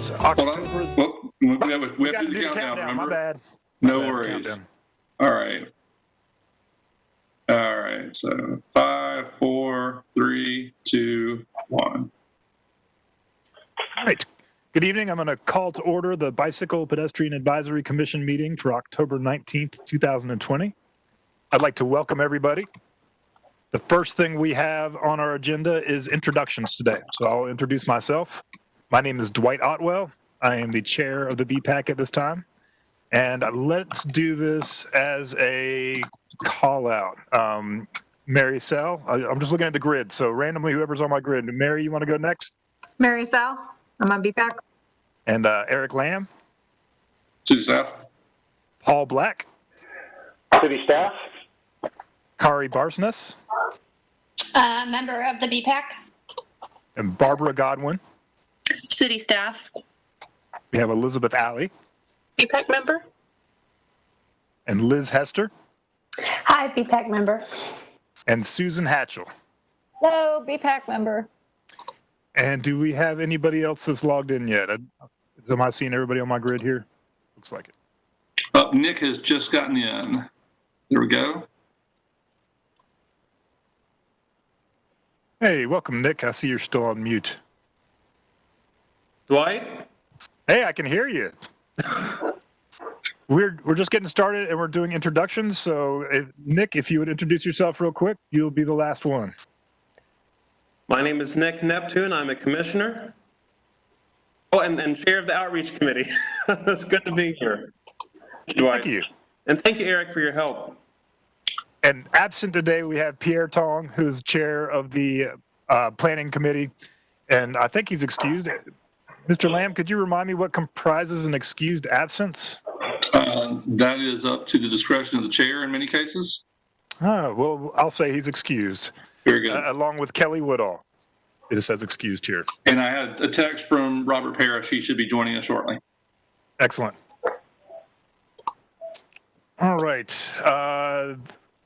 is October. Hold on. We have to do the countdown, remember? My bad. No worries. All right. All right. So 5, 4, 3, 2, 1. All right. Good evening. I'm going to call to order the Bicycle Pedestrian Advisory Commission meeting for October 19th, 2020. I'd like to welcome everybody. The first thing we have on our agenda is introductions today. So I'll introduce myself. My name is Dwight Otwell. I am the chair of the BPAC at this time. And let's do this as a call out. Mary Sell, I'm just looking at the grid. So randomly, whoever's on my grid. Mary, you want to go next? Mary Sell, I'm on BPAC. And Eric Lamb. City staff. Paul Black. City staff. Kari Barsness. Member of the BPAC. And Barbara Godwin. City staff. We have Elizabeth Alley. BPAC member. And Liz Hester. Hi, BPAC member. And Susan Hatchell. Hello, BPAC member. And do we have anybody else that's logged in yet? Am I seeing everybody on my grid here? Looks like it. Nick has just gotten in. There we go. Hey, welcome, Nick. I see you're still on mute. Dwight? Hey, I can hear you. We're just getting started and we're doing introductions. So, Nick, if you would introduce yourself real quick, you'll be the last one. My name is Nick Neptune. I'm a commissioner. Oh, and chair of the outreach committee. It's good to be here. Dwight. Thank you. And thank you, Eric, for your help. And absent today, we have Pierre Tong, who's chair of the planning committee. And I think he's excused. Mr. Lamb, could you remind me what comprises an excused absence? That is up to the discretion of the chair in many cases. Oh, well, I'll say he's excused. Very good. Along with Kelly Woodall. It just says excused here. And I had a text from Robert Parrish. He should be joining us shortly. Excellent. All right.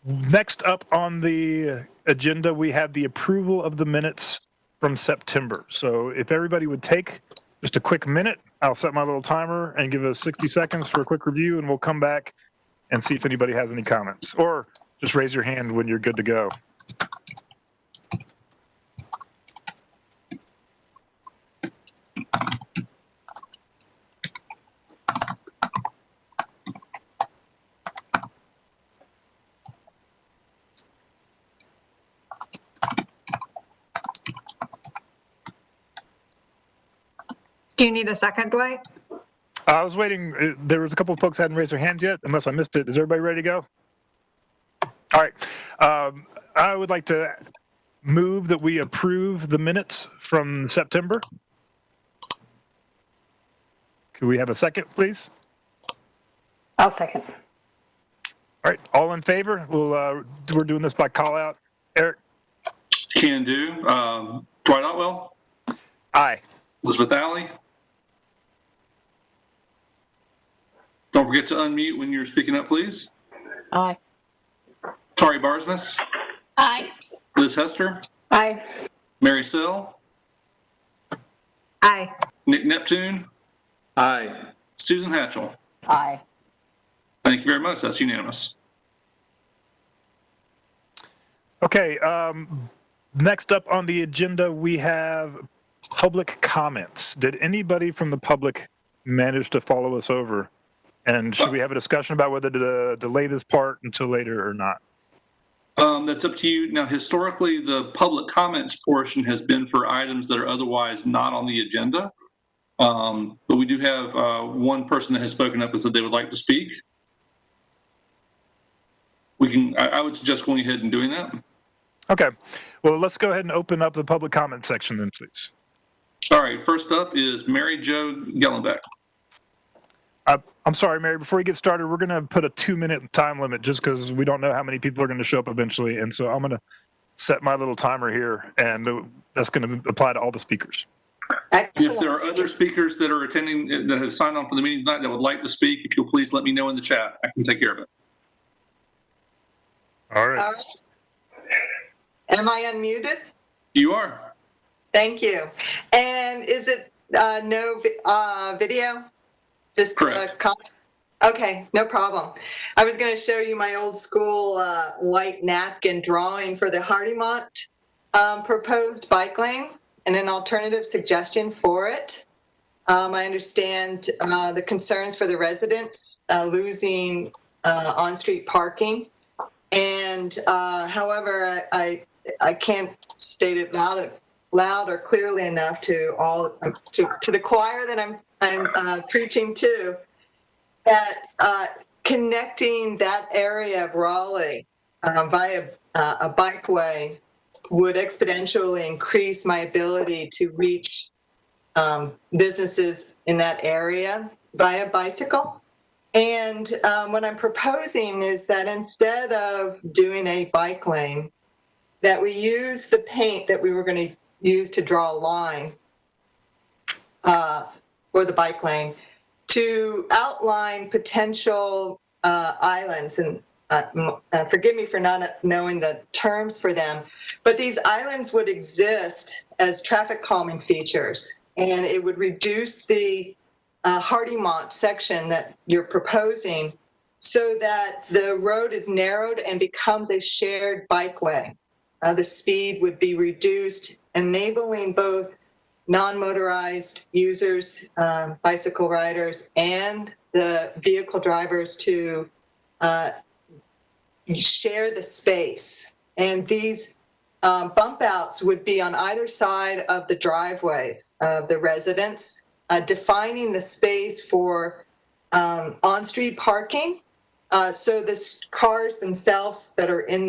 Next up on the agenda, we have the approval of the minutes from September. So if everybody would take just a quick minute, I'll set my little timer and give us 60 seconds for a quick review, and we'll come back and see if anybody has any comments. Or just raise your hand when you're good to go. Do you need a second, Dwight? I was waiting. There was a couple of folks that hadn't raised their hands yet, unless I missed it. Is everybody ready to go? All right. I would like to move that we approve the minutes from September. Could we have a second, please? I'll second. All right. All in favor? We're doing this by call out. Eric? Can do. Dwight Otwell? Aye. Elizabeth Alley? Don't forget to unmute when you're speaking up, please. Aye. Kari Barsness? Aye. Liz Hester? Aye. Mary Sill? Aye. Nick Neptune? Aye. Susan Hatchell? Aye. Thank you very much. That's unanimous. Okay. Next up on the agenda, we have public comments. Did anybody from the public manage to follow us over? And should we have a discussion about whether to delay this part until later or not? That's up to you. Now, historically, the public comments portion has been for items that are otherwise not on the agenda. But we do have one person that has spoken up and said they would like to speak. I would suggest going ahead and doing that. Okay. Well, let's go ahead and open up the public comment section then, please. All right. First up is Mary Jo Gellenbeck. I'm sorry, Mary, before we get started, we're going to put a 2-minute time limit just because we don't know how many people are going to show up eventually. And so I'm going to set my little timer here, and that's going to apply to all the speakers. Excellent. If there are other speakers that are attending that have signed on for the meeting tonight that would like to speak, if you'll please let me know in the chat. I can take care of it. All right. All right. Am I unmuted? You are. Thank you. And is it No video? Just Correct. Okay, no problem. I was going to show you my old school white napkin drawing for the Hardymont proposed bike lane and an alternative suggestion for it. I understand the concerns for the residents losing on-street parking. And however, I can't state it loud or clearly enough to the choir that I'm preaching to, that connecting that area of Raleigh via a bikeway would exponentially increase my ability to reach businesses in that area via bicycle. And what I'm proposing is that instead of doing a bike lane, that we use the paint that we were going to use to draw a line for the bike lane to outline potential islands. And forgive me for not knowing the terms for them, but these islands would exist as traffic calming features, and it would reduce the Hardymont section that you're proposing so that the road is narrowed and becomes a shared bikeway. The speed would be reduced, enabling both non-motorized users, bicycle riders, and the vehicle drivers to share the space. And these bump outs would be on either side of the driveways of the residents, defining the space for on-street parking. So the cars themselves that are in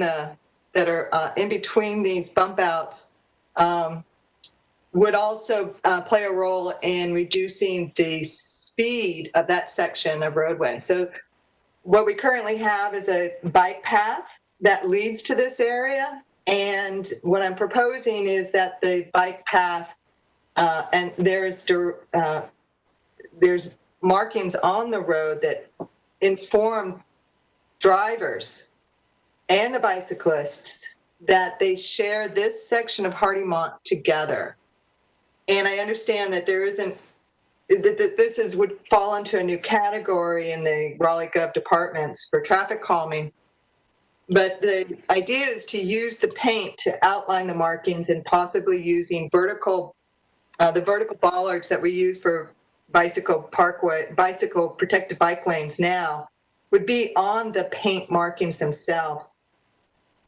between these bump outs would also play a role in reducing the speed of that section of roadway. So what we currently have is a bike path that leads to this area. And what I'm proposing is that the bike path, and there's markings on the road that inform drivers and the bicyclists that they share this section of Hardymont together. And I understand that this would fall into a new category in the Raleigh Gov departments for traffic calming. But the idea is to use the paint to outline the markings and possibly using the vertical bollards that we use for bicycle protected bike lanes now would be on the paint markings themselves.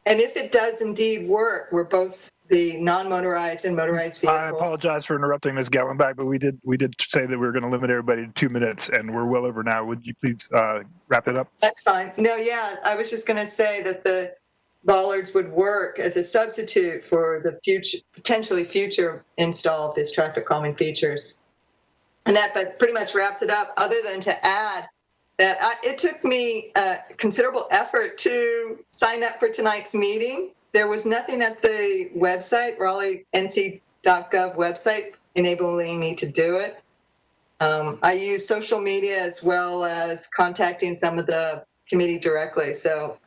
And if it does indeed work, where both the non-motorized and motorized vehicles. I apologize for interrupting Ms. Gallenbach, but we did say that we were going to limit everybody to 2 minutes, and we're well over now. Would you please wrap it up? That's fine. No, yeah, I was just going to say that the bollards would work as a substitute for the potentially future install of these traffic calming features. And that pretty much wraps it up, other than to add that it took me considerable effort to sign up for tonight's meeting. There was nothing at the website, RaleighNC.gov website, enabling me to do it. I use social media as well as contacting some of the committee directly. So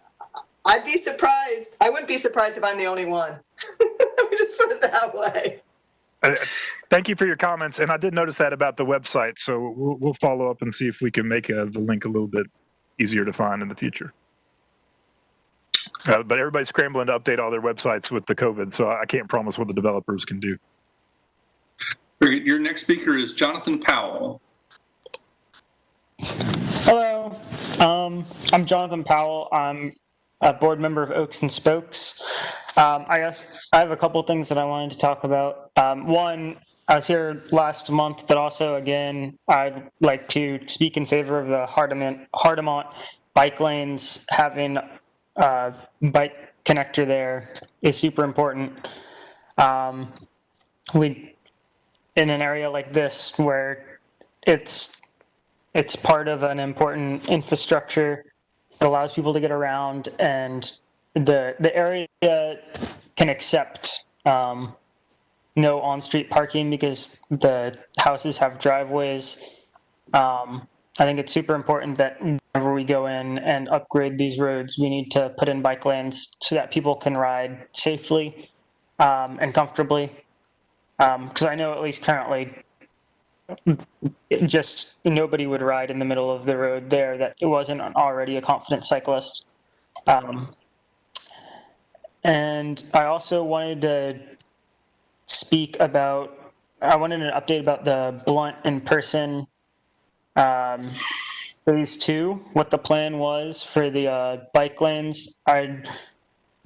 I'd be surprised. I wouldn't be surprised if I'm the only one. Let me just put it that way. Thank you for your comments. And I did notice that about the website. So we'll follow up and see if we can make the link a little bit easier to find in the future. But everybody's scrambling to update all their websites with the COVID, so I can't promise what the developers can do. Your next speaker is Jonathan Powell. Hello, I'm Jonathan Powell. I'm a board member of Oaks and Spokes. I guess I have a couple things that I wanted to talk about. One, I was here last month, but also, again, I'd like to speak in favor of the Hardymont bike lanes. Having a bike connector there is super important. In an area like this where it's part of an important infrastructure, it allows people to get around, and the area can accept no on-street parking because the houses have driveways. I think it's super important that whenever we go in and upgrade these roads, we need to put in bike lanes so that people can ride safely and comfortably. Because I know at least currently just nobody would ride in the middle of the road there that it wasn't already a confident cyclist. And I also wanted to I wanted an update about the Blunt in person phase 2, what the plan was for the bike lanes. I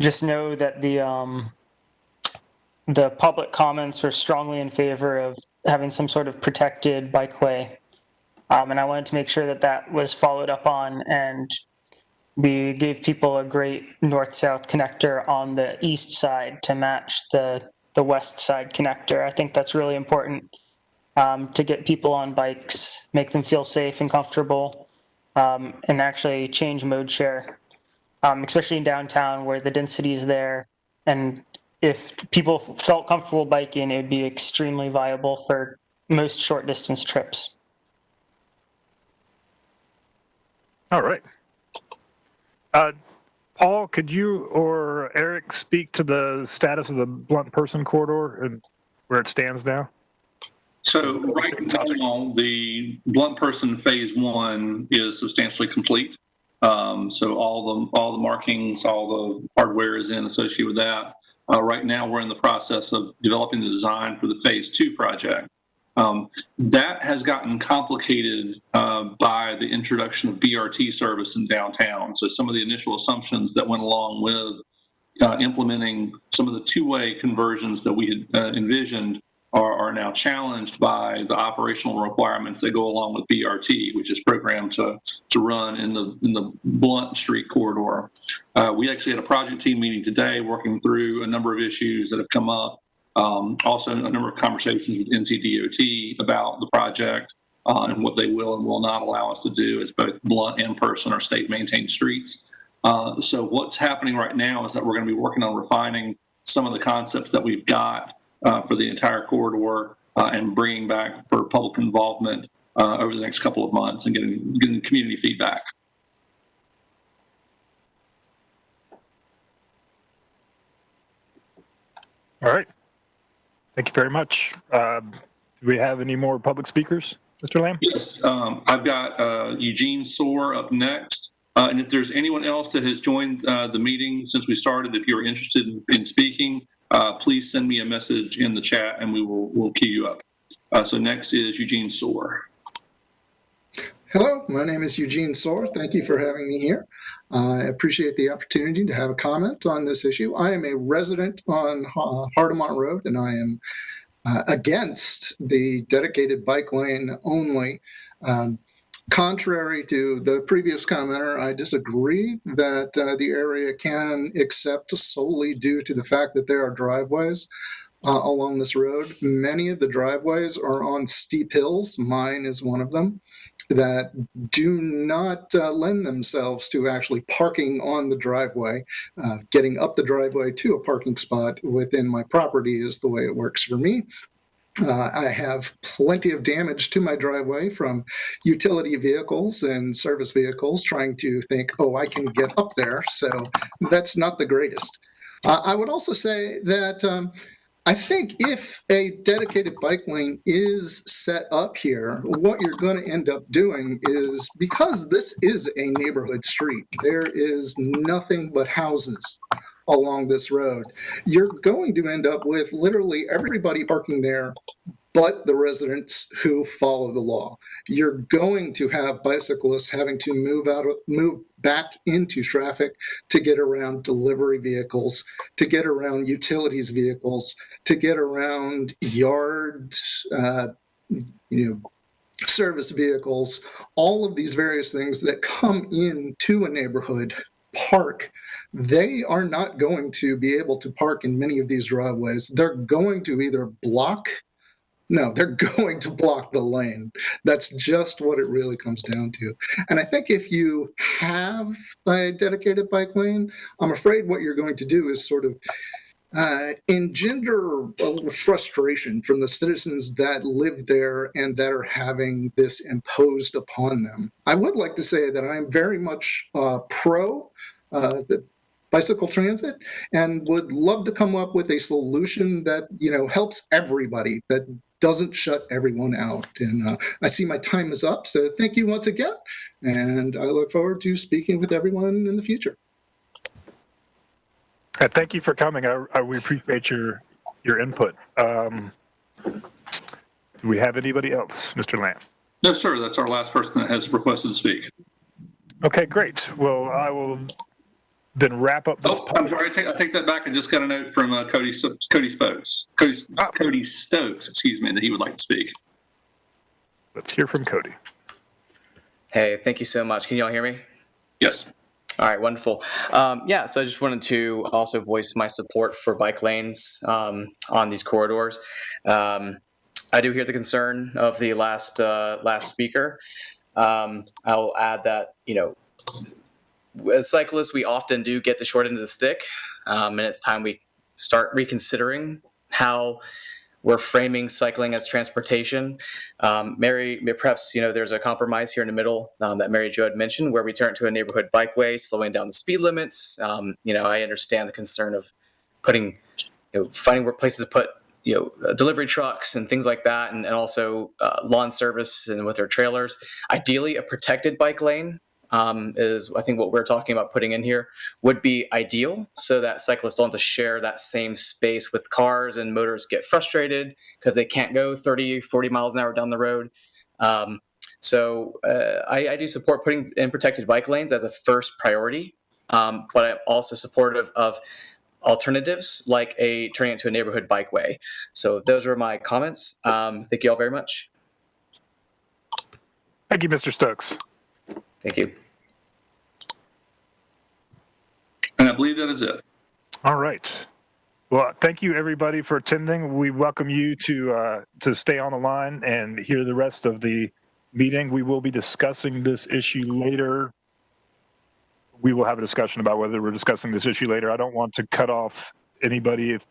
just know that the public comments were strongly in favor of having some sort of protected bikeway. And I wanted to make sure that that was followed up on, and we gave people a great north-south connector on the east side to match the west side connector. I think that's really important to get people on bikes, make them feel safe and comfortable, and actually change mode share, especially in downtown where the density is there. And if people felt comfortable biking, it would be extremely viable for most short distance trips. All right. Paul, could you or Eric speak to the status of the Blunt Person corridor and where it stands now? So right now, the Blunt Person phase 1 is substantially complete. So all the markings, all the hardware is in associated with that. Right now, we're in the process of developing the design for the phase 2 project. That has gotten complicated by the introduction of BRT service in downtown. So some of the initial assumptions that went along with implementing some of the two-way conversions that we had envisioned are now challenged by the operational requirements that go along with BRT, which is programmed to run in the Blunt Street corridor. We actually had a project team meeting today working through a number of issues that have come up. Also a number of conversations with NCDOT about the project and what they will and will not allow us to do as both Blunt and Person are state maintained streets. So what's happening right now is that we're going to be working on refining some of the concepts that we've got for the entire corridor and bringing back for public involvement over the next couple of months and getting community feedback. All right. Thank you very much. Do we have any more public speakers, Mr. Lamb? Yes, I've got Eugene Soar up next. And if there's anyone else that has joined the meeting since we started, if you're interested in speaking, please send me a message in the chat and we'll queue you up. So next is Eugene Soar. Hello, my name is Eugene Soar. Thank you for having me here. I appreciate the opportunity to have a comment on this issue. I am a resident on Hardemont Road, and I am against the dedicated bike lane only. Contrary to the previous commenter, I disagree that the area can accept solely due to the fact that there are driveways along this road. Many of the driveways are on steep hills. Mine is one of them, that do not lend themselves to actually parking on the driveway. Getting up the driveway to a parking spot within my property is the way it works for me. I have plenty of damage to my driveway from utility vehicles and service vehicles trying to think, oh, I can get up there. So that's not the greatest. I would also say that I think if a dedicated bike lane is set up here, what you're going to end up doing is, because this is a neighborhood street, there is nothing but houses along this road. You're going to end up with literally everybody parking there but the residents who follow the law. You're going to have bicyclists having to move back into traffic to get around delivery vehicles, to get around utilities vehicles, to get around yards, service vehicles, all of these various things that come into a neighborhood park. They are not going to be able to park in many of these driveways. They're going to either they're going to block the lane. That's just what it really comes down to. And I think if you have a dedicated bike lane, I'm afraid what you're going to do is sort of engender frustration from the citizens that live there and that are having this imposed upon them. I would like to say that I'm very much pro the bicycle transit and would love to come up with a solution that helps everybody, that doesn't shut everyone out. And I see my time is up, so thank you once again, and I look forward to speaking with everyone in the future. Thank you for coming. We appreciate your input. Do we have anybody else, Mr. Lance? No, sir. That's our last person that has requested to speak. Okay, great. Well, I will then wrap up this. Oh, I'm sorry. I take that back. I just got a note from Cody Stokes. Cody Stokes, excuse me, that he would like to speak. Let's hear from Cody. Hey, thank you so much. Can you all hear me? Yes. All right, wonderful. Yeah, so I just wanted to also voice my support for bike lanes on these corridors. I do hear the concern of the last speaker. I'll add that, as cyclists, we often do get the short end of the stick, and it's time we start reconsidering how we're framing cycling as transportation. Mary, perhaps, there's a compromise here in the middle that Mary Jo had mentioned, where we turn to a neighborhood bikeway, slowing down the speed limits. I understand the concern of finding where places to put, delivery trucks and things like that, and also lawn service and with their trailers. Ideally, a protected bike lane is, I think, what we're talking about putting in here would be ideal, so that cyclists don't have to share that same space with cars and motorists get frustrated because they can't go 30, 40 miles an hour down the road. So I do support putting in protected bike lanes as a first priority, but I'm also supportive of alternatives like turning it into a neighborhood bikeway. So those are my comments. Thank you all very much. Thank you, Mr. Stokes. Thank you. And I believe that is it. All right. Well, thank you, everybody, for attending. We welcome you to stay on the line and hear the rest of the meeting. We will be discussing this issue later. We will have a discussion about whether we're discussing this issue later. I don't want to cut off anybody. If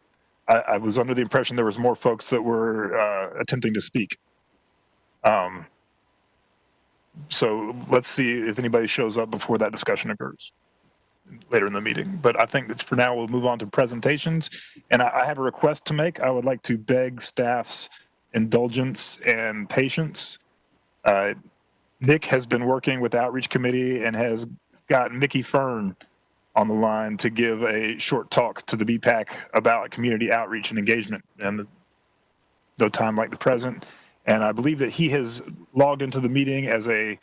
I was under the impression there was more folks that were attempting to speak. So let's see if anybody shows up before that discussion occurs later in the meeting. But I think that for now we'll move on to presentations. And I have a request to make. I would like to beg staff's indulgence and patience. Nick has been working with the Outreach Committee and has got Mickey Fern on the line to give a short talk to the BPAC about community outreach and engagement, and no time like the present. And I believe that he has logged into the meeting as a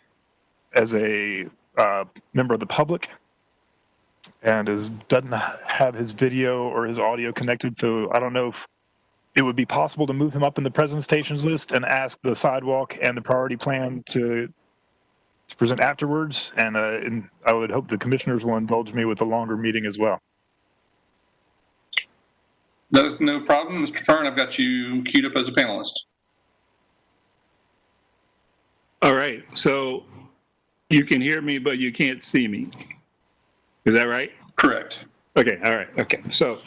member of the public and doesn't have his video or his audio connected. So I don't know if it would be possible to move him up in the presentations list and ask the sidewalk and the priority plan to present afterwards. And I would hope the commissioners will indulge me with a longer meeting as well. That is no problem. Mr. Fern, I've got you queued up as a panelist. All right, so you can hear me, but you can't see me. Is that right? Correct. Okay, all right, okay. So,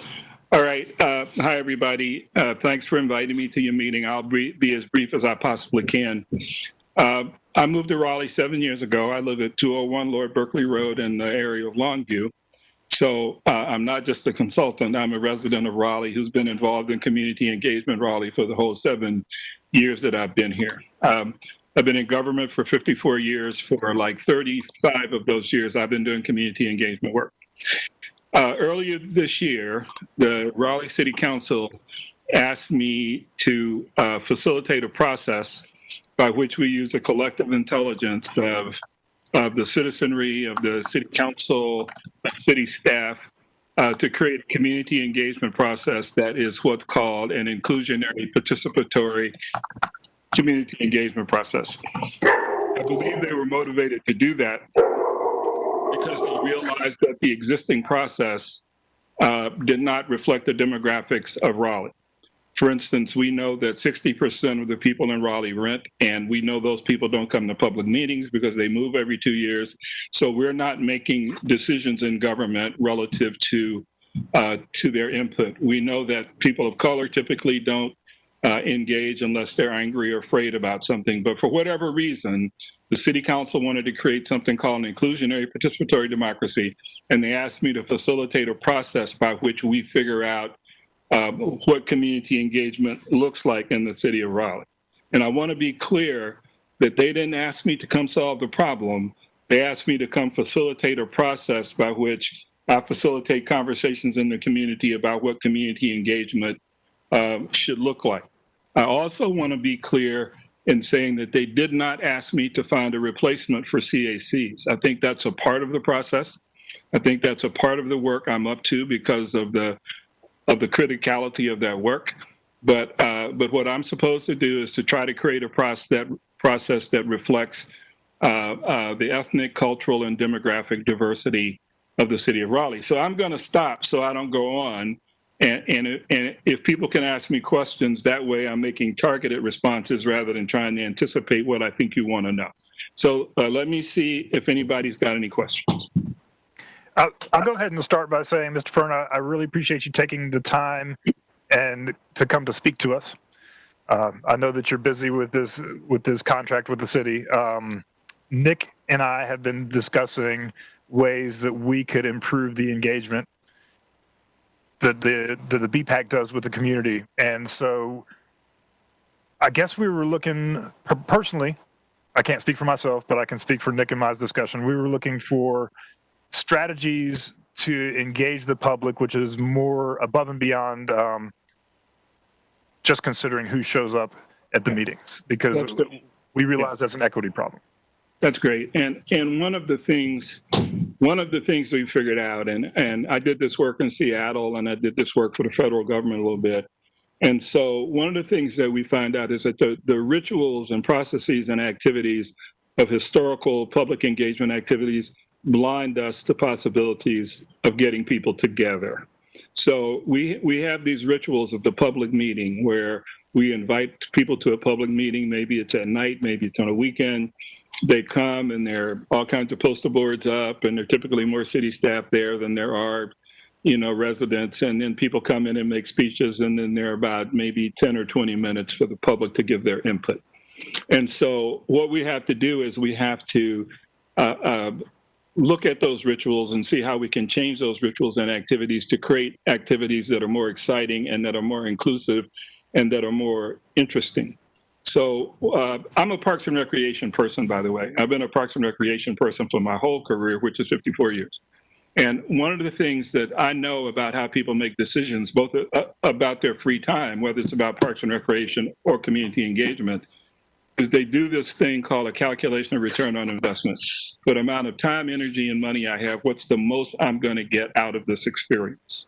all right, hi, everybody. Thanks for inviting me to your meeting. I'll be as brief as I possibly can. I moved to Raleigh 7 years ago. I live at 201 Lord Berkeley Road in the area of Longview. So I'm not just a consultant. I'm a resident of Raleigh who's been involved in community engagement Raleigh for the whole 7 years that I've been here. I've been in government for 54 years. For like 35 of those years, I've been doing community engagement work. Earlier this year, the Raleigh City Council asked me to facilitate a process by which we use a collective intelligence of the citizenry, of the city council, city staff, to create a community engagement process that is what's called an inclusionary participatory community engagement process. I believe they were motivated to do that because they realized that the existing process did not reflect the demographics of Raleigh. For instance, we know that 60% of the people in Raleigh rent, and we know those people don't come to public meetings because they move every 2 years. So we're not making decisions in government relative to their input. We know that people of color typically don't engage unless they're angry or afraid about something. But for whatever reason, the city council wanted to create something called an inclusionary participatory democracy, and they asked me to facilitate a process by which we figure out what community engagement looks like in the city of Raleigh. And I want to be clear that they didn't ask me to come solve the problem. They asked me to come facilitate a process by which I facilitate conversations in the community about what community engagement should look like. I also want to be clear in saying that they did not ask me to find a replacement for CACs. I think that's a part of the process. I think that's a part of the work I'm up to because of the criticality of that work. But what I'm supposed to do is to try to create a process that reflects the ethnic, cultural, and demographic diversity of the city of Raleigh. So I'm going to stop so I don't go on. And if people can ask me questions, that way I'm making targeted responses rather than trying to anticipate what I think you want to know. So let me see if anybody's got any questions. I'll go ahead and start by saying, Mr. Fern, I really appreciate you taking the time and to come to speak to us. I know that you're busy with this contract with the city. Nick and I have been discussing ways that we could improve the engagement that the BPAC does with the community. And so I guess we were looking, personally, I can't speak for myself, but I can speak for Nick and my discussion. We were looking for strategies to engage the public, which is more above and beyond just considering who shows up at the meetings, because we realize that's an equity problem. That's great. And one of the things we figured out, and I did this work in Seattle, and I did this work for the federal government a little bit. And so one of the things that we find out is that the rituals and processes and activities of historical public engagement activities blind us to possibilities of getting people together. So we have these rituals of the public meeting where we invite people to a public meeting. Maybe it's at night, maybe it's on a weekend. They come and there are all kinds of poster boards up, and there are typically more city staff there than there are, residents. And then people come in and make speeches, and then there are about maybe 10 or 20 minutes for the public to give their input. And so what we have to do is we have to look at those rituals and see how we can change those rituals and activities to create activities that are more exciting and that are more inclusive and that are more interesting. So I'm a Parks and Recreation person, by the way. I've been a Parks and Recreation person for my whole career, which is 54 years. And one of the things that I know about how people make decisions, both about their free time, whether it's about Parks and Recreation or community engagement, is they do this thing called a calculation of return on investment. For the amount of time, energy, and money I have, what's the most I'm going to get out of this experience?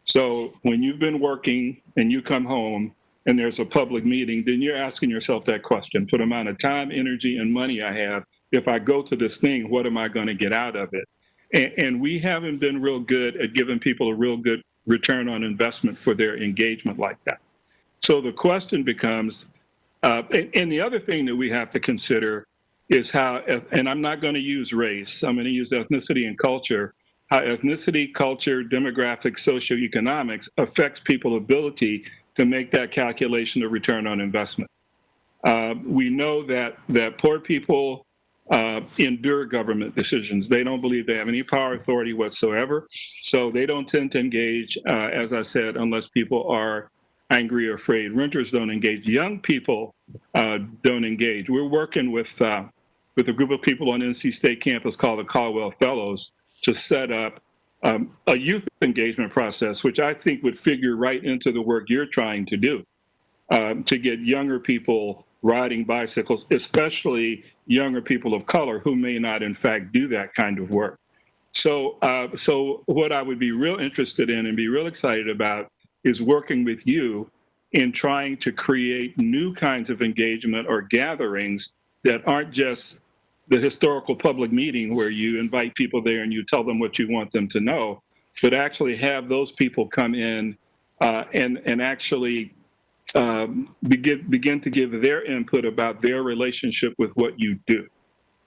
So when you've been working and you come home and there's a public meeting, then you're asking yourself that question. For the amount of time, energy, and money I have, if I go to this thing, what am I going to get out of it? And we haven't been real good at giving people a real good return on investment for their engagement like that. So the question becomes, and the other thing that we have to consider is how, and I'm not going to use race, I'm going to use ethnicity and culture, how ethnicity, culture, demographics, socioeconomics affects people's ability to make that calculation of return on investment. We know that poor people endure government decisions. They don't believe they have any power authority whatsoever. So they don't tend to engage, as I said, unless people are angry or afraid. Renters don't engage. Young people don't engage. We're working with a group of people on NC State campus called the Caldwell Fellows to set up a youth engagement process, which I think would figure right into the work you're trying to do, to get younger people riding bicycles, especially younger people of color who may not, in fact, do that kind of work. So what I would be real interested in and be real excited about is working with you in trying to create new kinds of engagement or gatherings that aren't just the historical public meeting where you invite people there and you tell them what you want them to know, but actually have those people come in and actually begin to give their input about their relationship with what you do.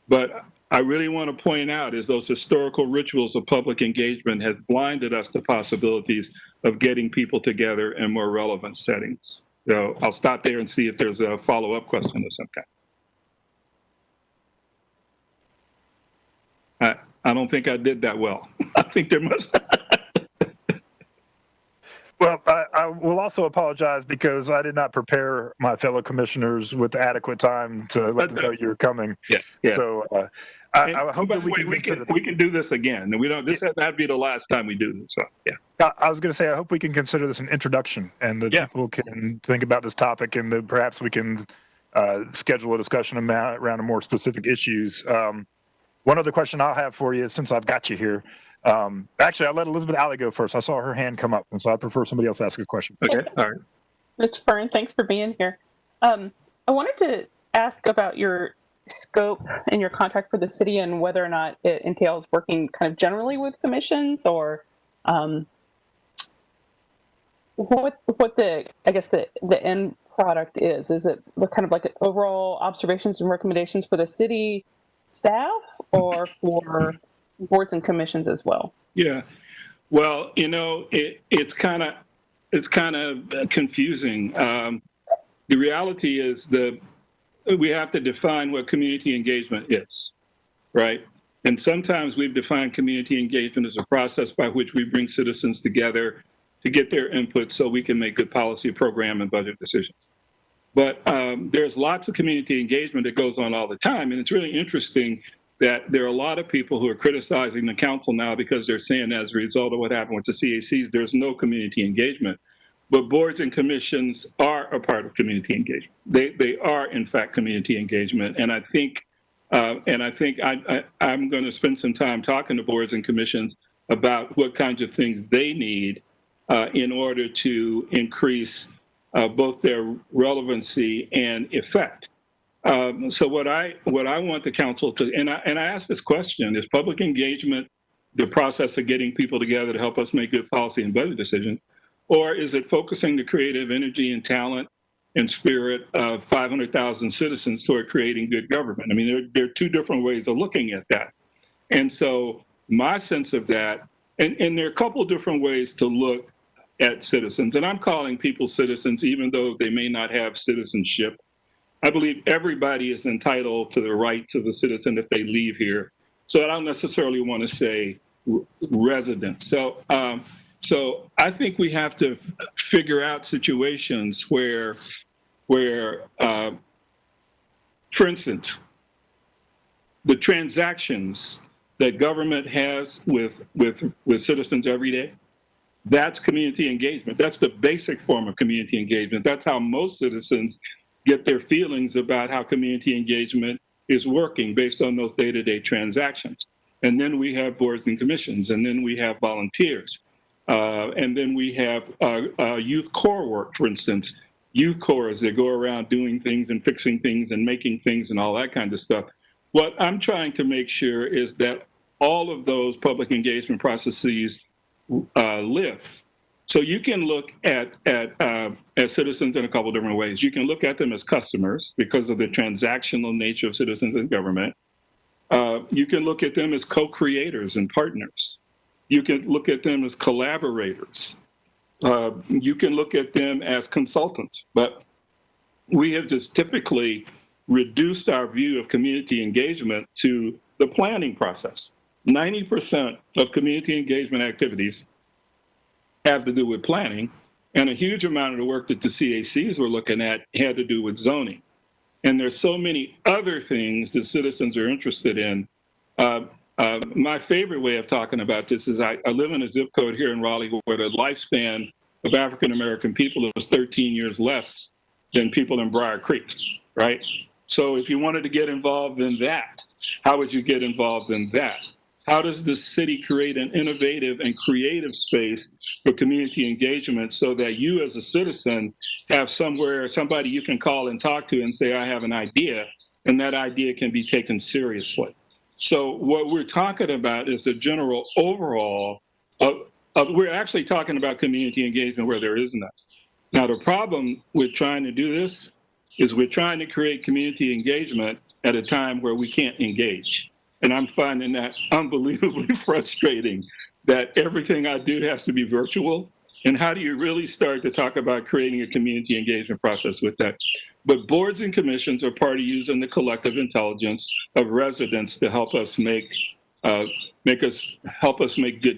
But I really want to point out is those historical rituals of public engagement have blinded us to possibilities of getting people together in more relevant settings. So I'll stop there and see if there's a follow-up question of some kind. I don't think I did that well. I think there must. Well, I will also apologize because I did not prepare my fellow commissioners with adequate time to let them know you're coming. Yeah. So I hope that we can do this again. And we don't. This has not be the last time we do this. So yeah. I was going to say I hope we can consider this an introduction, and that people can think about this topic, and that perhaps we can schedule a discussion around more specific issues. One other question I'll have for you, since I've got you here. Actually, I'll let Elizabeth Alley go first. I saw her hand come up, and so I prefer somebody else ask a question. Okay, all right. Mr. Fern, thanks for being here. I wanted to ask about your scope and your contract for the city and whether or not it entails working kind of generally with commissions, or what the, I guess, the end product is. Is it kind of like overall observations and recommendations for the city staff, or for boards and commissions as well? Yeah, well, it's kind of confusing. The reality is that we have to define what community engagement is, right? And sometimes we've defined community engagement as a process by which we bring citizens together to get their input so we can make good policy, program, and budget decisions. But there's lots of community engagement that goes on all the time. And it's really interesting that there are a lot of people who are criticizing the council now because they're saying as a result of what happened with the CACs, there's no community engagement. But boards and commissions are a part of community engagement. They are, in fact, community engagement. And I think I'm going to spend some time talking to boards and commissions about what kinds of things they need in order to increase both their relevancy and effect. So what I want the council to, and I ask this question: is public engagement the process of getting people together to help us make good policy and budget decisions, or is it focusing the creative energy and talent and spirit of 500,000 citizens toward creating good government? I mean, there are two different ways of looking at that. And so my sense of that, and there are a couple of different ways to look at citizens, and I'm calling people citizens even though they may not have citizenship. I believe everybody is entitled to the rights of a citizen if they leave here. So I don't necessarily want to say residents. So I think we have to figure out situations where for instance, the transactions that government has with citizens every day, that's community engagement. That's the basic form of community engagement. That's how most citizens get their feelings about how community engagement is working based on those day-to-day transactions. And then we have boards and commissions, and then we have volunteers. And then we have youth corps work, for instance, youth corps that go around doing things and fixing things and making things and all that kind of stuff. What I'm trying to make sure is that all of those public engagement processes live. So you can look at citizens in a couple different ways. You can look at them as customers because of the transactional nature of citizens in government. You can look at them as co-creators and partners. You can look at them as collaborators. You can look at them as consultants. But we have just typically reduced our view of community engagement to the planning process. 90% of community engagement activities have to do with planning, and a huge amount of the work that the CACs were looking at had to do with zoning. And there's so many other things that citizens are interested in. My favorite way of talking about this is I live in a zip code here in Raleigh where the lifespan of African-American people was 13 years less than people in Briar Creek, right? So if you wanted to get involved in that, how would you get involved in that? How does the city create an innovative and creative space for community engagement so that you as a citizen have somebody you can call and talk to and say, I have an idea, and that idea can be taken seriously. So what we're talking about is the general overall we're actually talking about community engagement where there is none. Now, the problem with trying to do this is we're trying to create community engagement at a time where we can't engage. And I'm finding that unbelievably frustrating that everything I do has to be virtual. And how do you really start to talk about creating a community engagement process with that? But boards and commissions are part of using the collective intelligence of residents to help us make good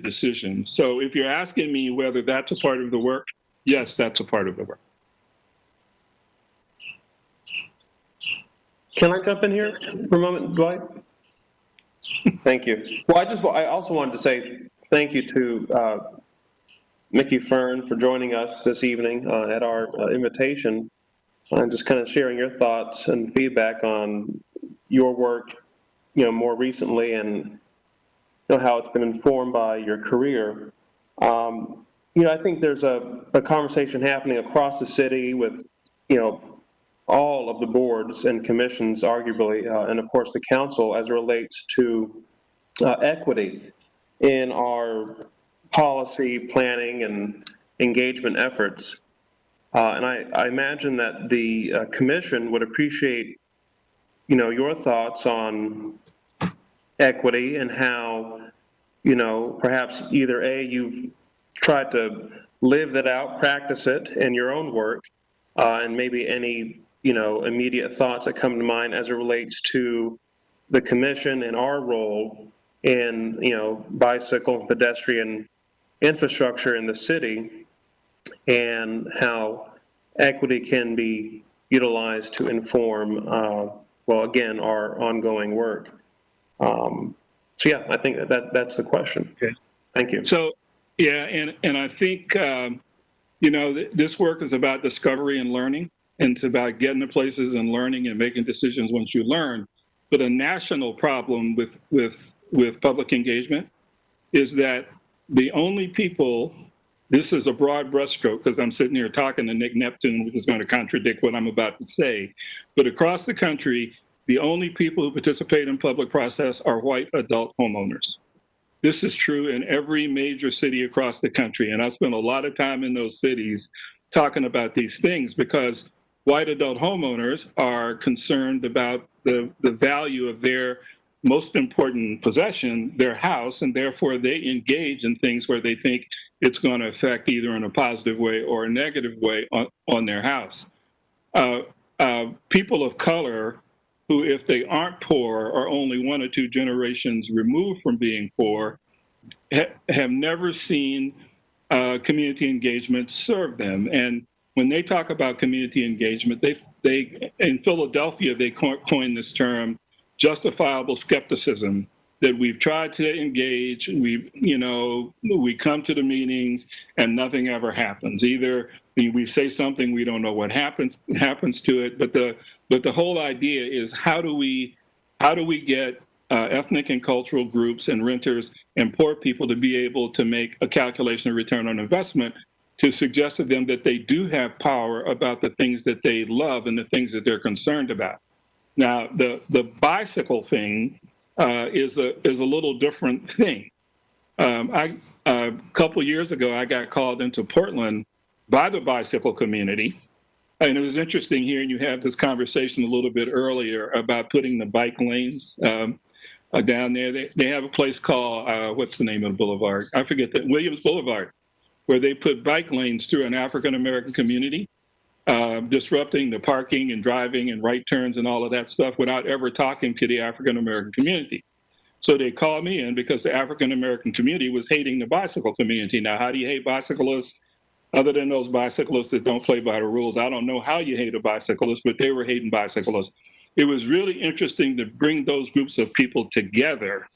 decisions. So if you're asking me whether that's a part of the work, yes, that's a part of the work. Can I jump in here for a moment, Dwight? Thank you. Well, I also wanted to say thank you to Mickey Fern for joining us this evening at our invitation, and just kind of sharing your thoughts and feedback on your work, more recently, and how it's been informed by your career. I think there's a conversation happening across the city with, all of the boards and commissions, arguably, and of course the council, as it relates to equity in our policy planning and engagement efforts. And I imagine that the commission would appreciate, your thoughts on equity and how, perhaps either A, you've tried to live that out, practice it in your own work, and maybe any, immediate thoughts that come to mind as it relates to the commission and our role in, bicycle and pedestrian infrastructure in the city, and how equity can be utilized to inform, well, again, our ongoing work. So yeah, I think that's the question. Okay. Thank you. So, yeah, and I think, this work is about discovery and learning, and it's about getting to places and learning and making decisions once you learn. But a national problem with public engagement is that the only people, this is a broad brushstroke because I'm sitting here talking to Nick Neptune, which is going to contradict what I'm about to say, but across the country, the only people who participate in public process are white adult homeowners. This is true in every major city across the country, and I spent a lot of time in those cities talking about these things because white adult homeowners are concerned about the value of their most important possession, their house, and therefore they engage in things where they think it's going to affect either in a positive way or a negative way on their house. People of color who, if they aren't poor, are only 1 or 2 generations removed from being poor, have never seen community engagement serve them. And when they talk about community engagement, they in Philadelphia, they coined this term, justifiable skepticism, that we've tried to engage, we come to the meetings and nothing ever happens. Either we say something, we don't know what happens to it, but the whole idea is how do we get ethnic and cultural groups and renters and poor people to be able to make a calculation of return on investment to suggest to them that they do have power about the things that they love and the things that they're concerned about. Now, the bicycle thing is a little different thing. A couple years ago, I got called into Portland by the bicycle community. And it was interesting hearing you have this conversation a little bit earlier about putting the bike lanes down there. They have a place called, what's the name of the boulevard? I forget that, Williams Boulevard, where they put bike lanes through an African-American community, disrupting the parking and driving and right turns and all of that stuff without ever talking to the African-American community. So they called me in because the African-American community was hating the bicycle community. Now, how do you hate bicyclists? Other than those bicyclists that don't play by the rules, I don't know how you hate a bicyclist, but they were hating bicyclists. It was really interesting to bring those groups of people together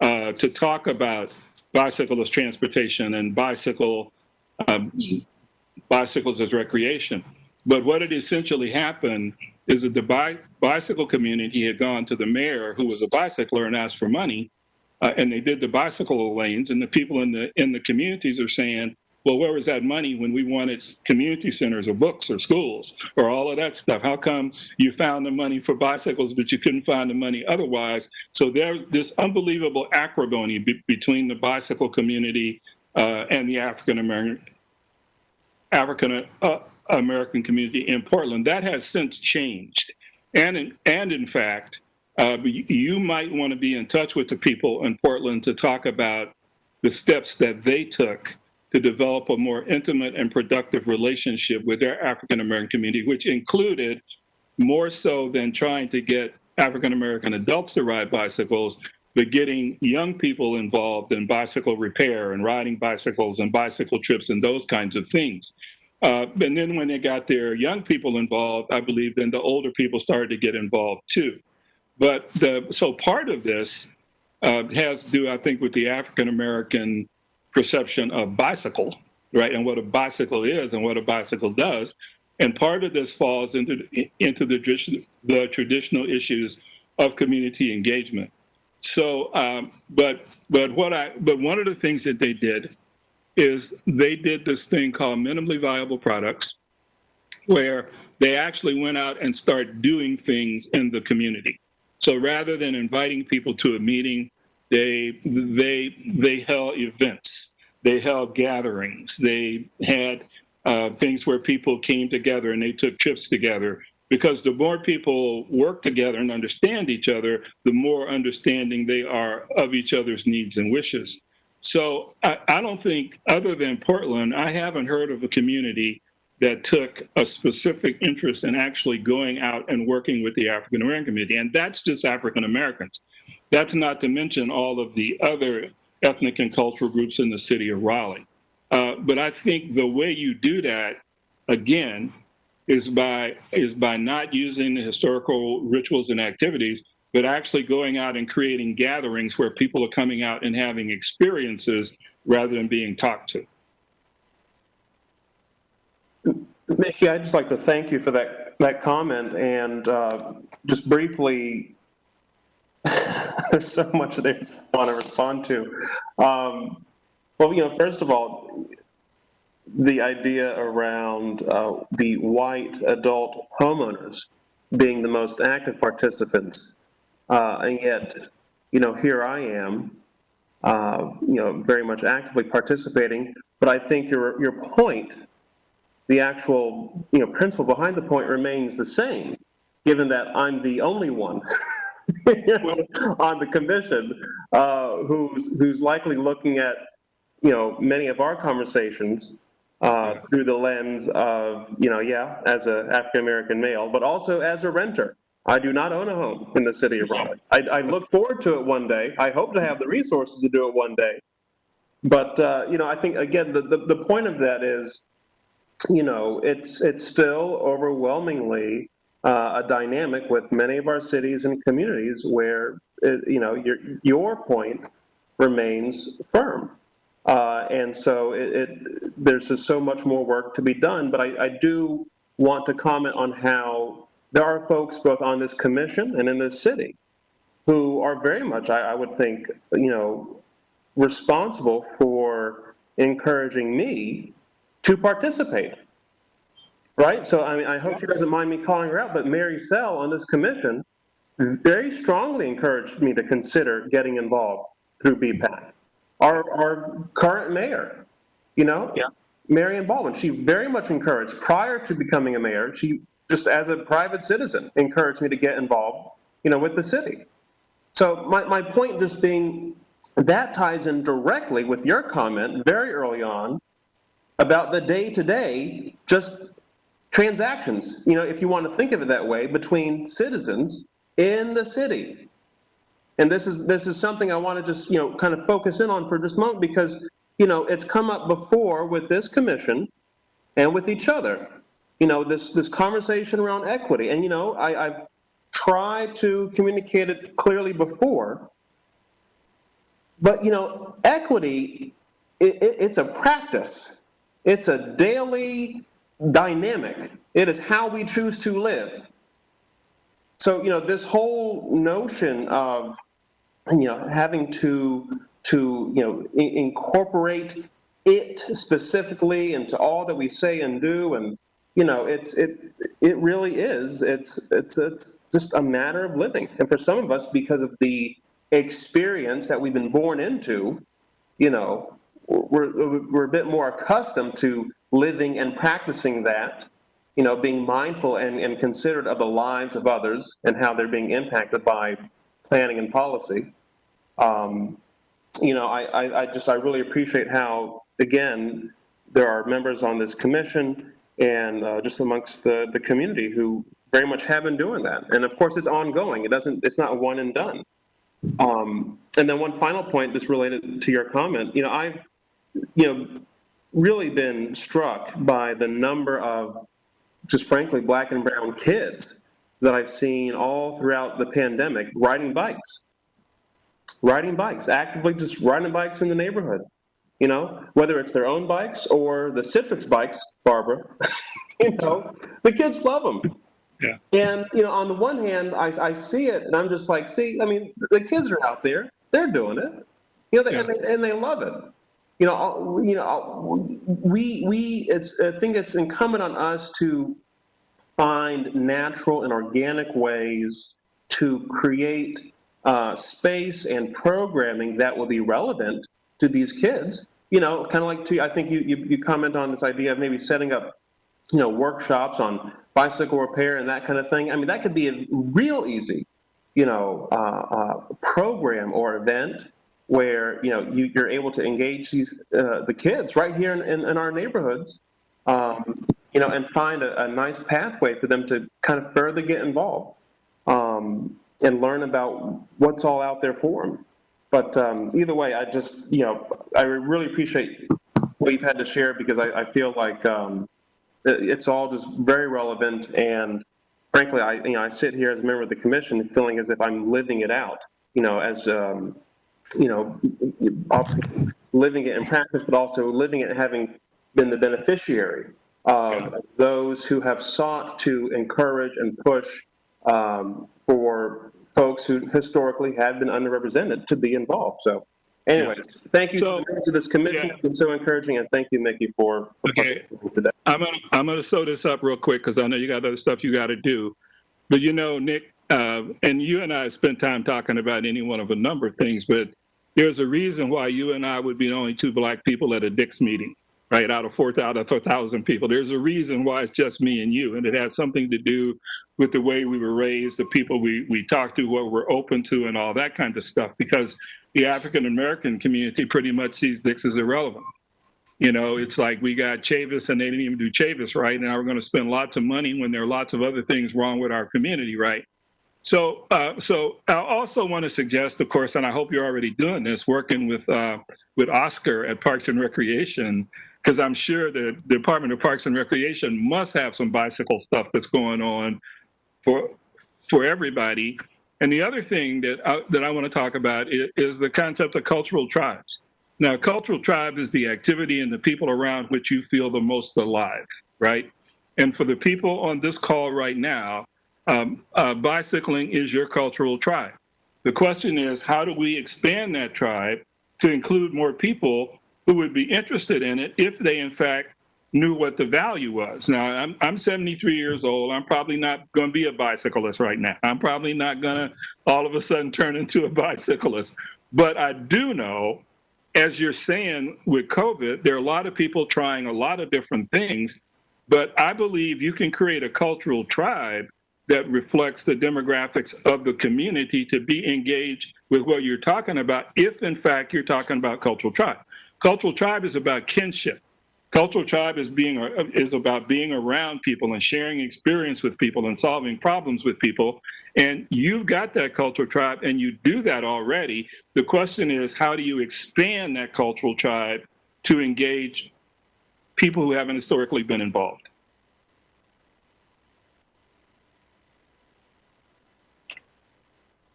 to talk about bicyclist transportation and bicycles as recreation. But what had essentially happened is that the bicycle community had gone to the mayor, who was a bicycler, and asked for money, and they did the bicycle lanes, and the people in the communities are saying, well, where was that money when we wanted community centers or books or schools or all of that stuff? How come you found the money for bicycles, but you couldn't find the money otherwise? So there's this unbelievable acrimony between the bicycle community and the African American community in Portland. That has since changed. And in fact, you might want to be in touch with the people in Portland to talk about the steps that they took to develop a more intimate and productive relationship with their African-American community, which included, more so than trying to get African-American adults to ride bicycles, but getting young people involved in bicycle repair and riding bicycles and bicycle trips and those kinds of things. And then when they got their young people involved, I believe then the older people started to get involved too. But so part of this has to do, I think, with the African American perception of bicycle, right, and what a bicycle is and what a bicycle does. And part of this falls into the traditional issues of community engagement. So, but one of the things that they did is they did this thing called minimally viable products, where they actually went out and started doing things in the community. So rather than inviting people to a meeting, they held events, they held gatherings, they had things where people came together and they took trips together. Because the more people work together and understand each other, the more understanding they are of each other's needs and wishes. So I don't think, other than Portland, I haven't heard of a community that took a specific interest in actually going out and working with the African American community. And that's just African Americans. That's not to mention all of the other ethnic and cultural groups in the city of Raleigh. But I think the way you do that, again, is by not using the historical rituals and activities, but actually going out and creating gatherings where people are coming out and having experiences rather than being talked to. Mickey, I'd just like to thank you for that comment, and just briefly, there's so much that I want to respond to. Well, first of all, the idea around the white adult homeowners being the most active participants, and yet, here I am, very much actively participating. But I think your point, the actual principle behind the point, remains the same, given that I'm the only one on the commission who's likely looking at many of our conversations through the lens of as an African American male, but also as a renter. I do not own a home in the city of Raleigh. I look forward to it one day. I hope to have the resources to do it one day. But I think again the point of that is, it's still overwhelmingly a dynamic with many of our cities and communities where your point remains firm. And so there's just so much more work to be done. But I do want to comment on how there are folks both on this commission and in this city who are very much, I would think, responsible for encouraging me to participate. Right? So, I hope she doesn't mind me calling her out, but Mary Sell on this commission very strongly encouraged me to consider getting involved through BPAC. Our current mayor, Marion Baldwin, she very much encouraged, prior to becoming a mayor, she just as a private citizen encouraged me to get involved, with the city. So my point just being, that ties in directly with your comment very early on about the day-to-day, just transactions, if you want to think of it that way, between citizens in the city. And this is something I want to just, kind of focus in on for just a moment, because, it's come up before with this commission and with each other, this conversation around equity. And, I've tried to communicate it clearly before, but, equity, it's a practice. It's a daily dynamic. It is how we choose to live. So, this whole notion of, having to incorporate it specifically into all that we say and do, and, it really is, it's just a matter of living. And for some of us, because of the experience that we've been born into, we're a bit more accustomed to living and practicing that, being mindful and considerate of the lives of others and how they're being impacted by planning and policy. I really appreciate how, again, there are members on this commission and just amongst the community who very much have been doing that. And of course, it's ongoing. It's not one and done. And then one final point, just related to your comment. I've, really been struck by the number of, just frankly, black and brown kids that I've seen all throughout the pandemic riding bikes, actively just riding bikes in the neighborhood. You know, whether it's their own bikes or the Citrix bikes, Barbara, you know, the kids love them. Yeah. And, you know, on the one hand, I see it and I'm just like, see, I mean, the kids are out there, they're doing it, you know, and they love it. I think it's incumbent on us to find natural and organic ways to create space and programming that will be relevant to these kids. You know, kind of like I think you comment on this idea of maybe setting up, you know, workshops on bicycle repair and that kind of thing. I mean, that could be a real easy, you know, program or event where, you know, you're able to engage these the kids right here in our neighborhoods, you know, and find a nice pathway for them to kind of further get involved and learn about what's all out there for them. But either way, I just, you know, I really appreciate what you've had to share, because I feel like it's all just very relevant. And frankly, I sit here as a member of the commission feeling as if I'm living it out, you know, as, you know, living it in practice, but also living it and having been the beneficiary of those who have sought to encourage and push for folks who historically had been underrepresented to be involved. So anyways, thank you to the members of this commission. It's been so encouraging, and thank you, Mickey, for participating today. I'm gonna sew this up real quick because I know you got other stuff you got to do. But you know, Nick, and you and I spent time talking about any one of a number of things, but there's a reason why you and I would be the only two black people at a Dick's meeting, right? Out of 4,000 people. There's a reason why it's just me and you, and it has something to do with the way we were raised, the people we talked to, what we're open to, and all that kind of stuff, because the African-American community pretty much sees Dick's as irrelevant. You know, it's like we got Chavis and they didn't even do Chavis right, and now we're going to spend lots of money when there are lots of other things wrong with our community, right? So I also want to suggest, of course, and I hope you're already doing this, working with Oscar at Parks and Recreation, because I'm sure the Department of Parks and Recreation must have some bicycle stuff that's going on for everybody. And the other thing that I want to talk about is the concept of cultural tribes. Now, cultural tribe is the activity and the people around which you feel the most alive, right? And for the people on this call right now, bicycling is your cultural tribe. The question is, how do we expand that tribe to include more people who would be interested in it if they, in fact, knew what the value was? Now, I'm 73 years old. I'm probably not going to be a bicyclist right now. I'm probably not going to all of a sudden turn into a bicyclist. But I do know, as you're saying with COVID, there are a lot of people trying a lot of different things. But I believe you can create a cultural tribe that reflects the demographics of the community to be engaged with what you're talking about, if in fact you're talking about cultural tribe. Cultural tribe is about kinship. Cultural tribe is about being around people and sharing experience with people and solving problems with people. And you've got that cultural tribe, and you do that already. The question is, how do you expand that cultural tribe to engage people who haven't historically been involved?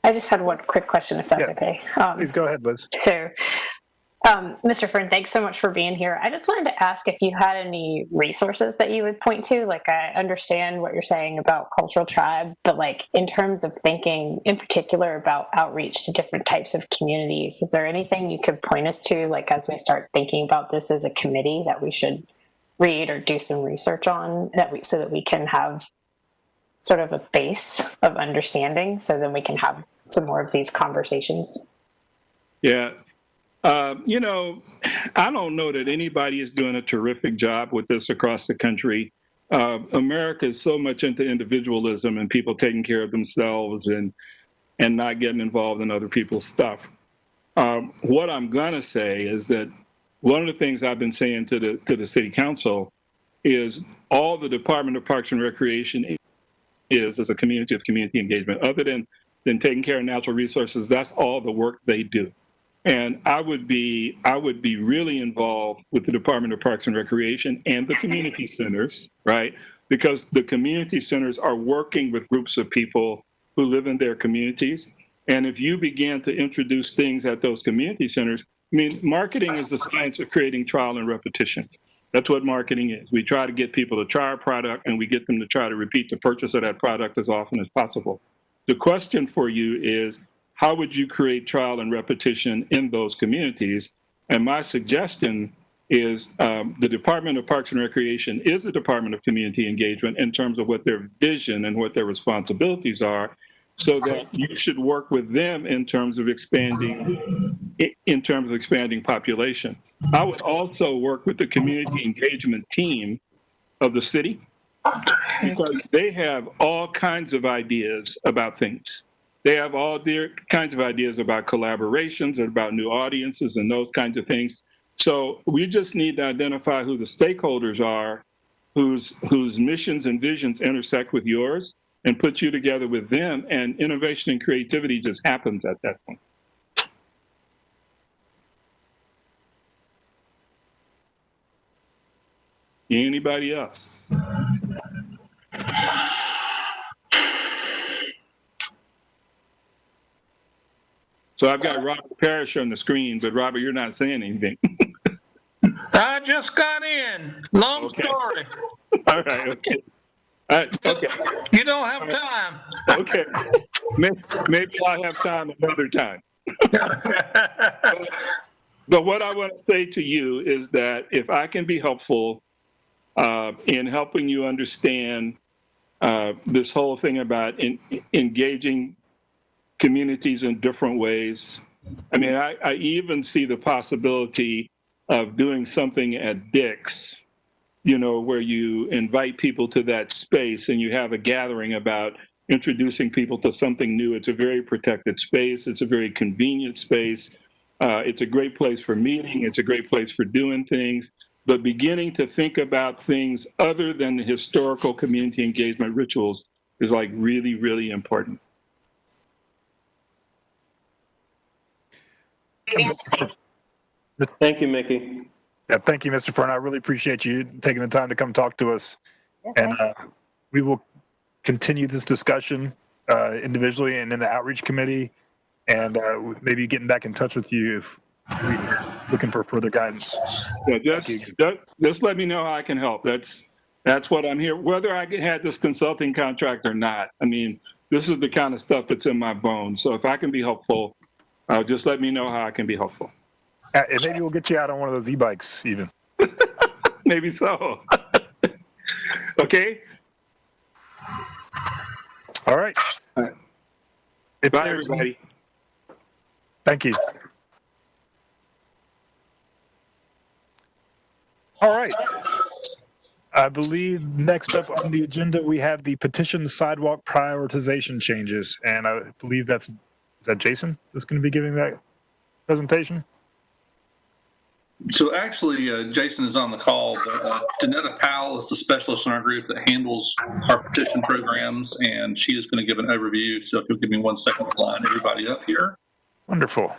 I just had one quick question, if that's okay. Please go ahead, Liz. So, Mr. Fern, thanks so much for being here. I just wanted to ask if you had any resources that you would point to. Like, I understand what you're saying about cultural tribe, but like in terms of thinking in particular about outreach to different types of communities, is there anything you could point us to, like as we start thinking about this as a committee, that we should read or do some research on, so that we can have sort of a base of understanding, so then we can have some more of these conversations? Yeah. You know, I don't know that anybody is doing a terrific job with this across the country. America is so much into individualism and people taking care of themselves and not getting involved in other people's stuff. What I'm going to say is that one of the things I've been saying to the city council is all the Department of Parks and Recreation is as a community of community engagement. Other than taking care of natural resources, that's all the work they do. And I would be really involved with the Department of Parks and Recreation and the community centers, right? Because the community centers are working with groups of people who live in their communities. And if you begin to introduce things at those community centers, I mean, marketing is the science of creating trial and repetition. That's what marketing is. We try to get people to try our product, and we get them to try to repeat the purchase of that product as often as possible. The question for you is, how would you create trial and repetition in those communities? And my suggestion is the Department of Parks and Recreation is the Department of Community Engagement in terms of what their vision and what their responsibilities are, so that you should work with them in terms of expanding population. I would also work with the community engagement team of the city, because they have all kinds of ideas about things. They have all their kinds of ideas about collaborations and about new audiences and those kinds of things. So we just need to identify who the stakeholders are, whose missions and visions intersect with yours, and put you together with them, and innovation and creativity just happens at that point. Anybody else? So I've got Robert Parrish on the screen, but Robert, you're not saying anything. I just got in. Long story. All right, okay. Okay. You don't have time. Okay. Maybe I'll have time another time. But what I want to say to you is that if I can be helpful in helping you understand this whole thing about engaging communities in different ways. I mean, I even see the possibility of doing something at Dick's, you know, where you invite people to that space and you have a gathering about introducing people to something new. It's a very protected space. It's a very convenient space. It's a great place for meeting. It's a great place for doing things. But beginning to think about things other than the historical community engagement rituals is like really, really important. Thank you, Mickey. Yeah, thank you, Mr. Fern. I really appreciate you taking the time to come talk to us. And we will continue this discussion individually and in the outreach committee, and maybe getting back in touch with you if we're looking for further guidance. Yeah, just let me know how I can help. That's what I'm here. Whether I had this consulting contract or not, I mean, this is the kind of stuff that's in my bones. So if I can be helpful, just let me know how I can be helpful. And maybe we'll get you out on one of those e-bikes even. Maybe so. Okay. All right. Bye, everybody. Thank you. All right. I believe next up on the agenda, we have the petition sidewalk prioritization changes. And I believe is that Jason that's going to be giving that presentation? So actually, Jason is on the call, but Danetta Powell is the specialist in our group that handles our petition programs, and she is going to give an overview. So if you'll give me 1 second to line everybody up here. Wonderful.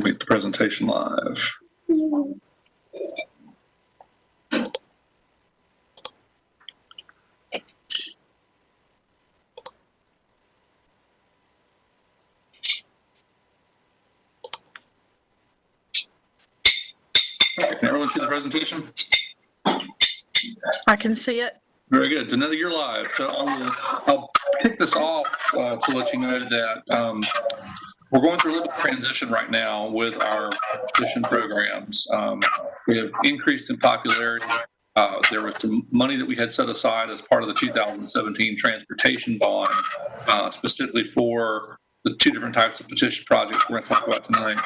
Make the presentation live. Okay, can everyone see the presentation? I can see it. Very good. Danetta, you're live. So I'll kick this off to let you know that we're going through a little bit of transition right now with our petition programs. We have increased in popularity. There was some money that we had set aside as part of the 2017 transportation bond, specifically for the two different types of petition projects we're going to talk about tonight.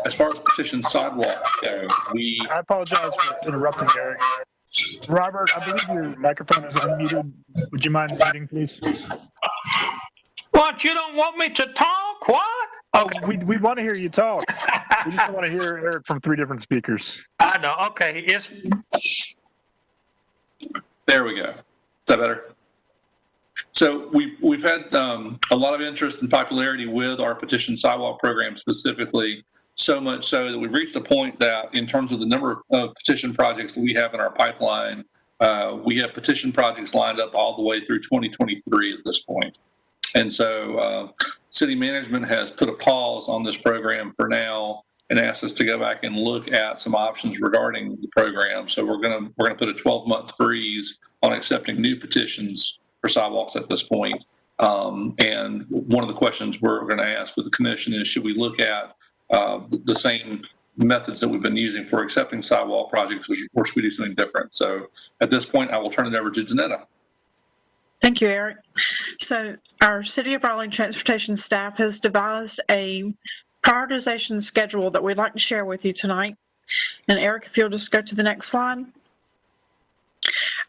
As far as petition sidewalks go, I apologize for interrupting, Eric. Robert, I believe your microphone is unmuted. Would you mind muting, please? What, you don't want me to talk? What? Okay. We want to hear you talk. We just don't want to hear Eric from 3 different speakers. I I know. Okay, There we go. Is that better? So we've had a lot of interest and popularity with our petition sidewalk program specifically, so much so that we've reached a point that in terms of the number of petition projects that we have in our pipeline, we have petition projects lined up all the way through 2023 at this point. And so city management has put a pause on this program for now and asked us to go back and look at some options regarding the program. So we're gonna put a 12-month freeze on accepting new petitions for sidewalks at this point. And one of the questions we're going to ask with the commission is, should we look at the same methods that we've been using for accepting sidewalk projects, or should we do something different? So at this point, I will turn it over to Danetta. Thank you, Eric. So our City of Raleigh transportation staff has devised a prioritization schedule that we'd like to share with you tonight. And Eric, if you'll just go to the next slide.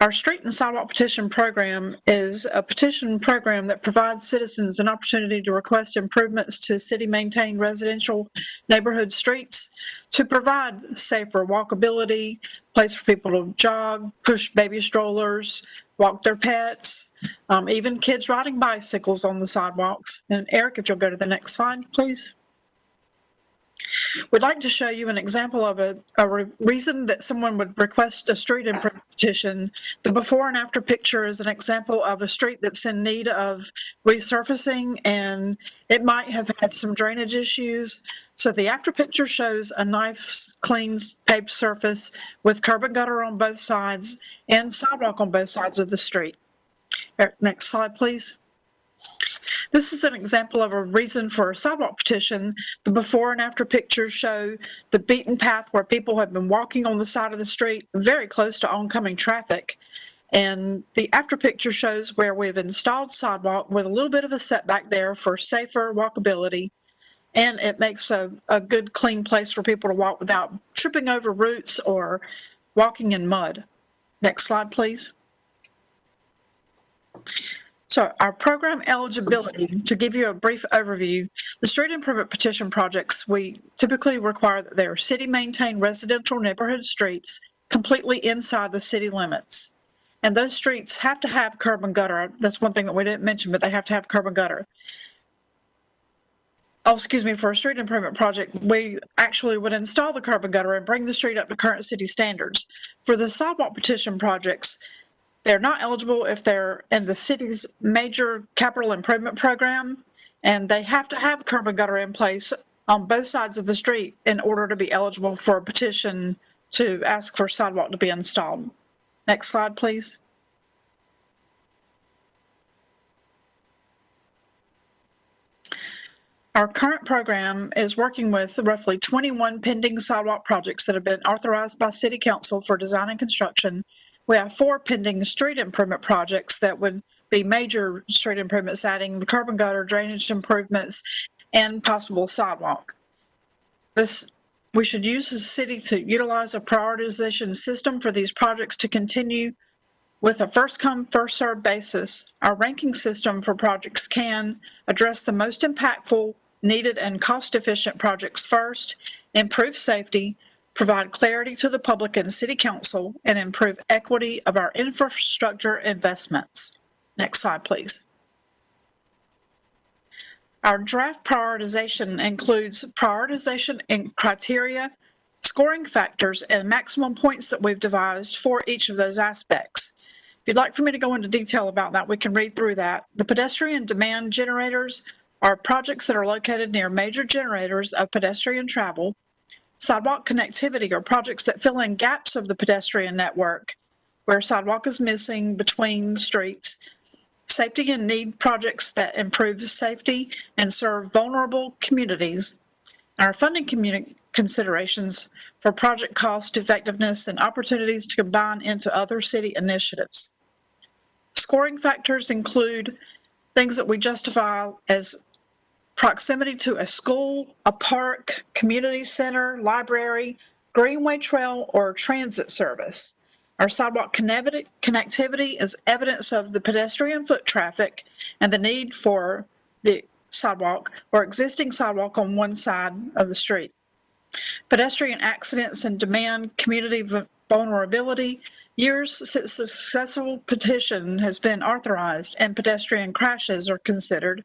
Our Street and Sidewalk Petition Program is a petition program that provides citizens an opportunity to request improvements to city-maintained residential neighborhood streets to provide safer walkability, place for people to jog, push baby strollers, walk their pets, even kids riding bicycles on the sidewalks. And Eric, if you'll go to the next slide, please. We'd like to show you an example of a reason that someone would request a street improvement petition. The before and after picture is an example of a street that's in need of resurfacing, and it might have had some drainage issues. So the after picture shows a nice, clean, paved surface with curb and gutter on both sides and sidewalk on both sides of the street. Next slide, please. This is an example of a reason for a sidewalk petition. The before and after pictures show the beaten path where people have been walking on the side of the street very close to oncoming traffic. And the after picture shows where we've installed sidewalk with a little bit of a setback there for safer walkability. And it makes a good, clean place for people to walk without tripping over roots or walking in mud. Next slide, please. So our program eligibility, to give you a brief overview, the street improvement petition projects, we typically require that they are city-maintained residential neighborhood streets completely inside the city limits. And those streets have to have curb and gutter. That's one thing that we didn't mention, but they have to have curb and gutter. Oh, excuse me, for a street improvement project, we actually would install the curb and gutter and bring the street up to current city standards. For the sidewalk petition projects, they're not eligible if they're in the city's major capital improvement program, and they have to have curb and gutter in place on both sides of the street in order to be eligible for a petition to ask for sidewalk to be installed. Next slide, please. Our current program is working with roughly 21 pending sidewalk projects that have been authorized by City Council for design and construction. We have 4 pending street improvement projects that would be major street improvements, adding the curb and gutter, drainage improvements, and possible sidewalk. We should use the city to utilize a prioritization system for these projects to continue with a first-come, first-served basis. Our ranking system for projects can address the most impactful, needed, and cost-efficient projects first, improve safety, provide clarity to the public and City Council, and improve equity of our infrastructure investments. Next slide, please. Our draft prioritization includes prioritization and criteria, scoring factors, and maximum points that we've devised for each of those aspects. If you'd like for me to go into detail about that, we can read through that. The pedestrian demand generators are projects that are located near major generators of pedestrian travel. Sidewalk connectivity are projects that fill in gaps of the pedestrian network where sidewalk is missing between streets. Safety and need projects that improve safety and serve vulnerable communities. Our funding considerations for project cost effectiveness and opportunities to combine into other city initiatives. Scoring factors include things that we justify as proximity to a school, a park, community center, library, greenway trail, or transit service. Our sidewalk connectivity is evidence of the pedestrian foot traffic and the need for the sidewalk or existing sidewalk on one side of the street. Pedestrian accidents and demand community vulnerability. Years since the successful petition has been authorized and pedestrian crashes are considered,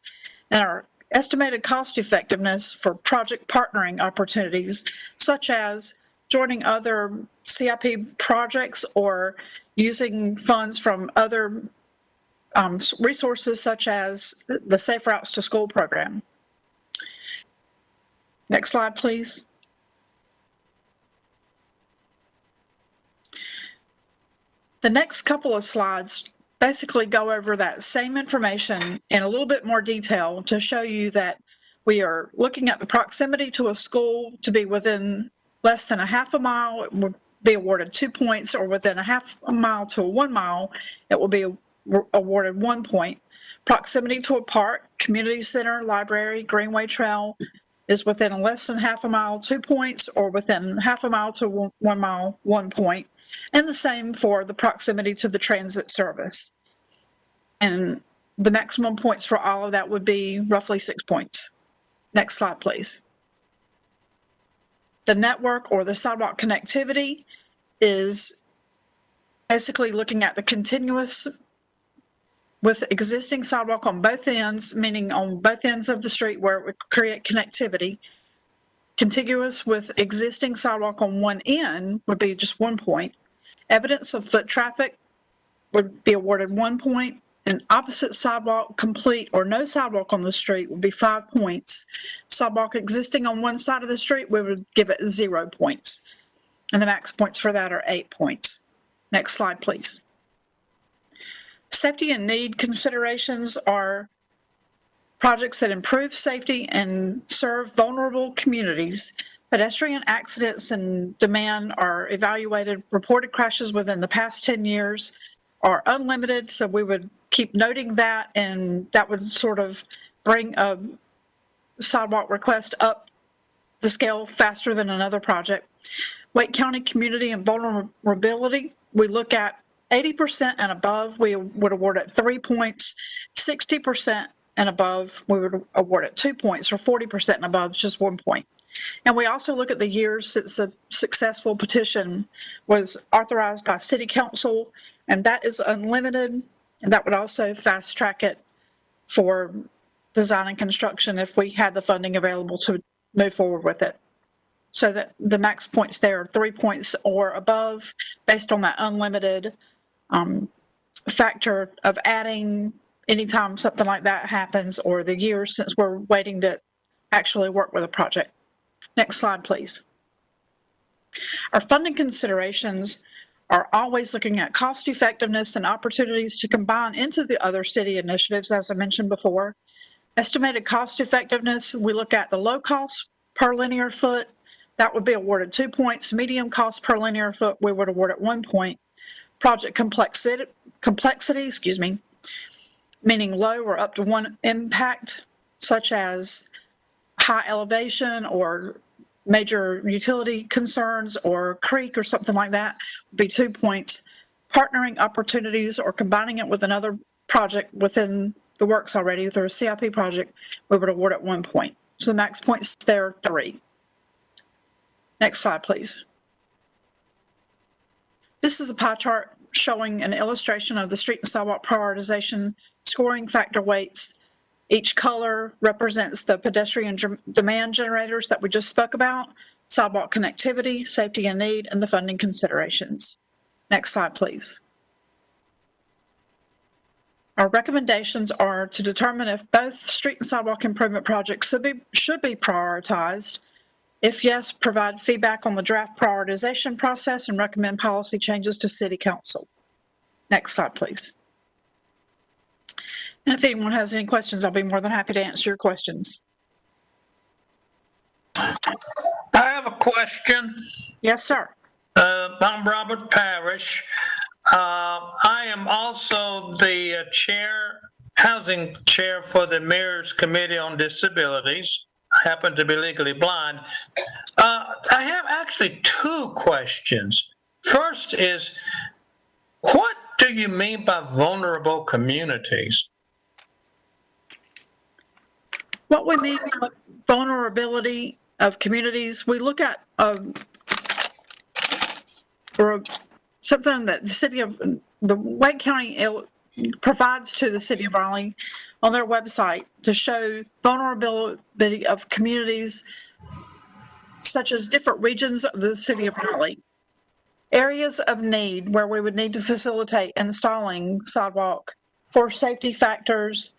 and our estimated cost effectiveness for project partnering opportunities, such as joining other CIP projects or using funds from other resources such as the Safe Routes to School program. Next slide, please. The next couple of slides basically go over that same information in a little bit more detail to show you that we are looking at the proximity to a school to be within less than a half a mile, it would be awarded 2 points, or within a half a mile to 1 mile, it will be awarded 1 point. Proximity to a park, community center, library, greenway trail is within less than half a mile, 2 points, or within half a mile to 1 mile, 1 point. And the same for the proximity to the transit service. And the maximum points for all of that would be roughly 6 points. Next slide, please. The network or the sidewalk connectivity is basically looking at the continuous with existing sidewalk on both ends, meaning on both ends of the street where it would create connectivity. Contiguous with existing sidewalk on one end would be just 1 point. Evidence of foot traffic would be awarded 1 point. An opposite sidewalk, complete or no sidewalk on the street, would be 5 points. Sidewalk existing on one side of the street, we would give it 0 points. And the max points for that are 8 points. Next slide, please. Safety and need considerations are projects that improve safety and serve vulnerable communities. Pedestrian accidents and demand are evaluated. Reported crashes within the past 10 years are unlimited, so we would keep noting that, and that would sort of bring a sidewalk request up the scale faster than another project. Wake County community and vulnerability, we look at 80% and above, we would award it 3 points. 60% and above, we would award it 2 points, or 40% and above, just 1 point. And we also look at the years since a successful petition was authorized by City Council, and that is unlimited, and that would also fast track it for design and construction if we had the funding available to move forward with it. So that the max points there are 3 points or above based on that unlimited factor of adding anytime something like that happens, or the years since we're waiting to actually work with a project. Next slide, please. Our funding considerations are always looking at cost effectiveness and opportunities to combine into the other city initiatives, as I mentioned before. Estimated cost effectiveness, we look at the low cost per linear foot, that would be awarded 2 points. Medium cost per linear foot, we would award it 1 point. Project complexity, meaning low or up to 1 impact, such as high elevation or major utility concerns or creek or something like that, would be 2 points. Partnering opportunities or combining it with another project within the works already through a CIP project, we would award it 1 point. So the max points there are 3. Next slide, please. This is a pie chart showing an illustration of the street and sidewalk prioritization scoring factor weights. Each color represents the pedestrian demand generators that we just spoke about, sidewalk connectivity, safety and need, and the funding considerations. Next slide, please. Our recommendations are to determine if both street and sidewalk improvement projects should be prioritized. If yes, provide feedback on the draft prioritization process and recommend policy changes to City Council. Next slide, please. And if anyone has any questions, I'll be more than happy to answer your questions. I have a question. Yes, sir. I'm Robert Parrish. I am also the housing chair for the Mayor's Committee on Disabilities. I happen to be legally blind. I have actually 2 questions. First is, what do you mean by vulnerable communities? What we mean by vulnerability of communities. We look at or something that the Wake County provides to the city of Raleigh on their website to show vulnerability of communities such as different regions of the city of Raleigh. Areas of need where we would need to facilitate installing sidewalk for safety factors,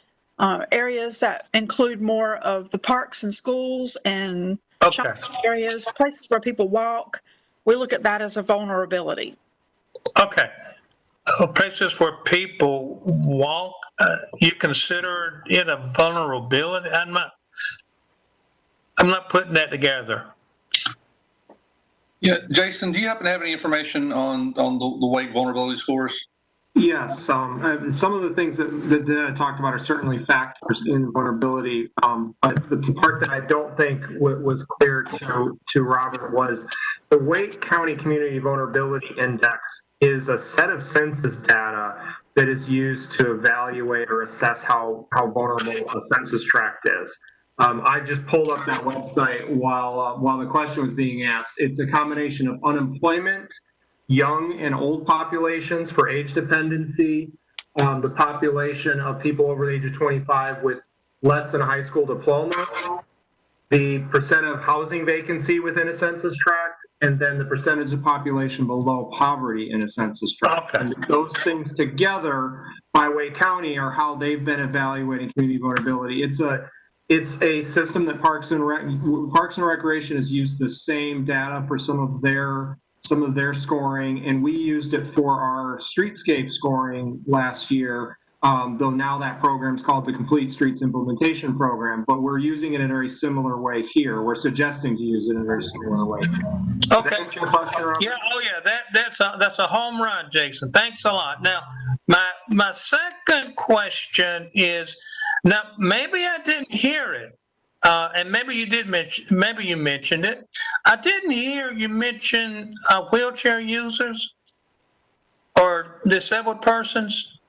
areas that include more of the parks and schools and shopping areas, places where people walk. We look at that as a vulnerability. Okay. Places where people walk, you consider it a vulnerability? I'm not putting that together. Yeah, Jason, do you happen to have any information on the Wake vulnerability scores? Yes, some of the things that I talked about are certainly factors in vulnerability, but the part that I don't think was clear to Robert was the Wake County Community Vulnerability Index is a set of census data that is used to evaluate or assess how vulnerable a census tract is. I just pulled up that website while the question was being asked. It's a combination of unemployment, young and old populations for age dependency, the population of people over the age of 25 with less than a high school diploma, the percent of housing vacancy within a census tract, and then the percentage of population below poverty in a census tract. Okay. And those things together by Wake County are how they've been evaluating community vulnerability. It's a system that Parks and Recreation has used the same data for some of their scoring, and we used it for our streetscape scoring last year, though now that program is called the Complete Streets Implementation Program, but we're using it in a very similar way here. We're suggesting to use it in a very similar way. Okay. Your question, Robert? Yeah. Oh, yeah. That's a home run, Jason. Thanks a lot. Now, my second question is, now maybe I didn't hear it, and maybe you did mention. Maybe you mentioned it. I didn't hear you mention wheelchair users or disabled persons.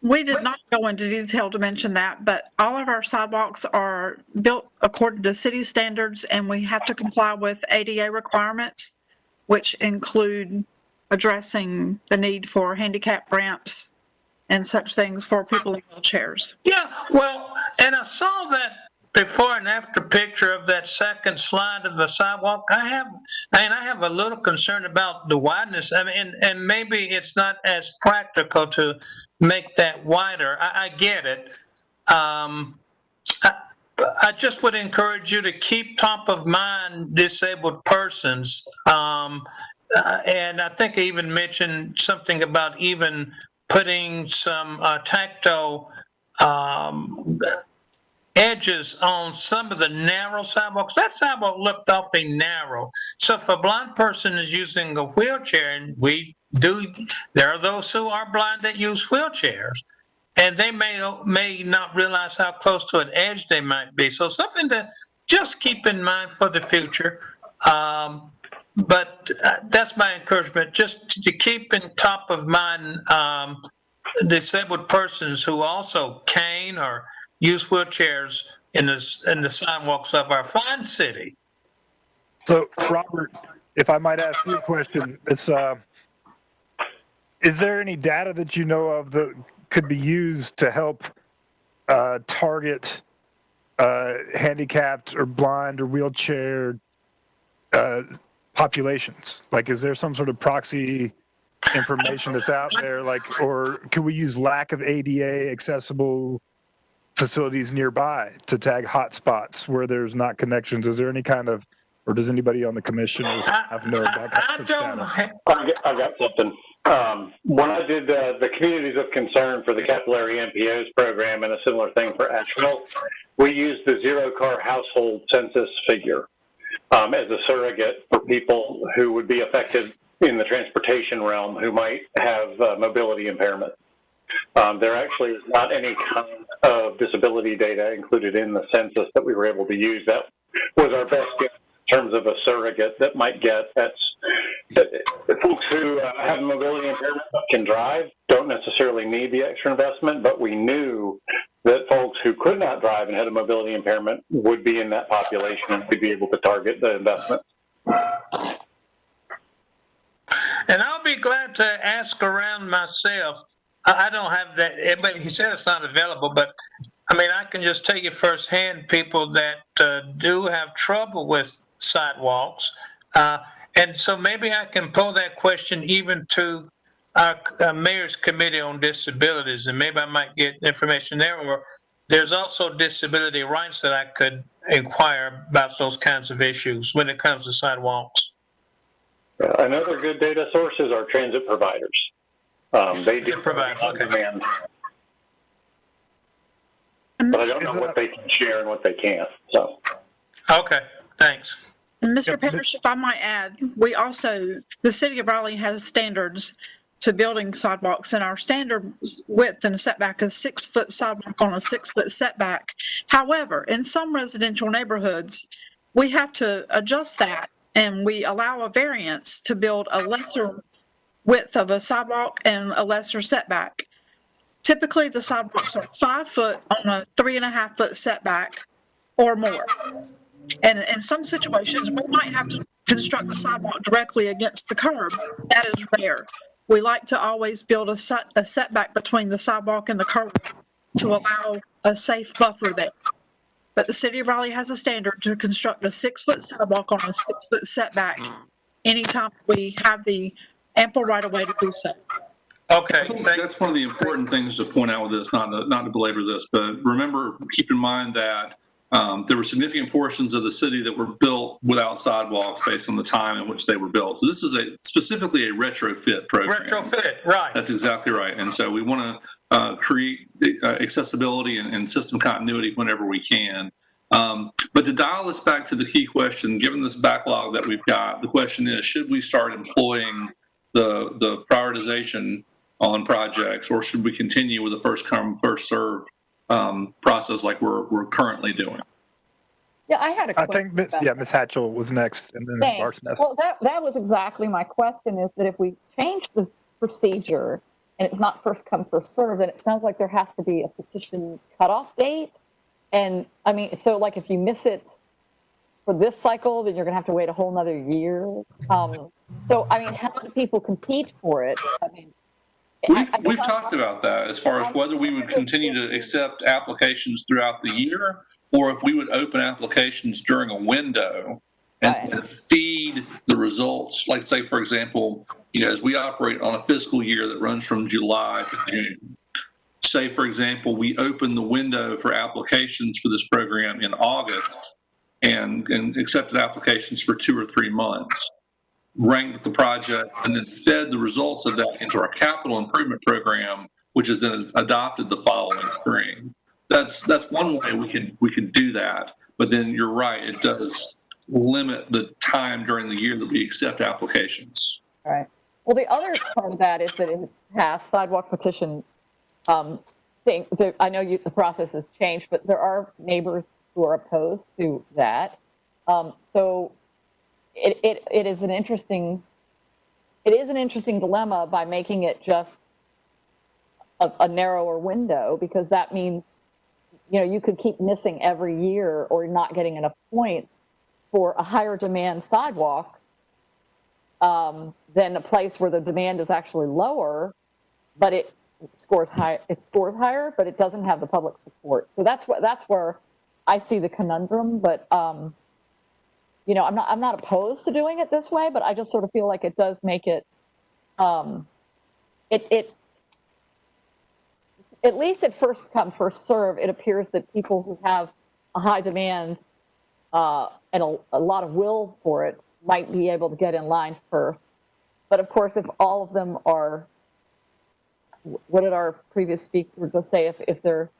We did not go into detail to mention that, but all of our sidewalks are built according to city standards, and we have to comply with ADA requirements, which include addressing the need for handicap ramps and such things for people in wheelchairs. Yeah, well, and I saw that before and after picture of that second slide of the sidewalk. I have a little concern about the wideness. I mean, and maybe it's not as practical to make that wider. I get it. I just would encourage you to keep top of mind disabled persons. And I think I even mentioned something about even putting some tactile edges on some of the narrow sidewalks. That sidewalk looked awfully narrow. So if a blind person is using a wheelchair, and there are those who are blind that use wheelchairs, and they may not realize how close to an edge they might be. So something to just keep in mind for the future. But that's my encouragement, just to keep in top of mind disabled persons who also cane or use wheelchairs in the sidewalks of our fine city. So, Robert, if I might ask you a question, is there any data that you know of that could be used to help target handicapped or blind or wheelchair populations? Like, is there some sort of proxy information that's out there? Like, or could we use lack of ADA accessible facilities nearby to tag hotspots where there's not connections? Is there any kind of, or does anybody on the commission have know about such data? I've got something. When I did the Communities of Concern for the Capillary MPOs program and a similar thing for Asheville, we used the zero-car household census figure as a surrogate for people who would be affected in the transportation realm who might have mobility impairment. There actually is not any kind of disability data included in the census that we were able to use. That was our best guess in terms of a surrogate that might get at folks who have mobility impairment but can drive, don't necessarily need the extra investment, but we knew that folks who could not drive and had a mobility impairment would be in that population and we'd be able to target the investment. And I'll be glad to ask around myself. I don't have that, but he said it's not available, but I mean, I can just tell you firsthand people that do have trouble with sidewalks. And so maybe I can pull that question even to our Mayor's Committee on Disabilities, and maybe I might get information there. Or there's also disability rights that I could inquire about those kinds of issues when it comes to sidewalks. Another good data sources are transit providers. They do provide on demand. But I don't know what they can share and what they can't. So. Okay, thanks. And Mr. Parrish, if I might add, we also, the city of Raleigh has standards to building sidewalks, and our standard width and setback is 6-foot sidewalk on a 6-foot setback. However, in some residential neighborhoods, we have to adjust that, and we allow a variance to build a lesser width of a sidewalk and a lesser setback. Typically, the sidewalks are 5 foot on a 3.5-foot setback or more. And in some situations, we might have to construct the sidewalk directly against the curb. That is rare. We like to always build a setback between the sidewalk and the curb to allow a safe buffer there. But the city of Raleigh has a standard to construct a 6-foot sidewalk on a 6-foot setback anytime we have the ample right of way to do so. Okay, I think that's one of the important things to point out with this, not to belabor this, but remember, keep in mind that there were significant portions of the city that were built without sidewalks based on the time in which they were built. So this is specifically a retrofit program. Retrofit, right. That's exactly right. And so we want to create accessibility and system continuity whenever we can. But to dial this back to the key question, given this backlog that we've got, the question is, should we start employing the prioritization on projects, or should we continue with the first come, first serve process like we're currently doing? Yeah, I had a question. I think Ms. Hatchell was next, and then Ms. Barsness. Well, that was exactly my question, is that if we change the procedure and it's not first come, first serve, then it sounds like there has to be a petition cutoff date. And I mean, so like if you miss it for this cycle, then you're gonna have to wait a whole nother year. So, I mean, how do people compete for it? I mean, We've talked about that as far as whether we would continue to accept applications throughout the year, or if we would open applications during a window and feed the results. Like, say, for example, as we operate on a fiscal year that runs from July to June. Say, for example, we open the window for applications for this program in August and accepted applications for 2 or 3 months. Ranked the project, and then fed the results of that into our capital improvement program, which is then adopted the following spring. That's one way we can do that. But then you're right, it does limit the time during the year that we accept applications. All right. Well, the other part of that is that in the past sidewalk petition thing, I know the process has changed, but there are neighbors who are opposed to that. So it is an interesting dilemma by making it just a narrower window, because that means you could keep missing every year or not getting enough points for a higher demand sidewalk than a place where the demand is actually lower, but it scores higher, but it doesn't have the public support. So that's where I see the conundrum. But I'm not opposed to doing it this way, but I just sort of feel like it does make it, at least at first come, first serve, it appears that people who have a high demand and a lot of will for it might be able to get in line first. But of course, if all of them are, what did our previous speaker just say, if they're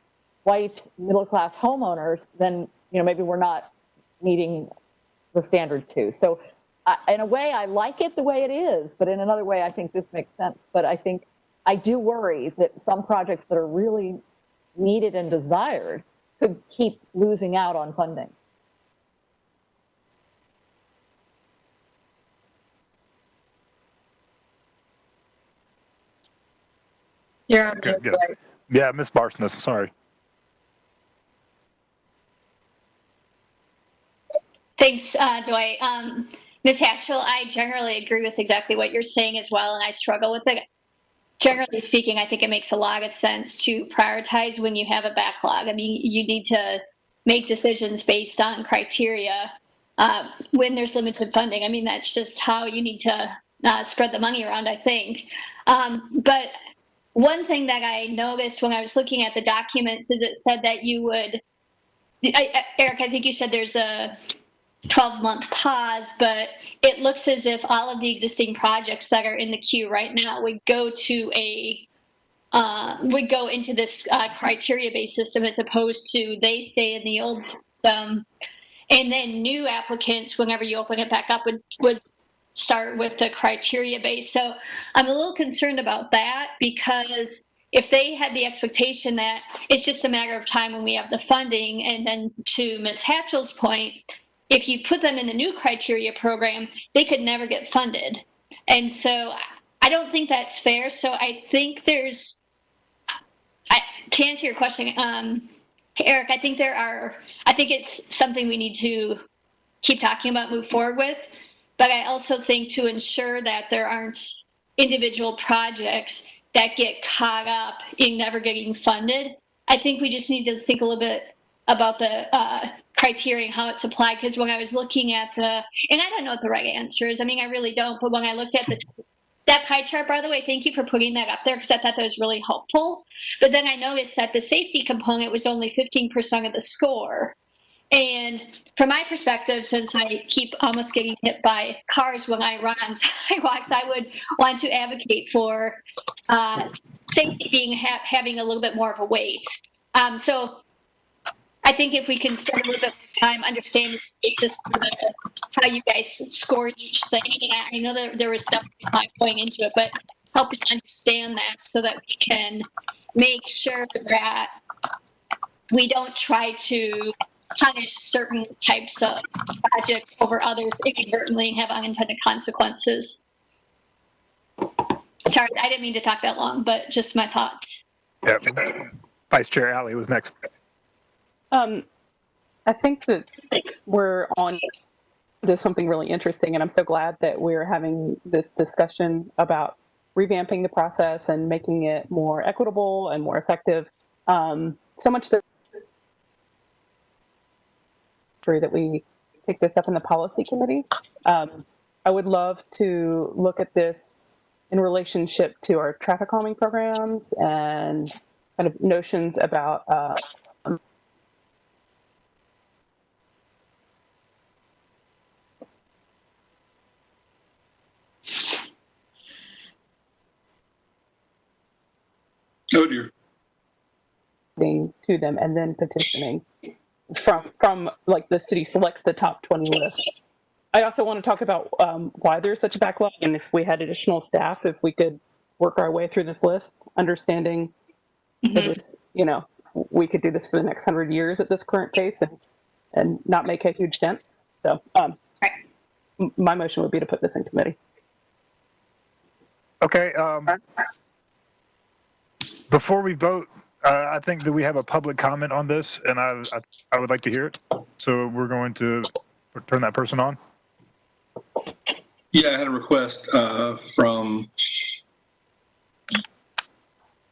white middle-class homeowners, then maybe we're not meeting the standard too. So in a way, I like it the way it is, but in another way, I think this makes sense. But I do worry that some projects that are really needed and desired could keep losing out on funding. Yeah, Ms. Barsness, sorry. Thanks, Dwight. Ms. Hatchell, I generally agree with exactly what you're saying as well, and I struggle with it. Generally speaking, I think it makes a lot of sense to prioritize when you have a backlog. I mean, you need to make decisions based on criteria when there's limited funding. I mean, that's just how you need to spread the money around, I think. But one thing that I noticed when I was looking at the documents is it said that you would, Eric, I think you said there's a 12-month pause, but it looks as if all of the existing projects that are in the queue right now would go to into this criteria-based system as opposed to they stay in the old system, and then new applicants, whenever you open it back up, would start with the criteria-based. So I'm a little concerned about that, because if they had the expectation that it's just a matter of time when we have the funding, and then to Ms. Hatchell's point, if you put them in the new criteria program, they could never get funded. And so I don't think that's fair. So I think to answer your question, Eric, I think it's something we need to keep talking about, move forward with. But I also think to ensure that there aren't individual projects that get caught up in never getting funded, I think we just need to think a little bit about the criteria and how it's applied. Because when I was looking at and I don't know what the right answer is. I mean, I really don't. But when I looked at that pie chart, by the way, thank you for putting that up there, because I thought that was really helpful. But then I noticed that the safety component was only 15% of the score. And from my perspective, since I keep almost getting hit by cars when I run on sidewalks, I would want to advocate for safety having a little bit more of a weight. So I think if we can spend a little bit of time understanding the basis for how you guys scored each thing, and I know that there was definitely time going into it, but helping understand that so that we can make sure that we don't try to punish certain types of projects over others inadvertently and have unintended consequences. Sorry, I didn't mean to talk that long, but just my thoughts. Yeah. Vice Chair Alley was next. I think that we're on to something really interesting, and I'm so glad that we're having this discussion about revamping the process and making it more equitable and more effective. So much that we take this up in the policy committee. I would love to look at this in relationship to our traffic calming programs and kind of notions about oh dear. To them and then petitioning from like the city selects the top 20 lists. I also want to talk about why there's such a backlog, and if we had additional staff, if we could work our way through this list, understanding that it's, we could do this for the next 100 years at this current pace and not make a huge dent. So my motion would be to put this in committee. Okay. Before we vote, I think that we have a public comment on this, and I would like to hear it. So we're going to turn that person on. Yeah, I had a request from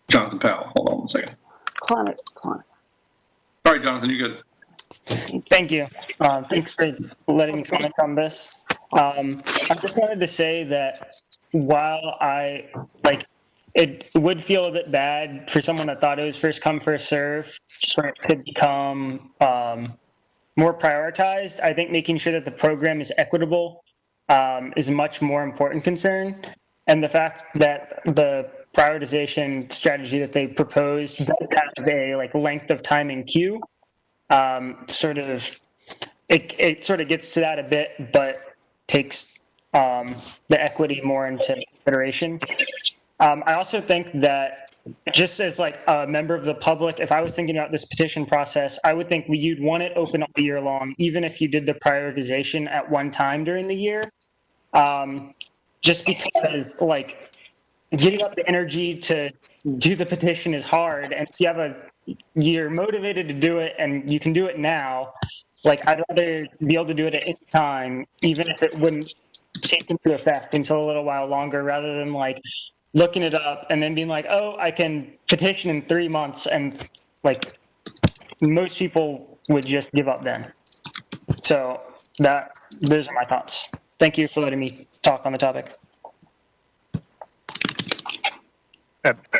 Jonathan Powell. Hold on one second. Climate. All right, Jonathan, you're good. Thank you. Thanks for letting me comment on this. I just wanted to say that while it would feel a bit bad for someone that thought it was first come, first serve for it to become more prioritized. I think making sure that the program is equitable is a much more important concern. And the fact that the prioritization strategy that they proposed does have a length of time in queue, sort of gets to that a bit, but takes the equity more into consideration. I also think that just as a member of the public, if I was thinking about this petition process, I would think you'd want it open all year long, even if you did the prioritization at one time during the year. Just because getting up the energy to do the petition is hard, and so you're motivated to do it and you can do it now. Like, I'd rather be able to do it at any time, even if it wouldn't take into effect until a little while longer, rather than like looking it up and then being like, oh, I can petition in 3 months, and like most people would just give up then. So those are my thoughts. Thank you for letting me talk on the topic.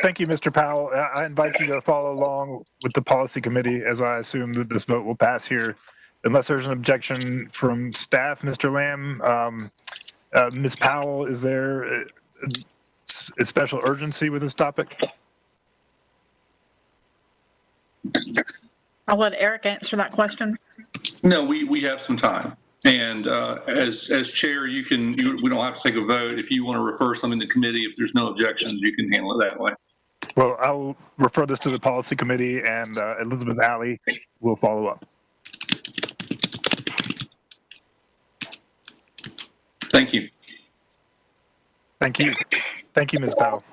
Thank you, Mr. Powell. I invite you to follow along with the policy committee, as I assume that this vote will pass here. Unless there's an objection from staff, Mr. Lamb. Ms. Powell, is there a special urgency with this topic? I'll let Eric answer that question. No, we have some time. And as chair, we don't have to take a vote. If you want to refer something to committee, if there's no objections, you can handle it that way. Well, I'll refer this to the policy committee, and Elizabeth Alley will follow up. Thank you. Thank you. Thank you, Ms. Powell.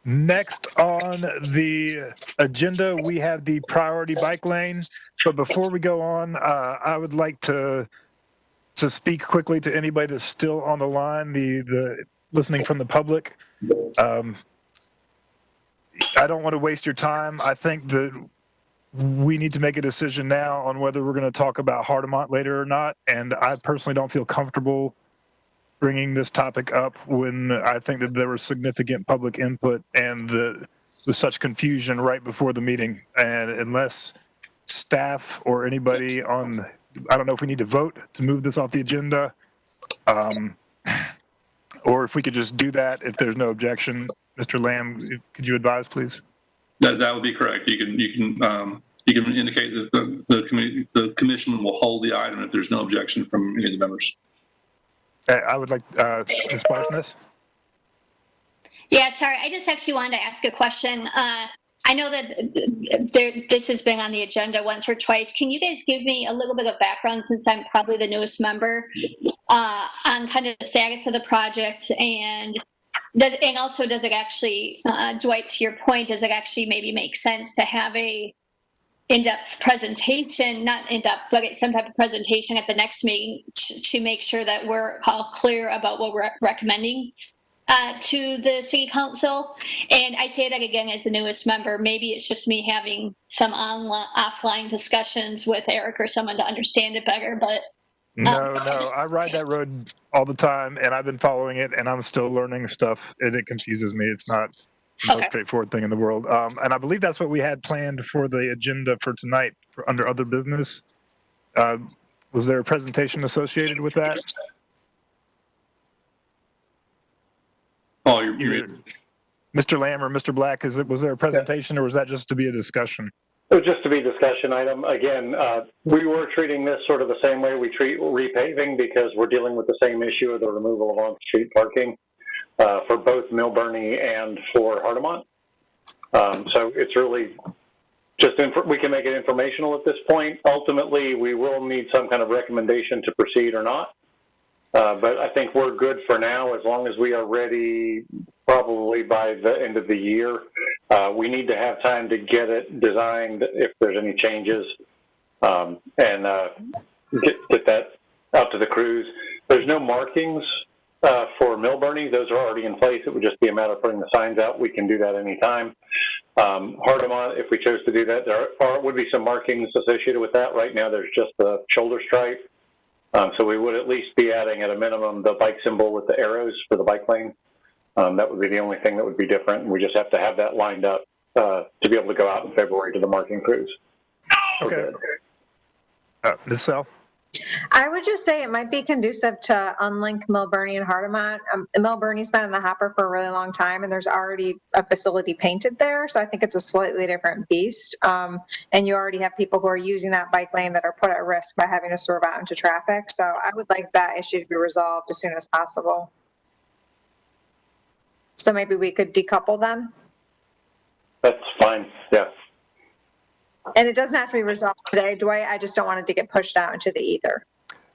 Next on the agenda, we have the priority bike lane. But before we go on, I would like to speak quickly to anybody that's still on the line, the listening from the public. I don't want to waste your time. I think that we need to make a decision now on whether we're going to talk about Hardemont later or not. And I personally don't feel comfortable bringing this topic up when I think that there was significant public input and with such confusion right before the meeting. And unless staff or anybody I don't know if we need to vote to move this off the agenda, or if we could just do that if there's no objection. Mr. Lamb, could you advise, please? That would be correct. You can indicate that the commission will hold the item if there's no objection from any of the members. I would like Ms. Parsons. Yeah, sorry. I just actually wanted to ask a question. I know that this has been on the agenda once or twice. Can you guys give me a little bit of background, since I'm probably the newest member, on kind of the status of the project, and also does it actually, Dwight, to your point, does it actually maybe make sense to have a in-depth presentation, not in-depth, but some type of presentation at the next meeting to make sure that we're all clear about what we're recommending to the city council? And I say that again as the newest member. Maybe it's just me having some offline discussions with Eric or someone to understand it better, but No, I ride that road all the time, and I've been following it, and I'm still learning stuff, and it confuses me. It's not the most straightforward thing in the world. And I believe that's what we had planned for the agenda for tonight under other business. Was there a presentation associated with that? Oh, you're Mr. Lamb or Mr. Black, was there a presentation, or was that just to be a discussion? It was just to be a discussion item. Again, we were treating this sort of the same way we treat repaving, because we're dealing with the same issue of the removal of on-street parking for both Mill Burney and for Hardemont. So it's really just, we can make it informational at this point. Ultimately, we will need some kind of recommendation to proceed or not. But I think we're good for now, as long as we are ready probably by the end of the year. We need to have time to get it designed if there's any changes, and get that out to the crews. There's no markings for Mill Burney. Those are already in place. It would just be a matter of putting the signs out. We can do that anytime. Hardemont, if we chose to do that, there would be some markings associated with that. Right now, there's just the shoulder stripe. So we would at least be adding at a minimum the bike symbol with the arrows for the bike lane. That would be the only thing that would be different. We just have to have that lined up to be able to go out in February to the marking crews. Okay. Ms. Sell? I would just say it might be conducive to unlink Mill Burney and Hardemont. Mill Burney's been in the hopper for a really long time, and there's already a facility painted there, so I think it's a slightly different beast. And you already have people who are using that bike lane that are put at risk by having to swerve out into traffic. So I would like that issue to be resolved as soon as possible. So maybe we could decouple them. That's fine, yeah. And it doesn't have to be resolved today, Dwight. I just don't want it to get pushed out into the ether.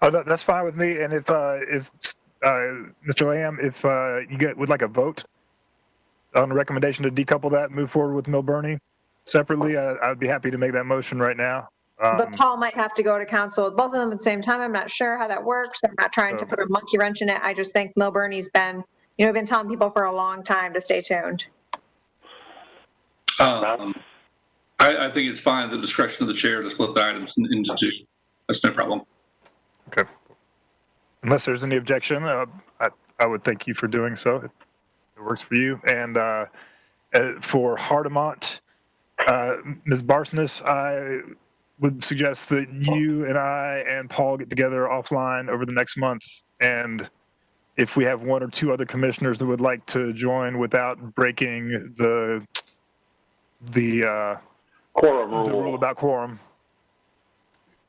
Oh, that's fine with me. And if Mr. Lamb, if would like a vote on the recommendation to decouple that, and move forward with Mill Burney separately, I'd be happy to make that motion right now. But Paul might have to go to council with both of them at the same time. I'm not sure how that works. I'm not trying to put a monkey wrench in it. I just think Mill Burney's been, we've been telling people for a long time to stay tuned. I think it's fine at the discretion of the chair to split the items into two. That's no problem. Okay. Unless there's any objection, I would thank you for doing so. If it works for you. And for Hardimont, Ms. Barsness, I would suggest that you and I and Paul get together offline over the next month. And if we have one or two other commissioners that would like to join without breaking the rule about quorum,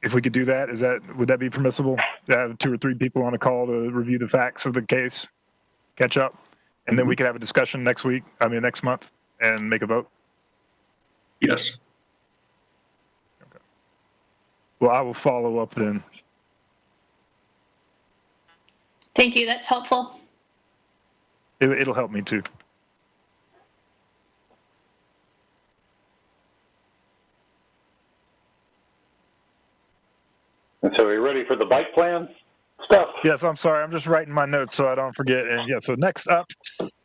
if we could do that, would that be permissible? To have 2 or 3 people on a call to review the facts of the case, catch up, and then we could have a discussion next month, and make a vote? Yes. Okay. Well, I will follow up then. Thank you. That's helpful. It'll help me too. And so we're ready for the bike plan stuff? Yes, I'm sorry. I'm just writing my notes so I don't forget. And yeah, so next up,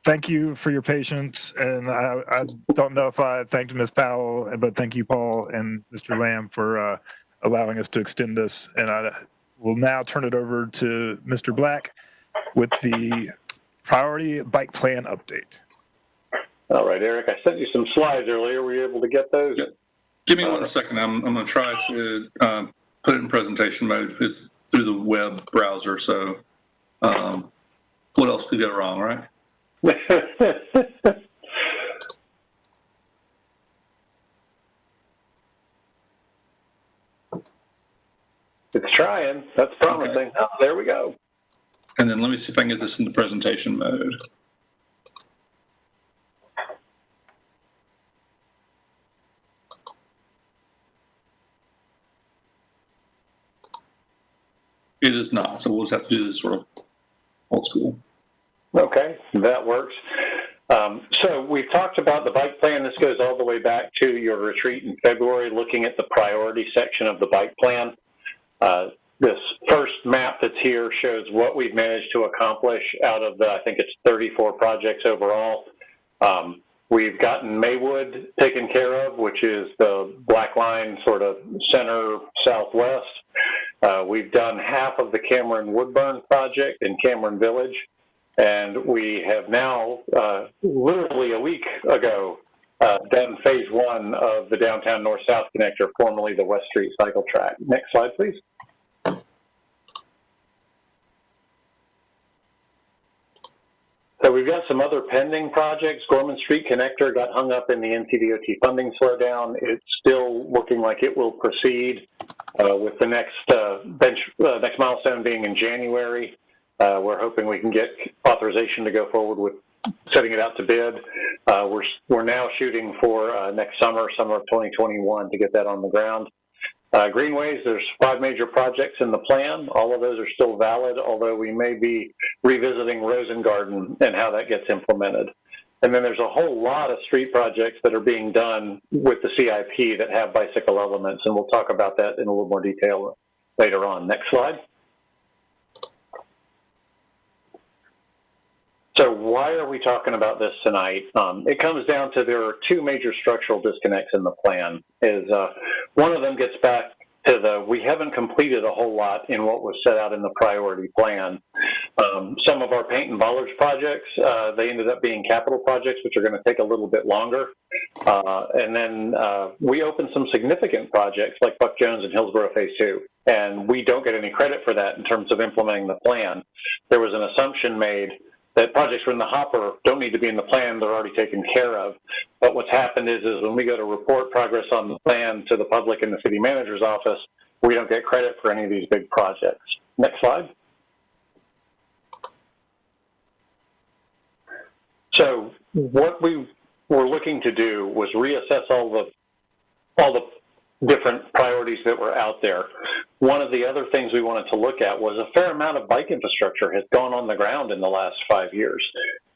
thank you for your patience. And I don't know if I thanked Ms. Powell, but thank you, Paul and Mr. Lamb, for allowing us to extend this. And I will now turn it over to Mr. Black with the priority bike plan update. All right, Eric, I sent you some slides earlier. Were you able to get those? Yeah. Give me 1 second. I'm going to try to put it in presentation mode. It's through the web browser. So what else could go wrong, right? It's trying. That's promising. Okay. Oh, there we go. And then let me see if I can get this into presentation mode. It is not, so we'll just have to do this sort of old school. Okay, that works. So we've talked about the bike plan. This goes all the way back to your retreat in February, looking at the priority section of the bike plan. This first map that's here shows what we've managed to accomplish out of the, I think it's 34 projects overall. We've gotten Maywood taken care of, which is the black line sort of center southwest. We've done half of the Cameron Woodburn project in Cameron Village. And we have now, literally a week ago, done phase 1 of the downtown north-south connector, formerly the West Street cycle track. Next slide, please. So we've got some other pending projects. Gorman Street connector got hung up in the NCDOT funding slowdown. It's still looking like it will proceed with the next next milestone being in January. We're hoping we can get authorization to go forward with setting it out to bid. We're now shooting for next summer of 2021 to get that on the ground. Greenways, there's 5 major projects in the plan. All of those are still valid, although we may be revisiting Rosengarten and how that gets implemented. And then there's a whole lot of street projects that are being done with the CIP that have bicycle elements, and we'll talk about that in a little more detail later on. Next slide. So why are we talking about this tonight? It comes down to there are 2 major structural disconnects in the plan. One of them gets back to we haven't completed a whole lot in what was set out in the priority plan. Some of our paint and bollards projects, they ended up being capital projects, which are going to take a little bit longer. And then we opened some significant projects like Buck Jones and Hillsborough Phase 2. And we don't get any credit for that in terms of implementing the plan. There was an assumption made that projects are in the hopper don't need to be in the plan, they're already taken care of. But what's happened is when we go to report progress on the plan to the public in the city manager's office, we don't get credit for any of these big projects. Next slide. So what we were looking to do was reassess all the different priorities that were out there. One of the other things we wanted to look at was a fair amount of bike infrastructure has gone on the ground in the last 5 years.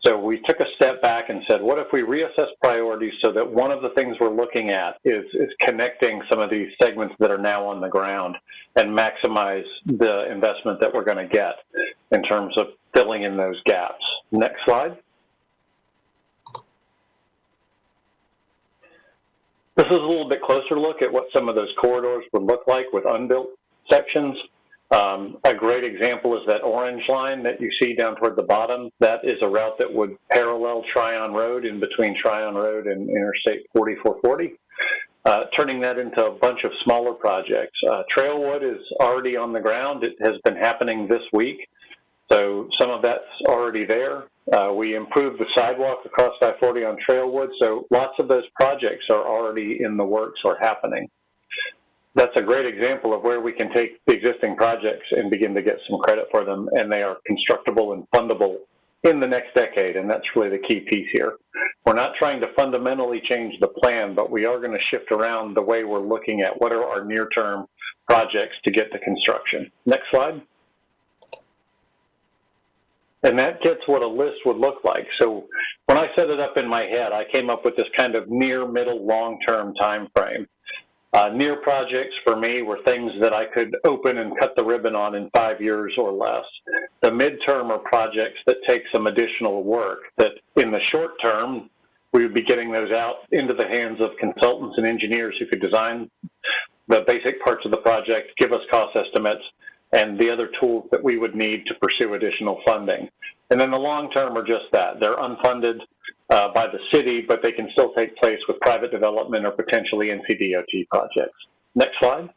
So we took a step back and said, what if we reassess priorities so that one of the things we're looking at is connecting some of these segments that are now on the ground and maximize the investment that we're going to get in terms of filling in those gaps. Next slide. This is a little bit closer look at what some of those corridors would look like with unbuilt sections. A great example is that orange line that you see down toward the bottom. That is a route that would parallel Tryon Road in between Tryon Road and Interstate 4440, turning that into a bunch of smaller projects. Trailwood is already on the ground. It has been happening this week, so some of that's already there. We improved the sidewalk across I-40 on Trailwood, so lots of those projects are already in the works or happening. That's a great example of where we can take the existing projects and begin to get some credit for them, and they are constructible and fundable in the next decade, and that's really the key piece here. We're not trying to fundamentally change the plan, but we are going to shift around the way we're looking at what are our near-term projects to get to construction. Next slide. And that gets what a list would look like. So when I set it up in my head, I came up with this kind of near, middle, long-term time frame. Near projects for me were things that I could open and cut the ribbon on in 5 years or less. The midterm are projects that take some additional work that in the short term, we would be getting those out into the hands of consultants and engineers who could design the basic parts of the project, give us cost estimates, and the other tools that we would need to pursue additional funding. And then the long term are just that. They're unfunded by the city, but they can still take place with private development or potentially NCDOT projects. Next slide.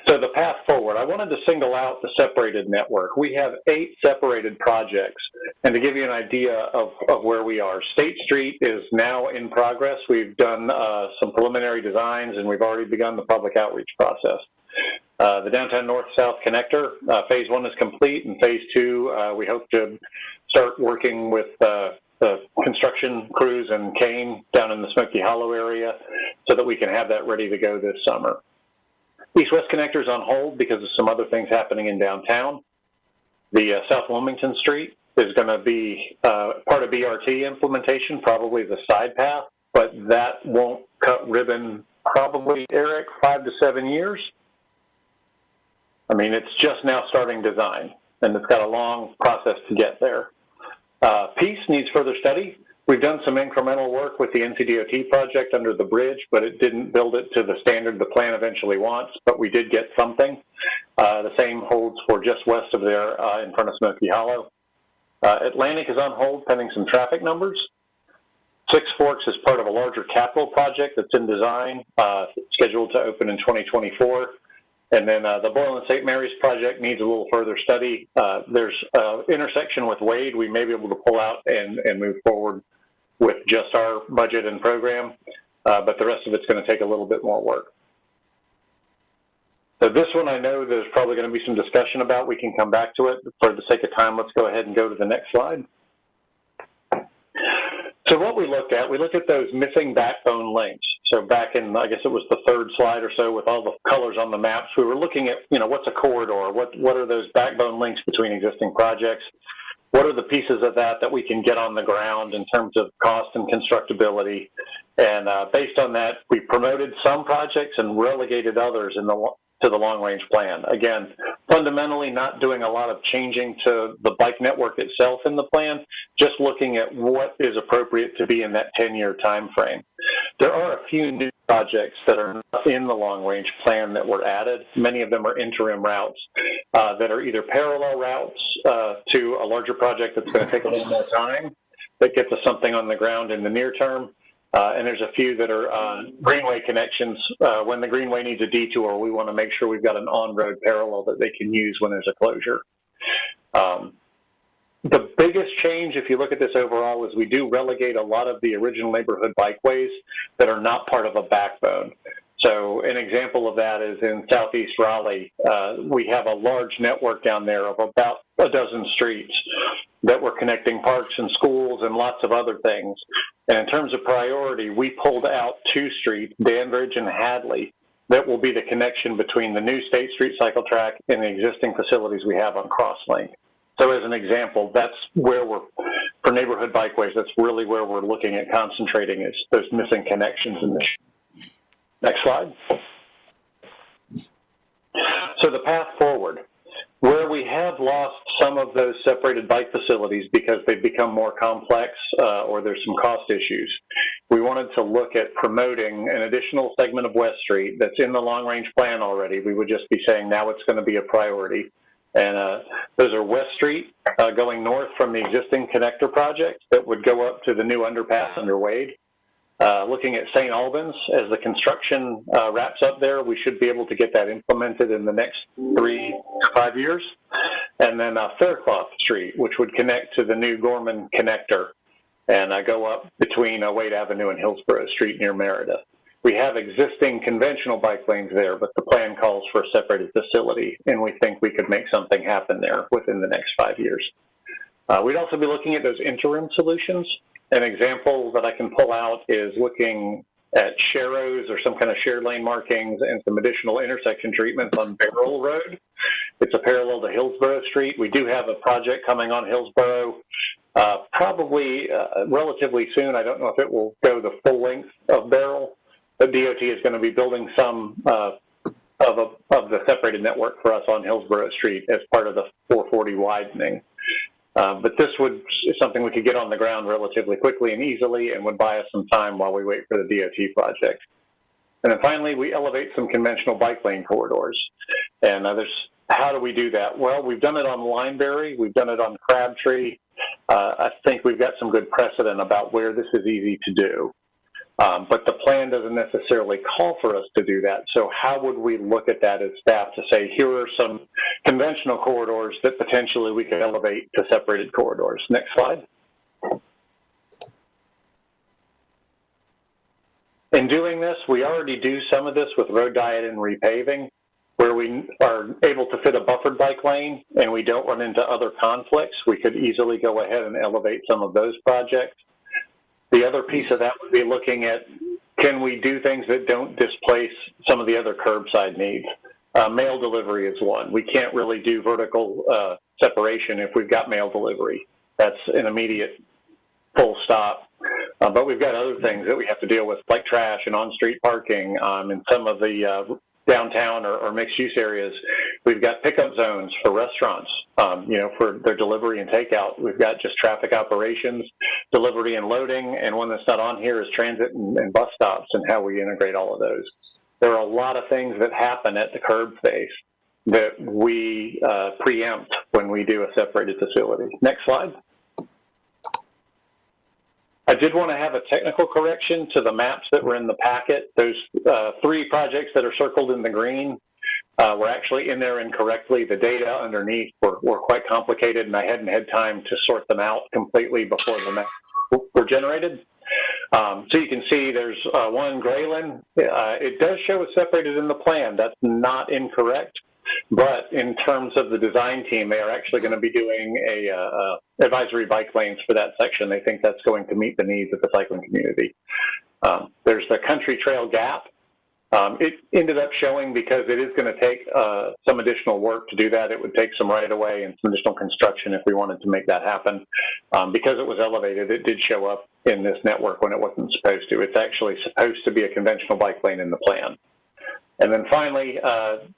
So the path forward, I wanted to single out the separated network. We have 8 separated projects, and to give you an idea of where we are, State Street is now in progress. We've done some preliminary designs, and we've already begun the public outreach process. The Downtown North-South Connector, Phase 1 is complete, and Phase 2, we hope to start working with the construction crews and Kane down in the Smoky Hollow area so that we can have that ready to go this summer. East-West Connector is on hold because of some other things happening in downtown. The South Wilmington Street is going to be part of BRT implementation, probably the side path, but that won't cut ribbon probably, Eric, 5 to 7 years. I mean, it's just now starting design, and it's got a long process to get there. Peace needs further study. We've done some incremental work with the NCDOT project under the bridge, but it didn't build it to the standard the plan eventually wants, but we did get something. The same holds for just west of there in front of Smoky Hollow. Atlantic is on hold pending some traffic numbers. Six Forks is part of a larger capital project that's in design, scheduled to open in 2024. And then the Boylan St. Mary's project needs a little further study. There's an intersection with Wade we may be able to pull out and move forward with just our budget and program, but the rest of it's going to take a little bit more work. So this one I know there's probably going to be some discussion about. We can come back to it. For the sake of time, let's go ahead and go to the next slide. So what we looked at those missing backbone links. So back in, I guess it was the 3rd slide or so with all the colors on the maps, we were looking at, what's a corridor? What are those backbone links between existing projects? What are the pieces of that we can get on the ground in terms of cost and constructability? And based on that, we promoted some projects and relegated others to the long-range plan. Again, fundamentally not doing a lot of changing to the bike network itself in the plan, just looking at what is appropriate to be in that 10-year time frame. There are a few new projects that are not in the long-range plan that were added. Many of them are interim routes that are either parallel routes to a larger project that's going to take a little more time that gets us something on the ground in the near term. And there's a few that are greenway connections. When the greenway needs a detour, we want to make sure we've got an on-road parallel that they can use when there's a closure. The biggest change, if you look at this overall, is we do relegate a lot of the original neighborhood bikeways that are not part of a backbone. So an example of that is in southeast Raleigh. We have a large network down there of about a dozen streets that we're connecting parks and schools and lots of other things. And in terms of priority, we pulled out 2 streets, Danbridge and Hadley, that will be the connection between the new State Street cycle track and the existing facilities we have on Crosslink. So as an example, that's where for neighborhood bikeways, that's really where we're looking at concentrating, is those missing connections in this. Next slide. So the path forward, where we have lost some of those separated bike facilities because they've become more complex or there's some cost issues, we wanted to look at promoting an additional segment of West Street that's in the long-range plan already. We would just be saying now it's going to be a priority. And those are West Street going north from the existing connector project that would go up to the new underpass under Wade. Looking at St. Albans, as the construction wraps up there, we should be able to get that implemented in the next 3 to 5 years. And then Faircloth Street, which would connect to the new Gorman connector and go up between Wade Avenue and Hillsborough Street near Meredith. We have existing conventional bike lanes there, but the plan calls for a separated facility, and we think we could make something happen there within the next 5 years. We'd also be looking at those interim solutions. An example that I can pull out is looking at sharrows or some kind of shared lane markings and some additional intersection treatments on Barrel Road. It's a parallel to Hillsborough Street. We do have a project coming on Hillsborough probably relatively soon. I don't know if it will go the full length of Barrel. The DOT is going to be building some of the separated network for us on Hillsborough Street as part of the 440 widening. But this is something we could get on the ground relatively quickly and easily and would buy us some time while we wait for the DOT project. And then finally, we elevate some conventional bike lane corridors. And how do we do that? Well, we've done it on Lineberry. We've done it on Crabtree. I think we've got some good precedent about where this is easy to do. But the plan doesn't necessarily call for us to do that. So how would we look at that as staff to say, here are some conventional corridors that potentially we could elevate to separated corridors? Next slide. In doing this, we already do some of this with road diet and repaving, where we are able to fit a buffered bike lane and we don't run into other conflicts. We could easily go ahead and elevate some of those projects. The other piece of that would be looking at, can we do things that don't displace some of the other curbside needs? Mail delivery is one. We can't really do vertical separation if we've got mail delivery. That's an immediate full stop. But we've got other things that we have to deal with, like trash and on-street parking in some of the downtown or mixed-use areas. We've got pickup zones for restaurants, for their delivery and takeout. We've got just traffic operations, delivery and loading, and one that's not on here is transit and bus stops and how we integrate all of those. There are a lot of things that happen at the curb face that we preempt when we do a separated facility. Next slide. I did want to have a technical correction to the maps that were in the packet. Those 3 projects that are circled in the green were actually in there incorrectly. The data underneath were quite complicated, and I hadn't had time to sort them out completely before the maps were generated. So you can see there's one Grayland. It does show it's separated in the plan. That's not incorrect. But in terms of the design team, they are actually going to be doing a advisory bike lanes for that section. They think that's going to meet the needs of the cycling community. There's the Country Trail Gap. It ended up showing, because it is going to take some additional work to do that. It would take some right-of-way and some additional construction if we wanted to make that happen. Because it was elevated, it did show up in this network when it wasn't supposed to. It's actually supposed to be a conventional bike lane in the plan. And then finally,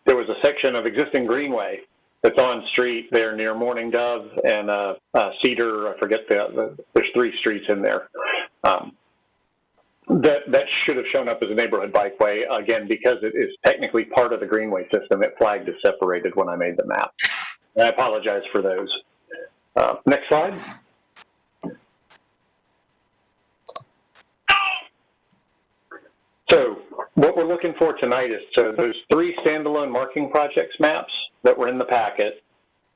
there was a section of existing greenway that's on street there near Morning Dove and Cedar. I forget there's 3 streets in there. That should have shown up as a neighborhood bikeway, again, because it is technically part of the greenway system. It flagged as separated when I made the map. And I apologize for those. Next slide. So what we're looking for tonight is those 3 standalone marking projects maps that were in the packet.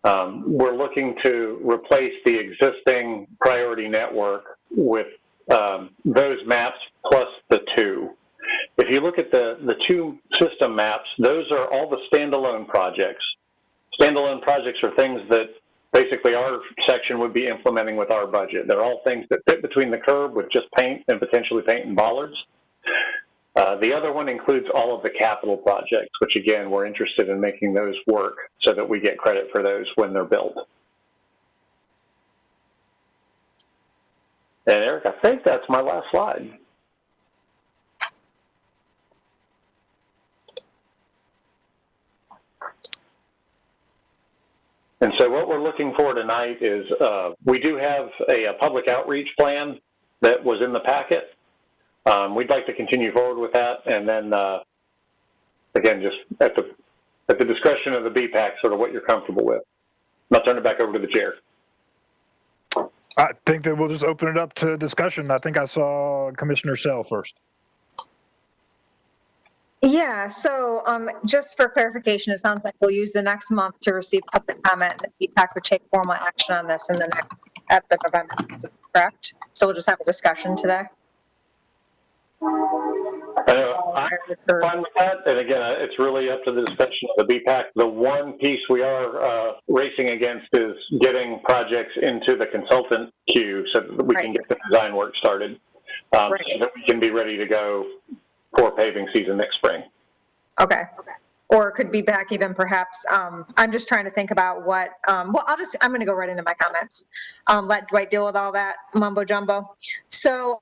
We're looking to replace the existing priority network with those maps plus the 2. If you look at the 2 system maps, those are all the standalone projects. Standalone projects are things that basically our section would be implementing with our budget. They're all things that fit between the curb with just paint and potentially paint and bollards. The other one includes all of the capital projects, which again, we're interested in making those work so that we get credit for those when they're built. And Eric, I think that's my last slide. And so what we're looking for tonight is we do have a public outreach plan that was in the packet. We'd like to continue forward with that, and then again, just at the discretion of the BPAC, sort of what you're comfortable with. I'll turn it back over to the chair. I think that we'll just open it up to discussion. I think I saw Commissioner Sell first. Yeah, so just for clarification, it sounds like we'll use the next month to receive public comment, and the BPAC would take formal action on this in the next, at the November, correct? So we'll just have a discussion today. I'm fine with that, and again, it's really up to the discussion of the BPAC. The one piece we are racing against is getting projects into the consultant queue so that we can get the design work started, so that we can be ready to go for paving season next spring. Okay. Or it could be back even perhaps, I'm just trying to think about what, well, I'm going to go right into my comments. Let Dwight deal with all that mumbo jumbo. So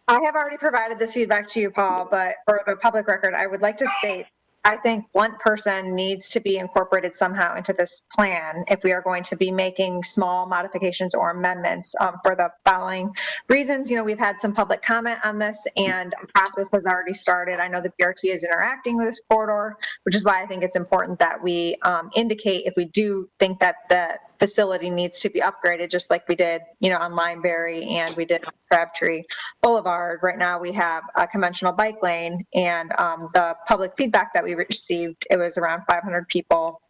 I have already provided this feedback to you, Paul, but for the public record, I would like to state, I think blunt person needs to be incorporated somehow into this plan if we are going to be making small modifications or amendments for the following reasons. You know, we've had some public comment on this and a process has already started. I know the BRT is interacting with this corridor, which is why I think it's important that we indicate if we do think that the facility needs to be upgraded, just like we did, you know, on Limeberry and we did on Crabtree Boulevard. Right now we have a conventional bike lane, and the public feedback that we received, it was around 500 people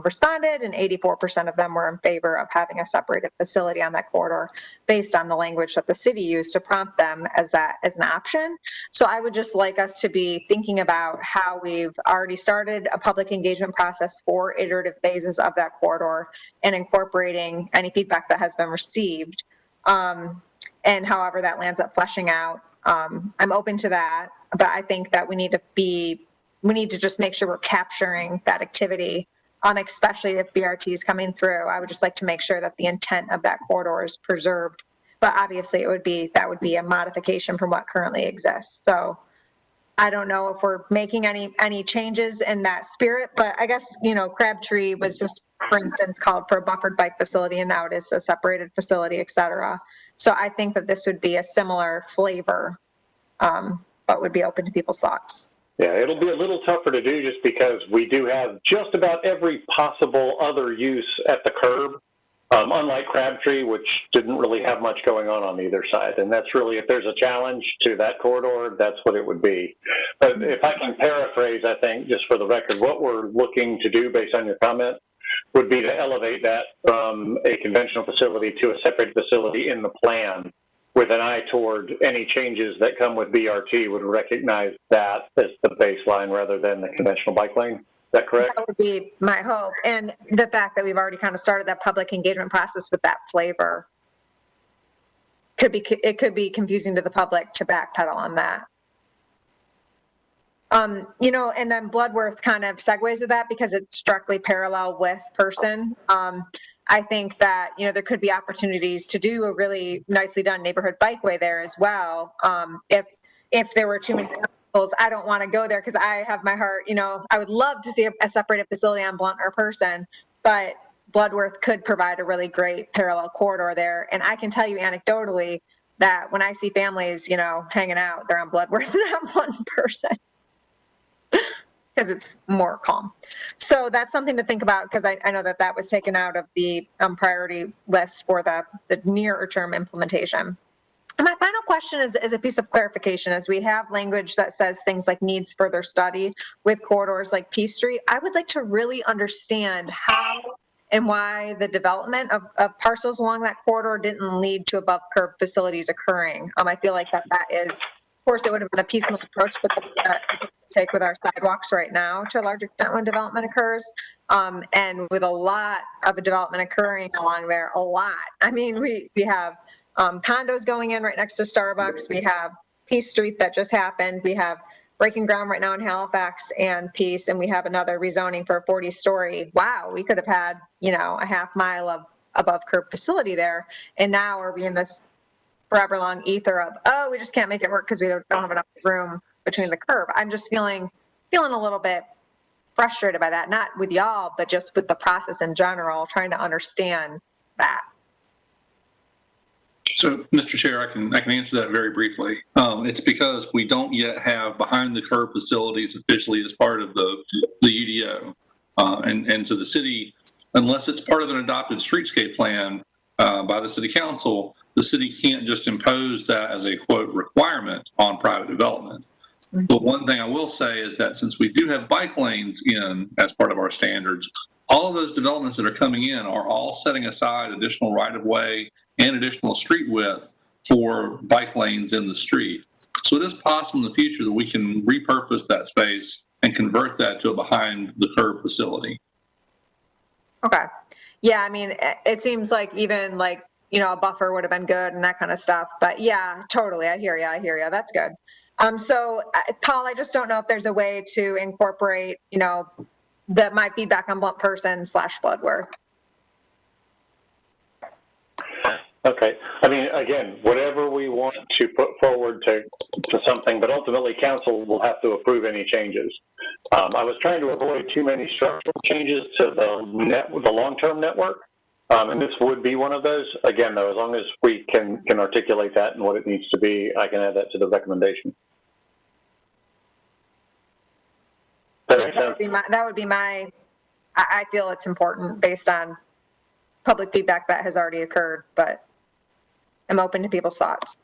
responded, and 84% of them were in favor of having a separated facility on that corridor based on the language that the city used to prompt them as an option. So I would just like us to be thinking about how we've already started a public engagement process for iterative phases of that corridor and incorporating any feedback that has been received. And however that lands up fleshing out, I'm open to that, but I think that we need to just make sure we're capturing that activity, especially if BRT is coming through. I would just like to make sure that the intent of that corridor is preserved. But obviously that would be a modification from what currently exists. So I don't know if we're making any changes in that spirit, but I guess, you know, Crabtree was just, for instance, called for a buffered bike facility, and now it is a separated facility, et cetera. So I think that this would be a similar flavor, but would be open to people's thoughts. Yeah, it'll be a little tougher to do just because we do have just about every possible other use at the curb, unlike Crabtree, which didn't really have much going on either side. And that's really, if there's a challenge to that corridor, that's what it would be. But if I can paraphrase, I think, just for the record, what we're looking to do based on your comment would be to elevate that from a conventional facility to a separate facility in the plan, with an eye toward any changes that come with BRT would recognize that as the baseline rather than the conventional bike lane. Is that correct? That would be my hope. And the fact that we've already kind of started that public engagement process with that flavor it could be confusing to the public to backpedal on that. You know, and then Bloodworth kind of segues with that because it's directly parallel with Person. I think that, you know, there could be opportunities to do a really nicely done neighborhood bikeway there as well. If there were too many obstacles, I don't want to go there because I have my heart, you know, I would love to see a separated facility on Blount or Person, but Bloodworth could provide a really great parallel corridor there. And I can tell you anecdotally that when I see families, you know, hanging out, they're on Bloodworth, not one person. Because it's more calm. So that's something to think about, because I know that was taken out of the priority list for the nearer term implementation. And my final question is a piece of clarification. As we have language that says things like needs further study with corridors like P Street, I would like to really understand how and why the development of parcels along that corridor didn't lead to above curb facilities occurring. I feel like that is course, it would have been a piecemeal approach, but that's what we take with our sidewalks right now to a large extent when development occurs. And with a lot of development occurring along there, a lot. I mean, we have condos going in right next to Starbucks. We have Peace Street that just happened. We have breaking ground right now in Halifax and Peace, and we have another rezoning for a 40-story. Wow, we could have had, you know, a half mile of above curb facility there. And now are we in this forever long ether of, oh, we just can't make it work because we don't have enough room between the curb. I'm just feeling a little bit frustrated by that, not with y'all, but just with the process in general, trying to understand that. So, Mr. Chair, I can answer that very briefly. It's because we don't yet have behind the curb facilities officially as part of the UDO. And so the city, unless it's part of an adopted streetscape plan by the city council, the city can't just impose that as a quote requirement on private development. But one thing I will say is that since we do have bike lanes in as part of our standards, all of those developments that are coming in are all setting aside additional right-of-way and additional street width for bike lanes in the street. So it is possible in the future that we can repurpose that space and convert that to a behind the curb facility. Okay. Yeah, I mean, it seems like even like, you know, a buffer would have been good and that kind of stuff. But yeah, totally. I hear you. That's good. So Paul, I just don't know if there's a way to incorporate, you know, that my feedback on Blunt Person / Bloodworth. Okay. I mean, again, whatever we want to put forward to something, but ultimately council will have to approve any changes. I was trying to avoid too many structural changes to the long-term network. And this would be one of those. Again, though, as long as we can articulate that and what it needs to be, I can add that to the recommendation. That would be my, I feel it's important based on public feedback that has already occurred, but I'm open to people's thoughts.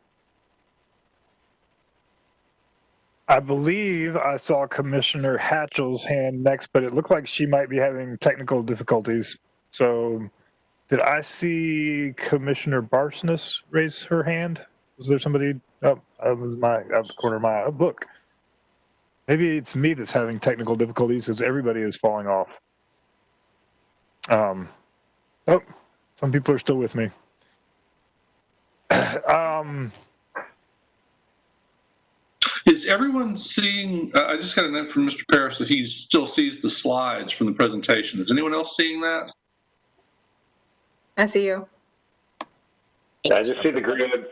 I believe I saw Commissioner Hatchell's hand next, but it looked like she might be having technical difficulties. So did I see Commissioner Barsness raise her hand? Was there somebody? Oh, that was out the corner of my eye. Look. Maybe it's me that's having technical difficulties because everybody is falling off. Oh, some people are still with me. Is everyone seeing, I just got a note from Mr. Parrish that he still sees the slides from the presentation. Is anyone else seeing that? I see you. Yeah, I just see the grid.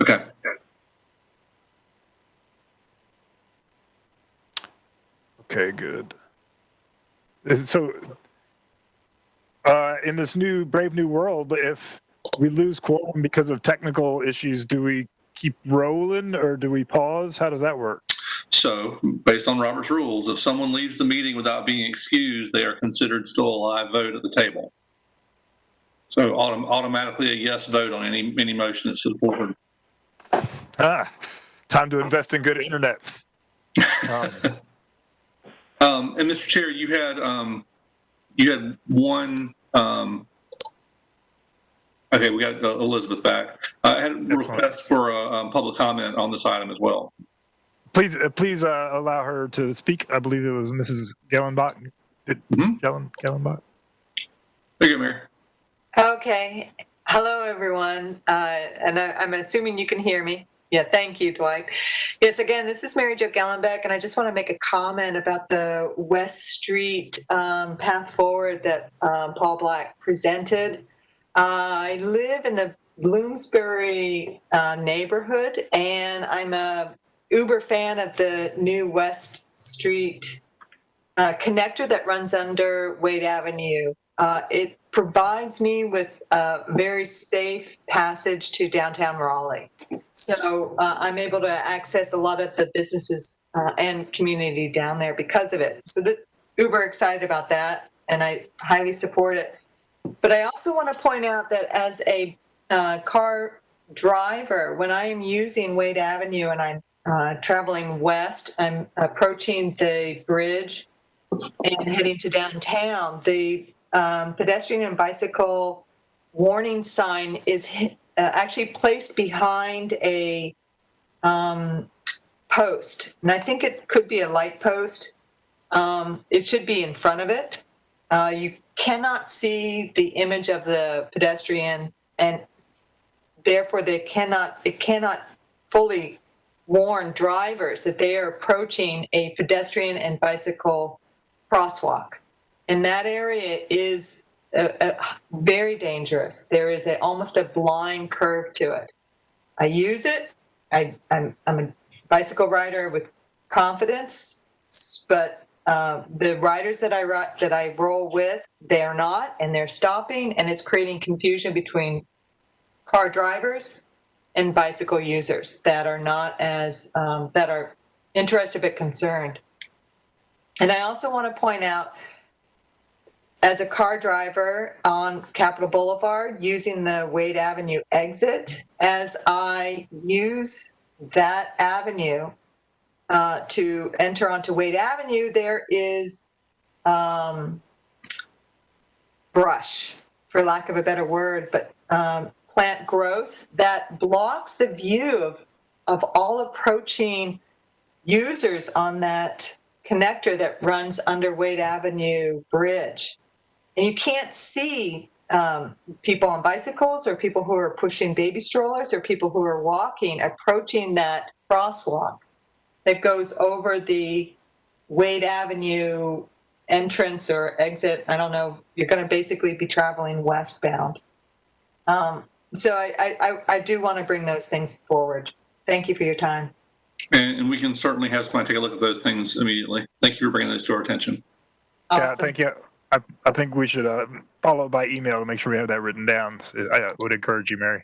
Okay. Okay, good. So, in this brave new world, if we lose quorum because of technical issues, do we keep rolling or do we pause? How does that work? So, based on Robert's rules, if someone leaves the meeting without being excused, they are considered still a live vote at the table. So, automatically a yes vote on any motion that's put forward. Time to invest in good internet. And Mr. Chair, you had one. Okay, we got Elizabeth back. I had a request for a public comment on this item as well. Please allow her to speak. I believe it was Mrs. Gellenbach. Gellenbach. There you go, Mary. Okay. Hello, everyone. And I'm assuming you can hear me. Yeah, thank you, Dwight. Yes, again, this is Mary Jo Gellenbeck, and I just want to make a comment about the West Street path forward that Paul Black presented. I live in the Bloomsbury neighborhood, and I'm a uber fan of the new West Street connector that runs under Wade Avenue. It provides me with a very safe passage to downtown Raleigh. So I'm able to access a lot of the businesses and community down there because of it. So uber excited about that, and I highly support it. But I also want to point out that as a car driver, when I am using Wade Avenue and I'm traveling west, I'm approaching the bridge and heading to downtown, the pedestrian and bicycle warning sign is actually placed behind a post, and I think it could be a light post. It should be in front of it. You cannot see the image of the pedestrian, and therefore it cannot fully warn drivers that they are approaching a pedestrian and bicycle crosswalk. And that area is very dangerous. There is almost a blind curve to it. I use it. I'm a bicycle rider with confidence, but the riders that I roll with, they are not, and they're stopping, and it's creating confusion between car drivers and bicycle users that are not as that are interested but concerned. And I also want to point out, as a car driver on Capitol Boulevard using the Wade Avenue exit, as I use that avenue to enter onto Wade Avenue, there is brush, for lack of a better word, but plant growth that blocks the view of all approaching users on that connector that runs under Wade Avenue Bridge. And you can't see people on bicycles or people who are pushing baby strollers or people who are walking, approaching that crosswalk that goes over the Wade Avenue entrance or exit. I don't know. You're going to basically be traveling westbound. So I do want to bring those things forward. Thank you for your time. And we can certainly have somebody take a look at those things immediately. Thank you for bringing those to our attention. Awesome. Yeah, thank you. I think we should follow by email to make sure we have that written down. So I would encourage you, Mary.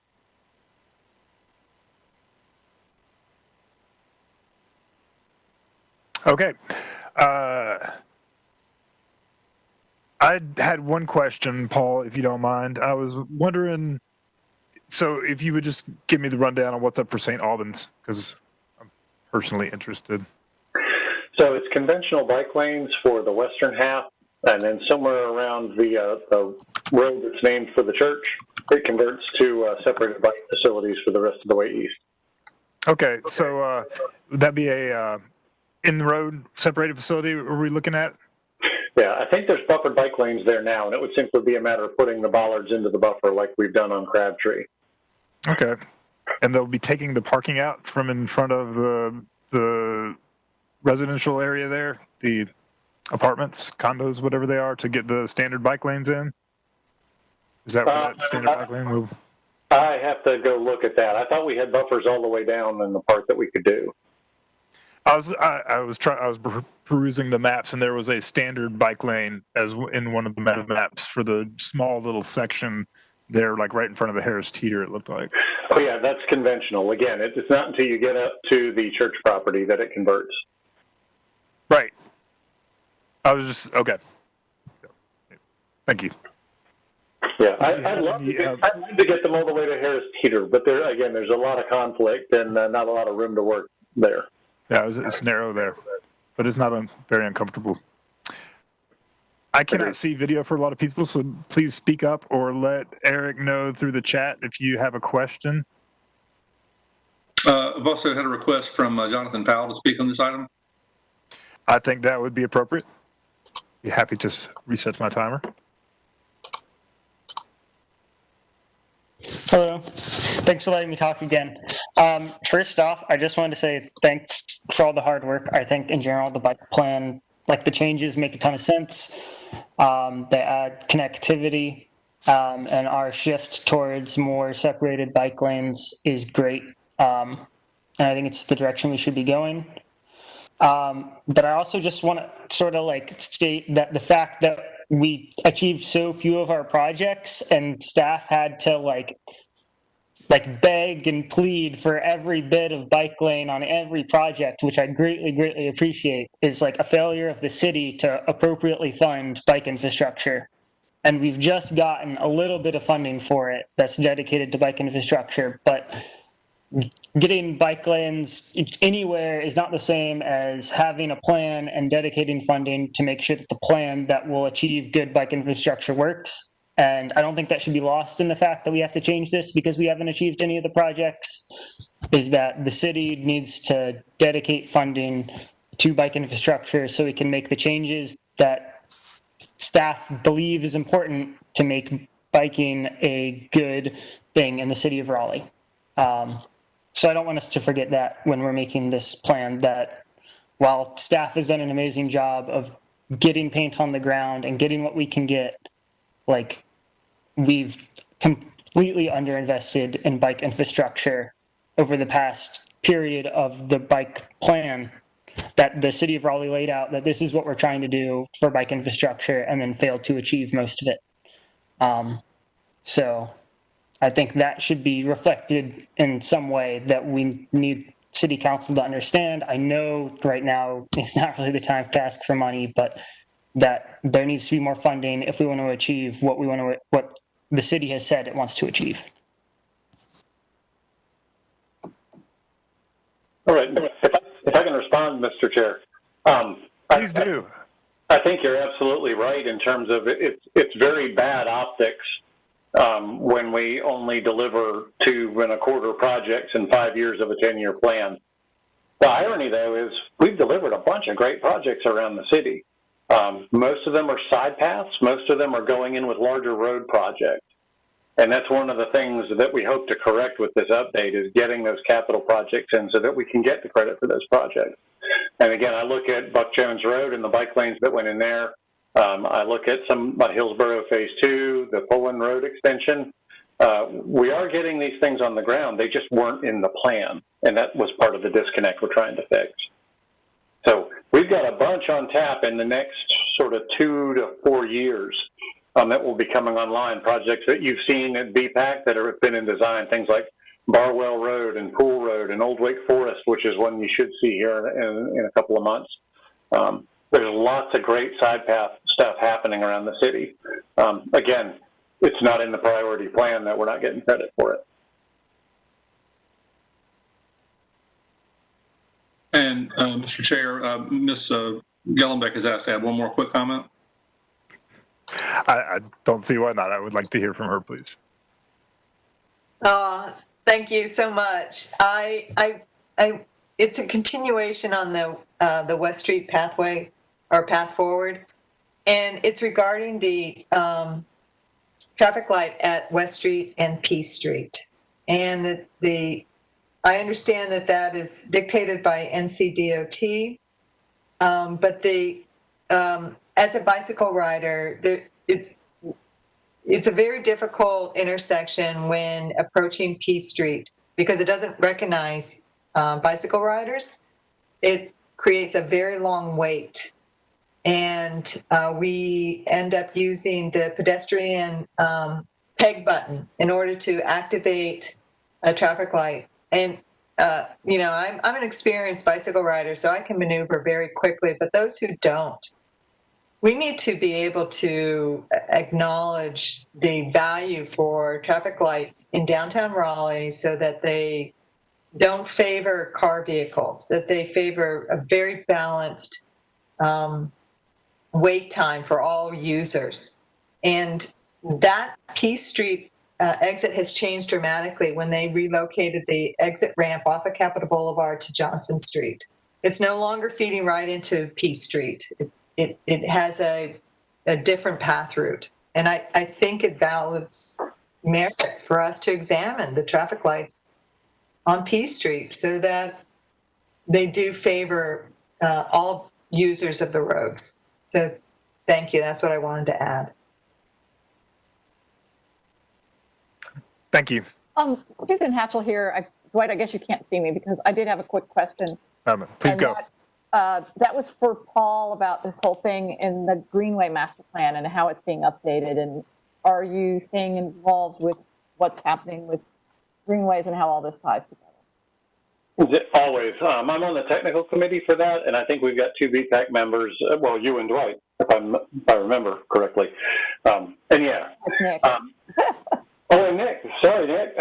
Okay. I had one question, Paul, if you don't mind. I was wondering, so if you would just give me the rundown on what's up for St. Albans, because I'm personally interested. So it's conventional bike lanes for the western half, and then somewhere around the road that's named for the church, it converts to separated bike facilities for the rest of the way east. Okay, so would that be a in-road separated facility are we looking at? Yeah, I think there's buffered bike lanes there now, and it would simply be a matter of putting the bollards into the buffer like we've done on Crabtree. Okay, and they'll be taking the parking out from in front of the residential area there, the apartments, condos, whatever they are, to get the standard bike lanes in? Is that where that standard bike lane will? I have to go look at that. I thought we had buffers all the way down in the part that we could do. I was perusing the maps, and there was a standard bike lane as in one of the maps for the small little section there, like right in front of the Harris Teeter, it looked like. Oh yeah, that's conventional. Again, it's not until you get up to the church property that it converts. Right. I was just, okay. Thank you. Yeah, I'd love to get them all the way to Harris Teeter, but there's a lot of conflict and not a lot of room to work there. Yeah, it's narrow there, but it's not very uncomfortable. I cannot see video for a lot of people, so please speak up or let Eric know through the chat if you have a question. I've also had a request from Jonathan Powell to speak on this item. I think that would be appropriate. Be happy to reset my timer. Hello. Thanks for letting me talk again. First off, I just wanted to say thanks for all the hard work. I think in general, the bike plan, like the changes make a ton of sense. They add connectivity, and our shift towards more separated bike lanes is great. And I think it's the direction we should be going. But I also just want to sort of like state that the fact that we achieved so few of our projects and staff had to like beg and plead for every bit of bike lane on every project, which I greatly appreciate, is like a failure of the city to appropriately fund bike infrastructure. And we've just gotten a little bit of funding for it that's dedicated to bike infrastructure, but getting bike lanes anywhere is not the same as having a plan and dedicating funding to make sure that the plan that will achieve good bike infrastructure works. And I don't think that should be lost in the fact that we have to change this because we haven't achieved any of the projects. is that the city needs to dedicate funding to bike infrastructure so we can make the changes that staff believe is important to make biking a good thing in the city of Raleigh. So I don't want us to forget that when we're making this plan, that while staff has done an amazing job of getting paint on the ground and getting what we can get, like, we've completely underinvested in bike infrastructure over the past period of the bike plan that the city of Raleigh laid out, that this is what we're trying to do for bike infrastructure, and then failed to achieve most of it. So I think that should be reflected in some way, that we need city council to understand. I know right now it's not really the time to ask for money, but that there needs to be more funding if we want to achieve what the city has said it wants to achieve. All right. If I can respond, Mr. Chair. Please do. I think you're absolutely right in terms of it's very bad optics when we only deliver 2.25 projects in 5 years of a 10-year plan. The irony, though, is we've delivered a bunch of great projects around the city. Most of them are side paths. Most of them are going in with larger road projects. And that's one of the things that we hope to correct with this update, is getting those capital projects in so that we can get the credit for those projects. And again, I look at Buck Jones Road and the bike lanes that went in there. I look at some Hillsborough Phase 2, the Pullen Road extension. We are getting these things on the ground. They just weren't in the plan, and that was part of the disconnect we're trying to fix. So we've got a bunch on tap in the next sort of 2 to 4 years that will be coming online, projects that you've seen at BPAC that have been in design, things like Barwell Road and Pool Road and Old Wake Forest, which is one you should see here in a couple of months. There's lots of great side path stuff happening around the city. Again, it's not in the priority plan that we're not getting credit for it. And Mr. Chair, Ms. Gellenbeck has asked to add one more quick comment. I don't see why not. I would like to hear from her, please. Thank you so much. It's a continuation on the West Street pathway or path forward, and it's regarding the traffic light at West Street and P Street. And I understand that is dictated by NCDOT, but as a bicycle rider, it's a very difficult intersection when approaching P Street because it doesn't recognize bicycle riders. It creates a very long wait, and we end up using the pedestrian peg button in order to activate a traffic light. And I'm an experienced bicycle rider, so I can maneuver very quickly, but those who don't, we need to be able to acknowledge the value for traffic lights in downtown Raleigh so that they don't favor car vehicles, that they favor a very balanced wait time for all users. And that P Street exit has changed dramatically when they relocated the exit ramp off of Capitol Boulevard to Johnson Street. It's no longer feeding right into P Street. It has a different path route. And I think it validates merit for us to examine the traffic lights on P Street so that they do favor all users of the roads. So thank you. That's what I wanted to add. Thank you. Susan Hatchell here. Dwight, I guess you can't see me because I did have a quick question. Please go. That was for Paul about this whole thing in the Greenway Master Plan and how it's being updated. And are you staying involved with what's happening with greenways and how all this ties together? Always. I'm on the technical committee for that, and I think we've got 2 BPAC members. Well, you and Dwight, if I remember correctly. And yeah. That's Nick. And Nick. Sorry, Nick.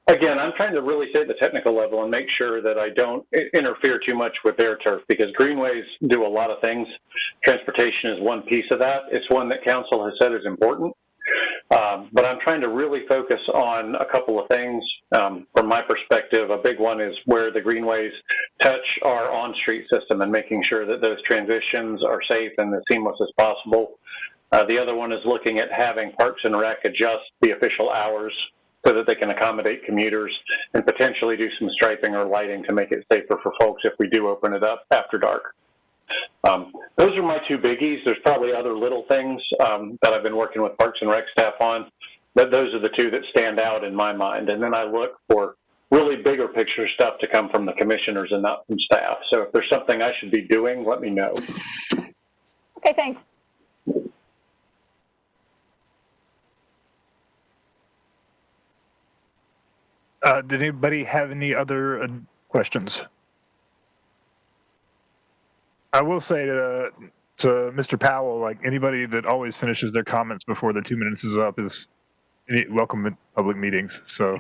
Again, I'm trying to really stay at the technical level and make sure that I don't interfere too much with their turf, because greenways do a lot of things. Transportation is one piece of that. It's one that council has said is important. But I'm trying to really focus on a couple of things. From my perspective, a big one is where the greenways touch our on-street system and making sure that those transitions are safe and as seamless as possible. The other one is looking at having Parks and Rec adjust the official hours so that they can accommodate commuters and potentially do some striping or lighting to make it safer for folks if we do open it up after dark. Those are my two biggies. There's probably other little things that I've been working with Parks and Rec staff on, but those are the two that stand out in my mind. And then I look for really bigger picture stuff to come from the commissioners and not from staff. So if there's something I should be doing, let me know. Okay, thanks. Did anybody have any other questions? I will say to Mr. Powell, like anybody that always finishes their comments before their 2 minutes is up is welcome at public meetings. So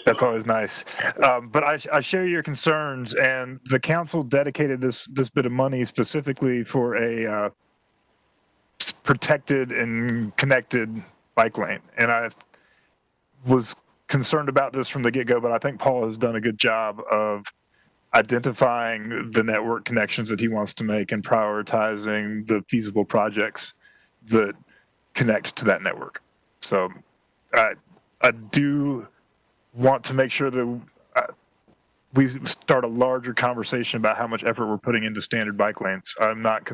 that's always nice. But I share your concerns, and the council dedicated this bit of money specifically for a protected and connected bike lane. And I was concerned about this from the get-go, but I think Paul has done a good job of identifying the network connections that he wants to make and prioritizing the feasible projects that connect to that network. So I do want to make sure that we start a larger conversation about how much effort we're putting into standard bike lanes. I'm not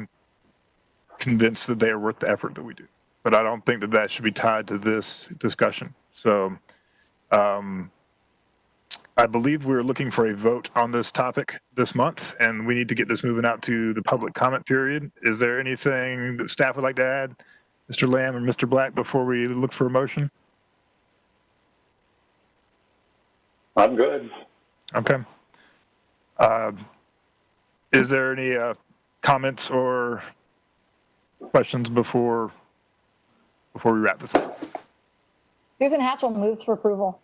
convinced that they are worth the effort that we do, but I don't think that that should be tied to this discussion. So I believe we're looking for a vote on this topic this month, and we need to get this moving out to the public comment period. Is there anything that staff would like to add, Mr. Lamb and Mr. Black, before we look for a motion? I'm good. Okay. Is there any comments or questions before we wrap this up? Susan Hatchell moves for approval.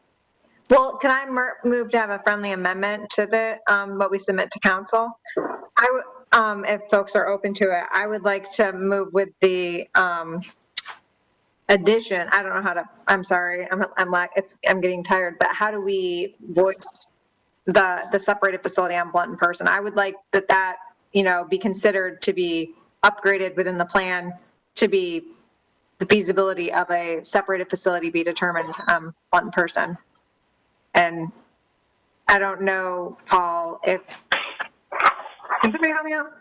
Well, can I move to have a friendly amendment to the what we submit to council? If folks are open to it, I would like to move with the addition. I don't know how to. I'm sorry. I'm getting tired. But how do we voice the separated facility on Blunt in person? I would like that be considered to be upgraded within the plan to be the feasibility of a separated facility be determined Blunt in person. And I don't know, Paul, can somebody help me out?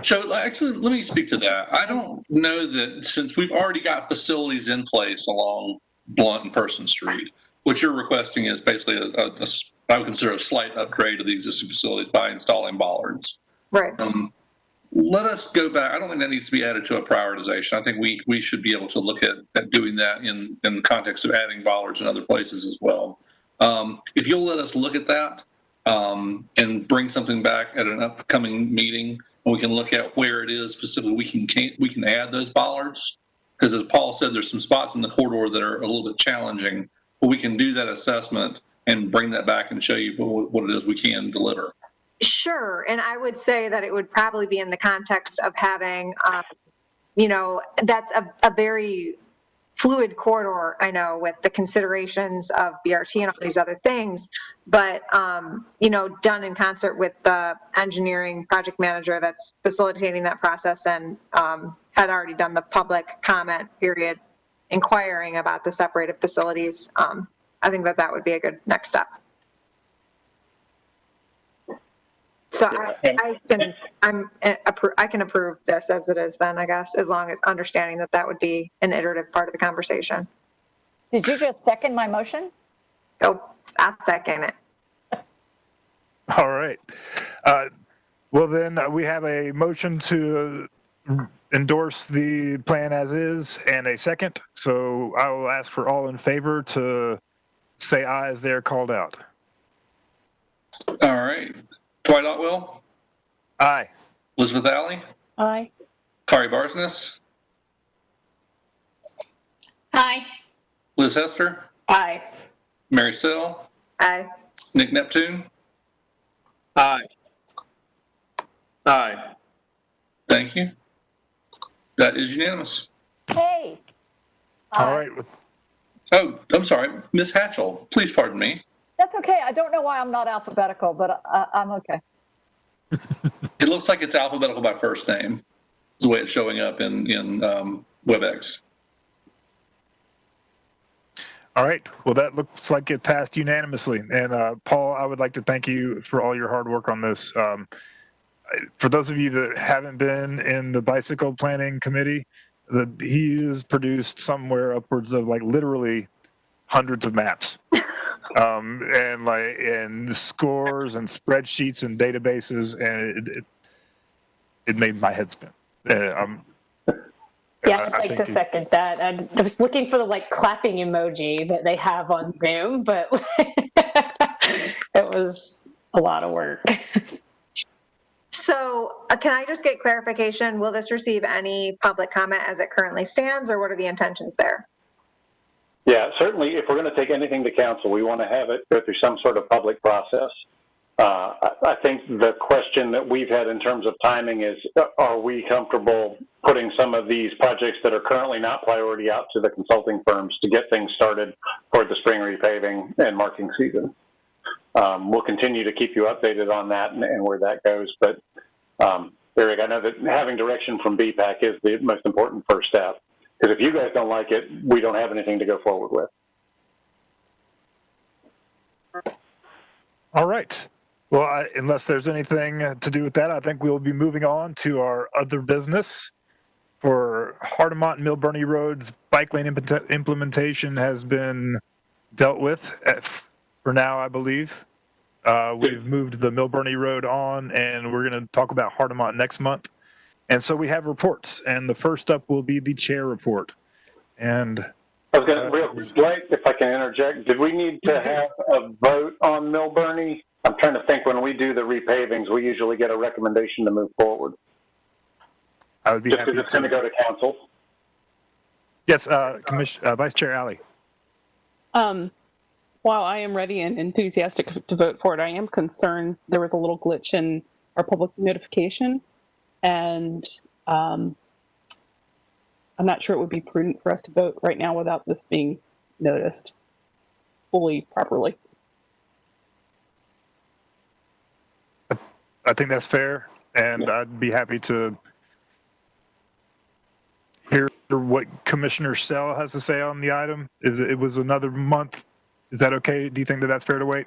So actually, let me speak to that. I don't know that since we've already got facilities in place along Blunt and Person Street, what you're requesting is basically I would consider a slight upgrade of the existing facilities by installing bollards. Right. Let us go back. I don't think that needs to be added to a prioritization. I think we should be able to look at doing that in the context of adding bollards in other places as well. If you'll let us look at that and bring something back at an upcoming meeting, and we can look at where it is specifically we can add those bollards, because as Paul said, there's some spots in the corridor that are a little bit challenging, but we can do that assessment and bring that back and show you what it is we can deliver. Sure, and I would say that it would probably be in the context of having, that's a very fluid corridor, I know, with the considerations of BRT and all these other things, but, done in concert with the engineering project manager that's facilitating that process and had already done the public comment period inquiring about the separated facilities. I think that would be a good next step. So I can approve this as it is then, I guess, as long as understanding that would be an iterative part of the conversation. Did you just second my motion? Oh, I'll second it. All right. Well, then we have a motion to endorse the plan as is and a second. So I will ask for all in favor to say aye as they're called out. All right. Dwight Otwell? Aye. Elizabeth Alley? Aye. Kari Barsness? Aye. Liz Hester? Aye. Mary Sell? Aye. Nick Neptune? Aye. Aye. Thank you. That is unanimous. Hey. All right. Oh, I'm sorry. Ms. Hatchell, please pardon me. That's okay. I don't know why I'm not alphabetical, but I'm okay. It looks like it's alphabetical by first name. Is the way it's showing up in WebEx. All right. Well, that looks like it passed unanimously. And Paul, I would like to thank you for all your hard work on this. For those of you that haven't been in the bicycle planning committee, he has produced somewhere upwards of like literally hundreds of maps, and scores and spreadsheets and databases, and it made my head spin. Yeah, I'd like to second that. I was looking for the clapping emoji that they have on Zoom, but it was a lot of work. So can I just get clarification? Will this receive any public comment as it currently stands, or what are the intentions there? Yeah, certainly if we're going to take anything to council, we want to have it go through some sort of public process. I think the question that we've had in terms of timing is, are we comfortable putting some of these projects that are currently not priority out to the consulting firms to get things started for the spring repaving and marking season? We'll continue to keep you updated on that and where that goes. But Eric, I know that having direction from BPAC is the most important first step. Because if you guys don't like it, we don't have anything to go forward with. All right. Well, unless there's anything to do with that, I think we'll be moving on to our other business. For Hardemont and Mill Burney Roads, bike lane implementation has been dealt with for now, I believe. We've moved the Mill Burney Road on, and we're going to talk about Hardemont next month. And so we have reports, and the first up will be the chair report. And I was going to, real quick, if I can interject, did we need to have a vote on Mill Burney? I'm trying to think, when we do the repavings, we usually get a recommendation to move forward. I would be just happy because it's going to go to council. Yes, Vice Chair Alley. While I am ready and enthusiastic to vote for it, I am concerned there was a little glitch in our public notification, and I'm not sure it would be prudent for us to vote right now without this being noticed fully, properly. I think that's fair, and I'd be happy to hear what Commissioner Sell has to say on the item. It was another month. Is that okay? Do you think that that's fair to wait?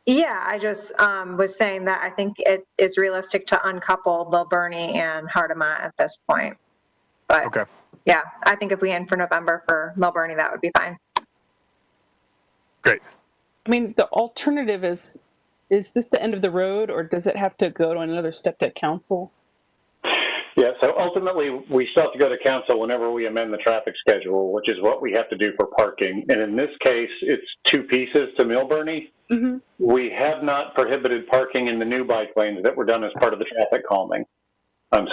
Yeah, I just was saying that I think it is realistic to uncouple Mill Burney and Hardemont at this point. But okay. Yeah, I think if we aim for November for Mill Burney, that would be fine. Great. I mean, the alternative is this the end of the road, or does it have to go to another step to council? Yeah, so ultimately, we still have to go to council whenever we amend the traffic schedule, which is what we have to do for parking. And in this case, it's two pieces to Mill Burney. Mm-hmm. We have not prohibited parking in the new bike lanes that were done as part of the traffic calming.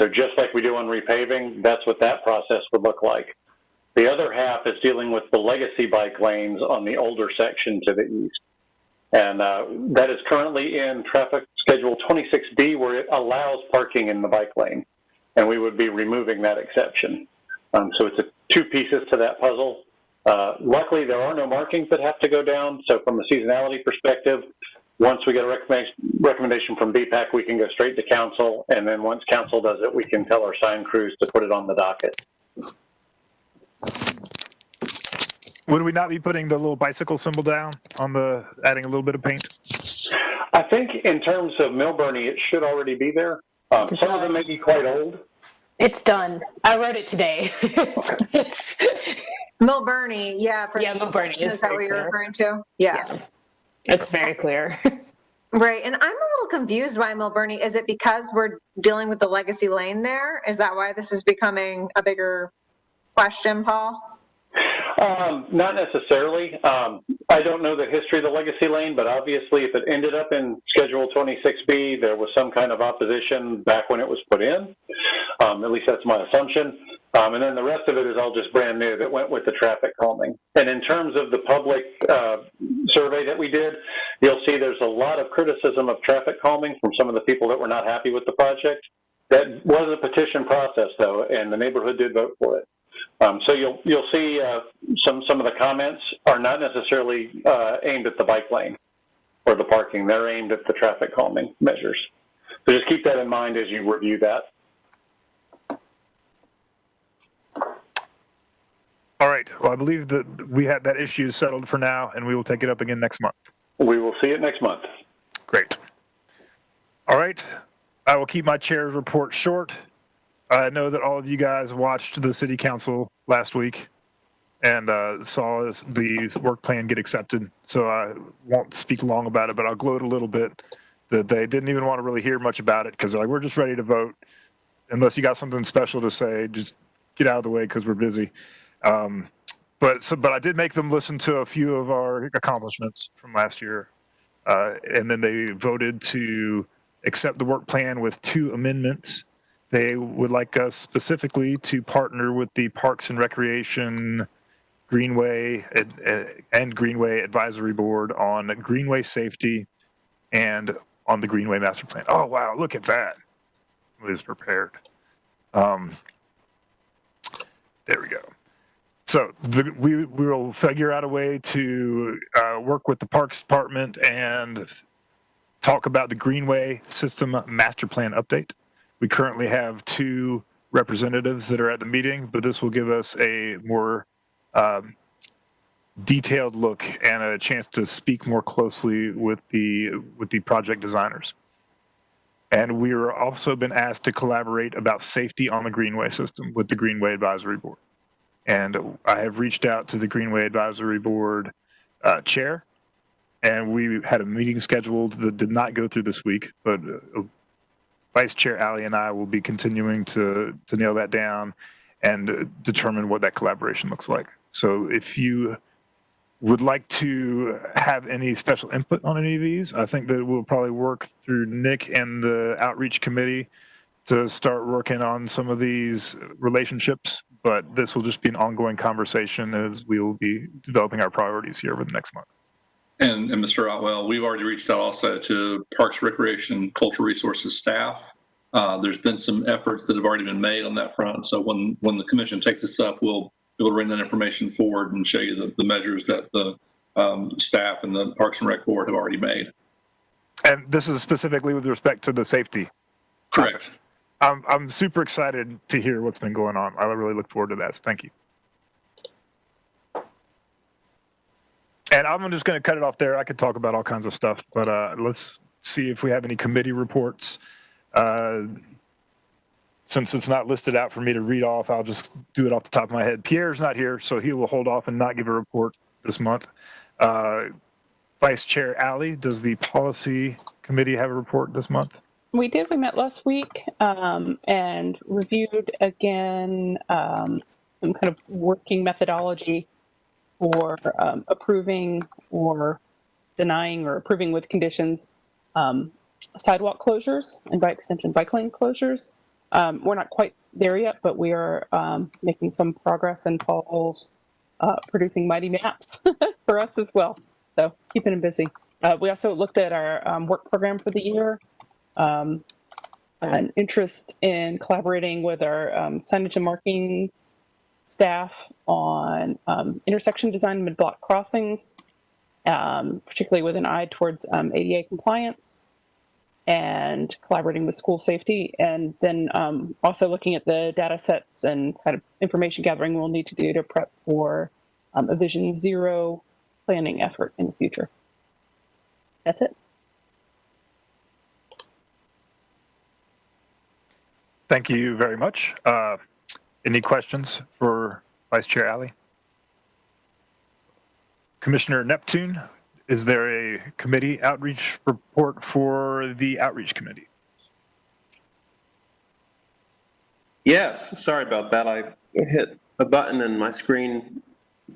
So just like we do on repaving, that's what that process would look like. The other half is dealing with the legacy bike lanes on the older section to the east. And that is currently in traffic schedule 26B, where it allows parking in the bike lane. And we would be removing that exception. So it's two pieces to that puzzle. Luckily, there are no markings that have to go down. So from a seasonality perspective, once we get a recommendation from BPAC, we can go straight to council. And then once council does it, we can tell our sign crews to put it on the docket. Would we not be putting the little bicycle symbol down on adding a little bit of paint? I think in terms of Mill Burney, it should already be there. Some of them may be quite old. It's done. I wrote it today. It's Mill Burney, yeah. Mill Burney. Is that what you're referring to? Yeah. It's very clear. Right, and I'm a little confused by Mill Burney. Is it because we're dealing with the legacy lane there? Is that why this is becoming a bigger question, Paul? Not necessarily. I don't know the history of the legacy lane, but obviously if it ended up in Schedule 26B, there was some kind of opposition back when it was put in. At least that's my assumption. And then the rest of it is all just brand new that went with the traffic calming. And in terms of the public survey that we did, you'll see there's a lot of criticism of traffic calming from some of the people that were not happy with the project. That was a petition process, though, and the neighborhood did vote for it. So you'll see some of the comments are not necessarily aimed at the bike lane or the parking. They're aimed at the traffic calming measures. So just keep that in mind as you review that. All right. Well, I believe that we had that issue settled for now, and we will take it up again next month. We will see it next month. Great. All right. I will keep my chair's report short. I know that all of you guys watched the city council last week and saw the work plan get accepted. So I won't speak long about it, but I'll gloat a little bit that they didn't even want to really hear much about it because they're like, we're just ready to vote. Unless you got something special to say, just get out of the way because we're busy. But I did make them listen to a few of our accomplishments from last year. And then they voted to accept the work plan with 2 amendments. They would like us specifically to partner with the Parks and Recreation Greenway and Greenway Advisory Board on greenway safety and on the Greenway Master Plan. Oh, wow, look at that. It was prepared. There we go. So we will figure out a way to work with the Parks Department and talk about the Greenway System Master Plan update. We currently have 2 representatives that are at the meeting, but this will give us a more detailed look and a chance to speak more closely with the project designers. And we are also been asked to collaborate about safety on the Greenway system with the Greenway Advisory Board. And I have reached out to the Greenway Advisory Board chair, and we had a meeting scheduled that did not go through this week, but Vice Chair Alley and I will be continuing to nail that down and determine what that collaboration looks like. So if you would like to have any special input on any of these, I think that we'll probably work through Nick and the outreach committee to start working on some of these relationships, but this will just be an ongoing conversation as we will be developing our priorities here over the next month. And Mr. Otwell, we've already reached out also to Parks, Recreation, Cultural Resources staff. There's been some efforts that have already been made on that front. So when the commission takes this up, we'll be able to bring that information forward and show you the measures that the staff and the Parks and Rec Board have already made. And this is specifically with respect to the safety. Correct. I'm super excited to hear what's been going on. I really look forward to that. So thank you. And I'm just going to cut it off there. I could talk about all kinds of stuff, but let's see if we have any committee reports. Since it's not listed out for me to read off, I'll just do it off the top of my head. Pierre's not here, so he will hold off and not give a report this month. Vice Chair Alley, does the policy committee have a report this month? We did. We met last week and reviewed again some kind of working methodology for approving or denying or approving with conditions sidewalk closures and by extension bike lane closures. We're not quite there yet, but we are making some progress, and Paul's producing mighty maps for us as well. So keeping him busy. We also looked at our work program for the year. An interest in collaborating with our signage and markings staff on intersection design, mid-block crossings, particularly with an eye towards ADA compliance, and collaborating with school safety, and then also looking at the data sets and kind of information gathering we'll need to do to prep for a Vision Zero planning effort in the future. That's it. Thank you very much. Any questions for Vice Chair Alley? Commissioner Neptune, is there a committee outreach report for the outreach committee? Yes, sorry about that. I hit a button and my screen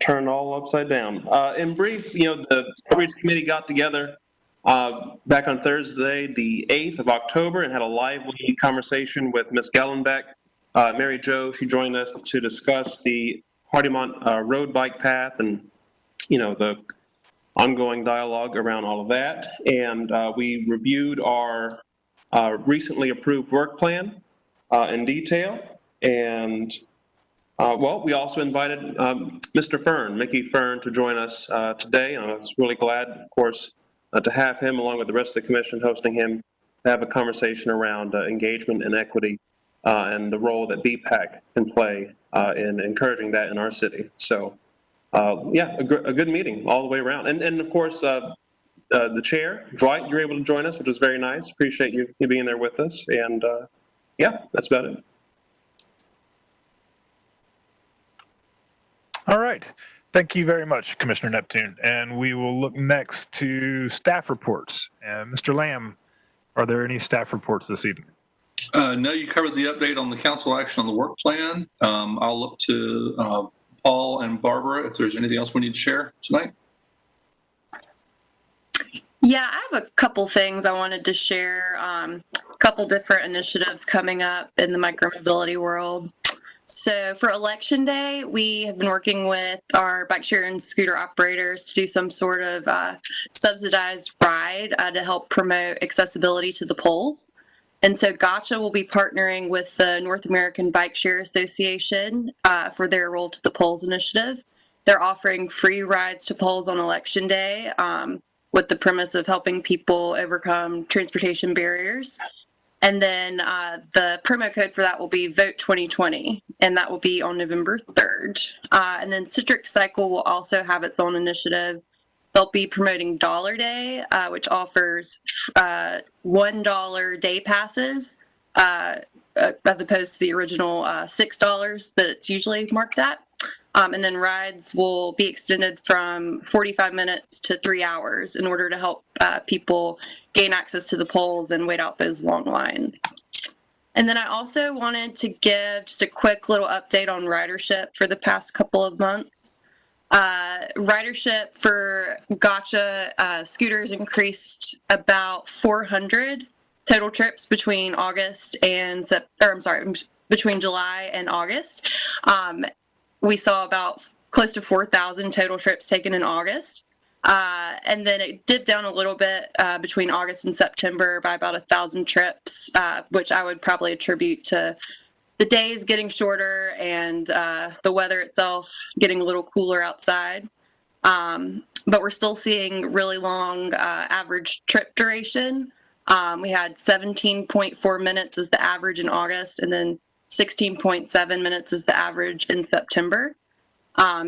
turned all upside down. In brief, the outreach committee got together back on Thursday, the 8th of October, and had a lively conversation with Ms. Gellenbeck. Mary Jo, she joined us to discuss the Hardymont road bike path and, the ongoing dialogue around all of that. And we reviewed our recently approved work plan. in detail. And well, we also invited Mr. Fern, Mickey Fern, to join us today. And I was really glad, of course, to have him along with the rest of the commission hosting him to have a conversation around engagement and equity and the role that BPAC can play in encouraging that in our city. So yeah, a good meeting all the way around. And of course, the chair, Dwight, you were able to join us, which was very nice. Appreciate you being there with us. And yeah, that's about it. All right. Thank you very much, Commissioner Neptune. And we will look next to staff reports. And Mr. Lamb, are there any staff reports this evening? No, you covered the update on the council action on the work plan. I'll look to Paul and Barbara if there's anything else we need to share tonight. Yeah, I have a couple things I wanted to share. A couple different initiatives coming up in the micromobility world. So for Election Day, we have been working with our bike share and scooter operators to do some sort of subsidized ride to help promote accessibility to the polls. And so Gotcha will be partnering with the North American Bike Share Association for their Roll to the Polls initiative. They're offering free rides to polls on Election Day with the premise of helping people overcome transportation barriers. And then the promo code for that will be Vote 2020, and that will be on November 3rd. And then Citric Cycle will also have its own initiative. They'll be promoting Dollar Day, which offers $1 day passes, as opposed to the original $6 that it's usually marked at. And then rides will be extended from 45 minutes to 3 hours in order to help people gain access to the polls and wait out those long lines. And then I also wanted to give just a quick little update on ridership for the past couple of months. Ridership for Gotcha scooters increased about 400 total trips between between July and August. We saw about close to 4,000 total trips taken in August. And then it dipped down a little bit between August and September by about 1,000 trips, which I would probably attribute to the days getting shorter and the weather itself getting a little cooler outside. But we're still seeing really long average trip duration. We had 17.4 minutes as the average in August, and then 16.7 minutes is the average in September.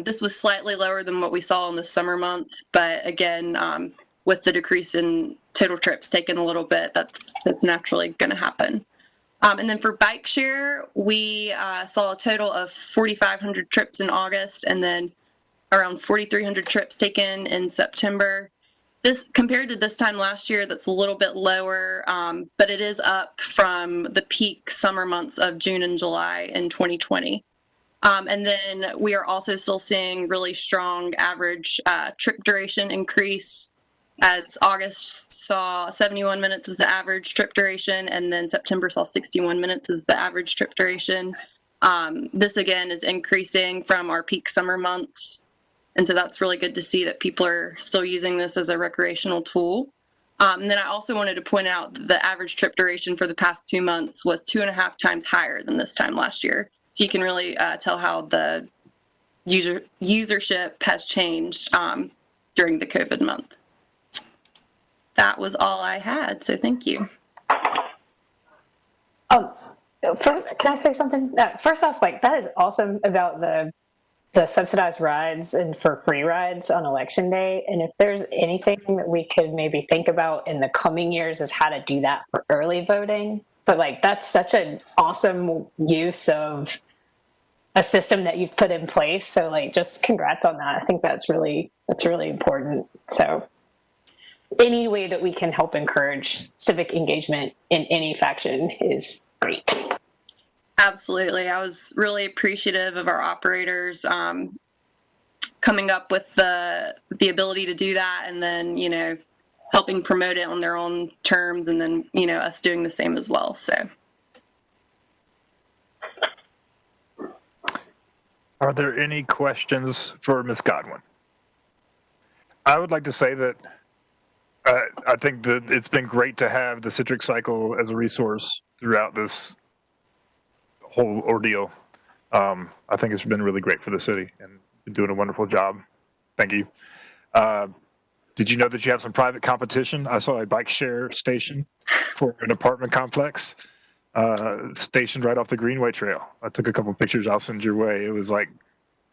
This was slightly lower than what we saw in the summer months, but again, with the decrease in total trips taken a little bit, that's naturally going to happen. And then for bike share, we saw a total of 4,500 trips in August, and then around 4,300 trips taken in September. This compared to this time last year, that's a little bit lower, but it is up from the peak summer months of June and July in 2020. And then we are also still seeing really strong average trip duration increase, as August saw 71 minutes as the average trip duration, and then September saw 61 minutes as the average trip duration. This again is increasing from our peak summer months. And so that's really good to see that people are still using this as a recreational tool. And then I also wanted to point out that the average trip duration for the past 2 months was 2.5 times higher than this time last year. So you can really tell how the usership has changed during the COVID months. That was all I had, so thank you. Can I say something? First off, that is awesome about the subsidized rides and for free rides on Election Day. And if there's anything that we could maybe think about in the coming years is how to do that for early voting. But that's such an awesome use of a system that you've put in place. So just congrats on that. I think that's really important. So any way that we can help encourage civic engagement in any faction is great. Absolutely. I was really appreciative of our operators coming up with the ability to do that, and then, helping promote it on their own terms, and then, us doing the same as well. So. Are there any questions for Ms. Godwin? I would like to say that I think that it's been great to have the Citric Cycle as a resource throughout this whole ordeal. I think it's been really great for the city and been doing a wonderful job. Thank you. Did you know that you have some private competition? I saw a bike share station for an apartment complex stationed right off the Greenway Trail. I took a couple pictures. I'll send your way. It was like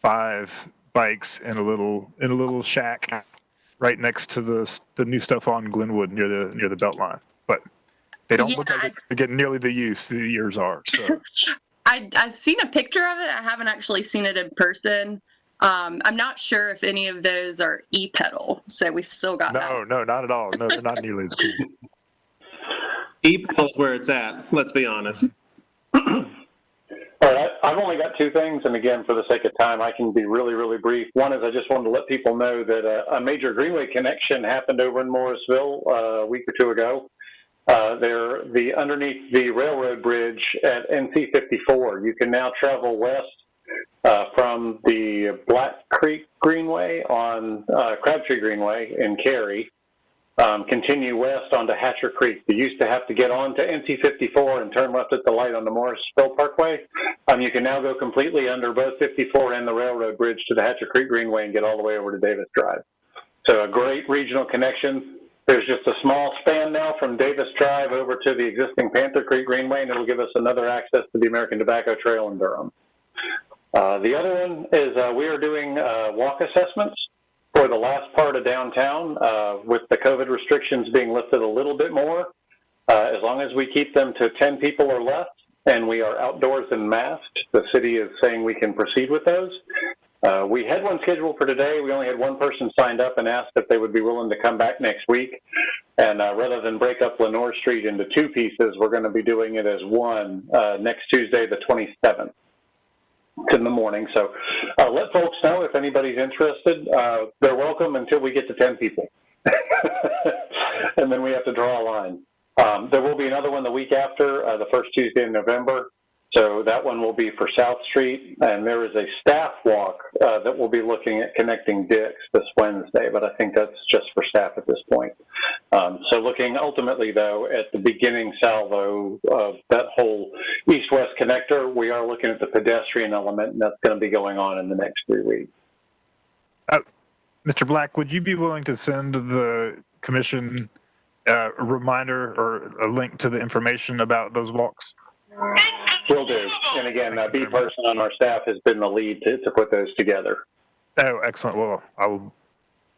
5 bikes in a little shack right next to the new stuff on Glenwood near the Beltline. But they don't look like they're getting nearly the use the years are. So I've seen a picture of it. I haven't actually seen it in person. I'm not sure if any of those are e-pedal, so we've still got that. No, not at all. No, they're not nearly as cool. E-pedal is where it's at, let's be honest. All right, I've only got 2 things, and again, for the sake of time, I can be really, really brief. One is I just wanted to let people know that a major Greenway connection happened over in Morrisville a week or 2 ago. Underneath the railroad bridge at NC 54, you can now travel west from the Black Creek Greenway on Crabtree Greenway in Cary, continue west onto Hatcher Creek. You used to have to get on to NC 54 and turn left at the light on the Morrisville Parkway. You can now go completely under both 54 and the railroad bridge to the Hatcher Creek Greenway and get all the way over to Davis Drive. So a great regional connection. There's just a small span now from Davis Drive over to the existing Panther Creek Greenway, and it'll give us another access to the American Tobacco Trail in Durham. The other one is we are doing walk assessments for the last part of downtown with the COVID restrictions being lifted a little bit more. As long as we keep them to 10 people or less and we are outdoors and masked, the city is saying we can proceed with those. We had one scheduled for today. We only had one person signed up and asked if they would be willing to come back next week. And rather than break up Lenore Street into 2 pieces, we're going to be doing it as one next Tuesday, the 27th. In the morning. So let folks know if anybody's interested. They're welcome until we get to 10 people. And then we have to draw a line. There will be another one the week after, the first Tuesday in November. So that one will be for South Street. And there is a staff walk that will be looking at connecting Dix this Wednesday, but I think that's just for staff at this point. So looking ultimately, though, at the beginning salvo of that whole east-west connector, we are looking at the pedestrian element, and that's going to be going on in the next 3 weeks. Mr. Black, would you be willing to send the commission a reminder or a link to the information about those walks? Will do. And again, B person on our staff has been the lead to put those together. Oh, excellent. Well, I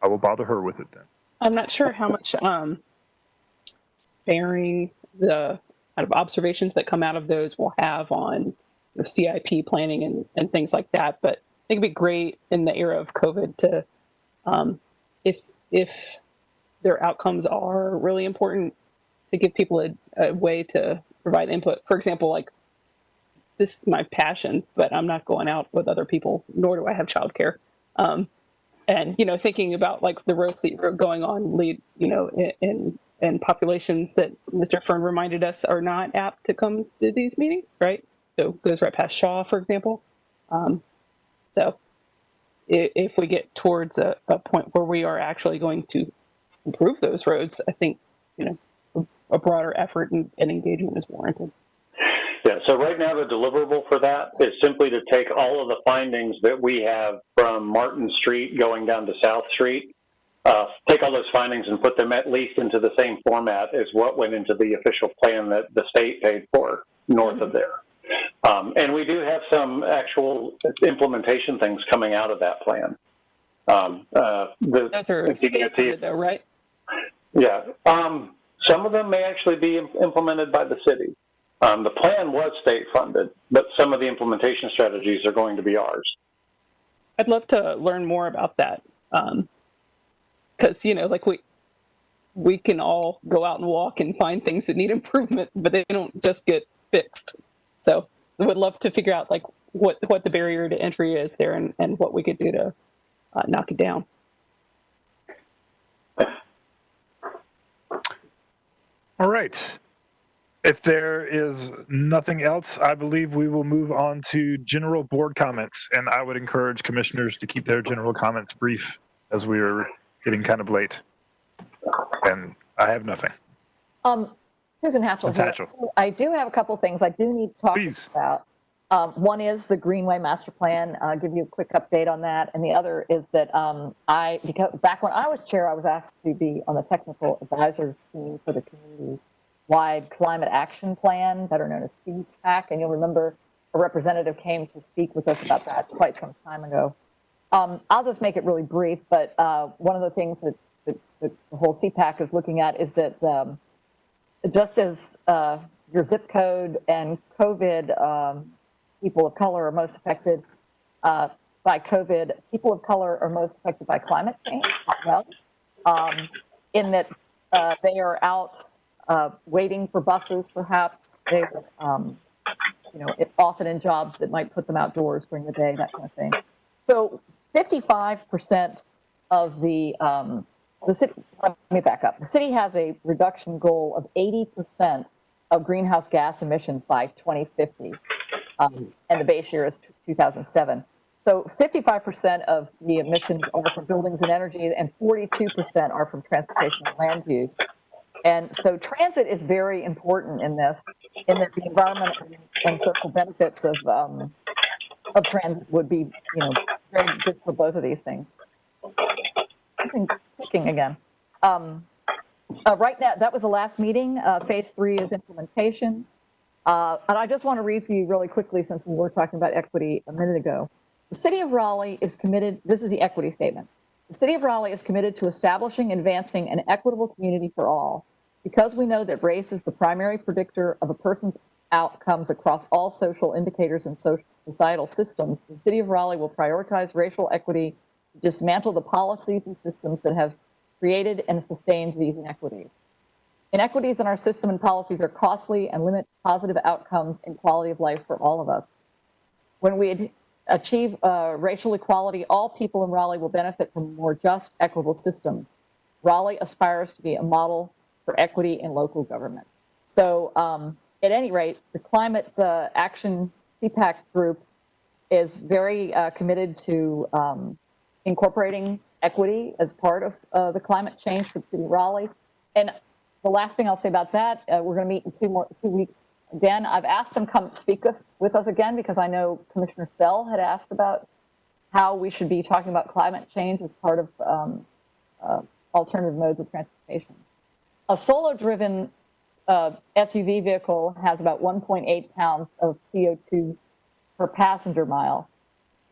will bother her with it then. I'm not sure how much bearing the kind of observations that come out of those will have on CIP planning and things like that. But I think it'd be great in the era of COVID to, if their outcomes are really important, to give people a way to provide input. For example, like, this is my passion, but I'm not going out with other people, nor do I have childcare. And, thinking about like the roads that you're going on lead, in populations that Mr. Fern reminded us are not apt to come to these meetings, right? So goes right past Shaw, for example. So if we get towards a point where we are actually going to improve those roads, I think, a broader effort and engagement is warranted. Yeah, so right now the deliverable for that is simply to take all of the findings that we have from Martin Street going down to South Street, take all those findings and put them at least into the same format as what went into the official plan that the state paid for north of there. And we do have some actual implementation things coming out of that plan. Those are state funded though, right? Yeah. Some of them may actually be implemented by the city. The plan was state funded, but some of the implementation strategies are going to be ours. I'd love to learn more about that. Because, like we can all go out and walk and find things that need improvement, but they don't just get fixed. So I would love to figure out like what the barrier to entry is there and what we could do to knock it down. All right. If there is nothing else, I believe we will move on to general board comments. And I would encourage commissioners to keep their general comments brief as we are getting kind of late. And I have nothing. Susan Hatchell. Ms. Hatchell. I do have a couple things I do need to talk Please. about. One is the Greenway Master Plan. I'll give you a quick update on that. And the other is that because back when I was chair, I was asked to be on the technical advisor team for the community-wide climate action plan, better known as CPAC. And you'll remember a representative came to speak with us about that quite some time ago. I'll just make it really brief, but one of the things that the whole CPAC is looking at is that just as your zip code and COVID, people of color are most affected by COVID, people of color are most affected by climate change as well, in that they are out waiting for buses, perhaps. They're often in jobs that might put them outdoors during the day, that kind of thing. So 55% of the city, let me back up. The city has a reduction goal of 80% of greenhouse gas emissions by 2050. And the base year is 2007. So 55% of the emissions are from buildings and energy, and 42% are from transportation and land use. And so transit is very important in this, in that the environment and social benefits of transit would be, very good for both of these things. I'm clicking again. Right now, that was the last meeting. Phase 3 is implementation. And I just want to read for you really quickly, since we were talking about equity a minute ago. The city of Raleigh is committed, this is the equity statement. The city of Raleigh is committed to establishing and advancing an equitable community for all. Because we know that race is the primary predictor of a person's outcomes across all social indicators and societal systems, the city of Raleigh will prioritize racial equity, dismantle the policies and systems that have created and sustained these inequities. Inequities in our system and policies are costly and limit positive outcomes and quality of life for all of us. When we achieve racial equality, all people in Raleigh will benefit from a more just, equitable system. Raleigh aspires to be a model for equity in local government. So at any rate, the Climate Action CPAC group is very committed to incorporating equity as part of the climate change for the city of Raleigh. And the last thing I'll say about that, we're going to meet in 2 weeks again. I've asked them to come speak with us again because I know Commissioner Sell had asked about how we should be talking about climate change as part of alternative modes of transportation. A solo-driven SUV vehicle has about 1.8 pounds of CO2 per passenger mile.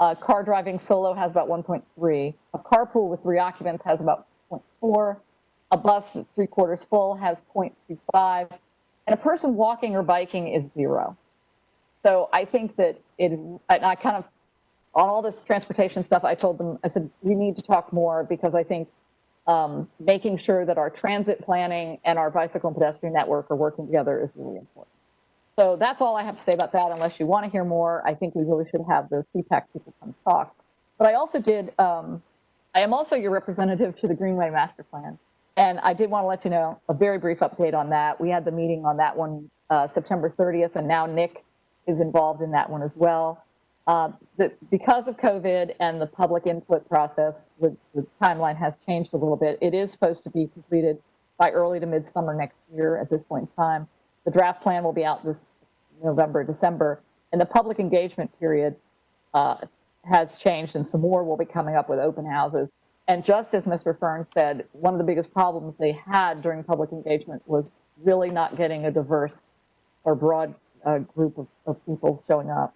A car driving solo has about 1.3. A carpool with 3 occupants has about 0.4. A bus that's 3/4 full has 0.25. And a person walking or biking is 0. So I think that and I kind of, on all this transportation stuff, I told them, I said, we need to talk more because I think making sure that our transit planning and our bicycle and pedestrian network are working together is really important. So that's all I have to say about that. Unless you want to hear more, I think we really should have the CPAC people come talk. But I also did, I am also your representative to the Greenway Master Plan. And I did want to let you know a very brief update on that. We had the meeting on that one September 30th, and now Nick is involved in that one as well. Because of COVID and the public input process, the timeline has changed a little bit. It is supposed to be completed by early to midsummer next year at this point in time. The draft plan will be out this November, December, and the public engagement period has changed, and some more will be coming up with open houses. And just as Mr. Fern said, one of the biggest problems they had during public engagement was really not getting a diverse or broad group of people showing up.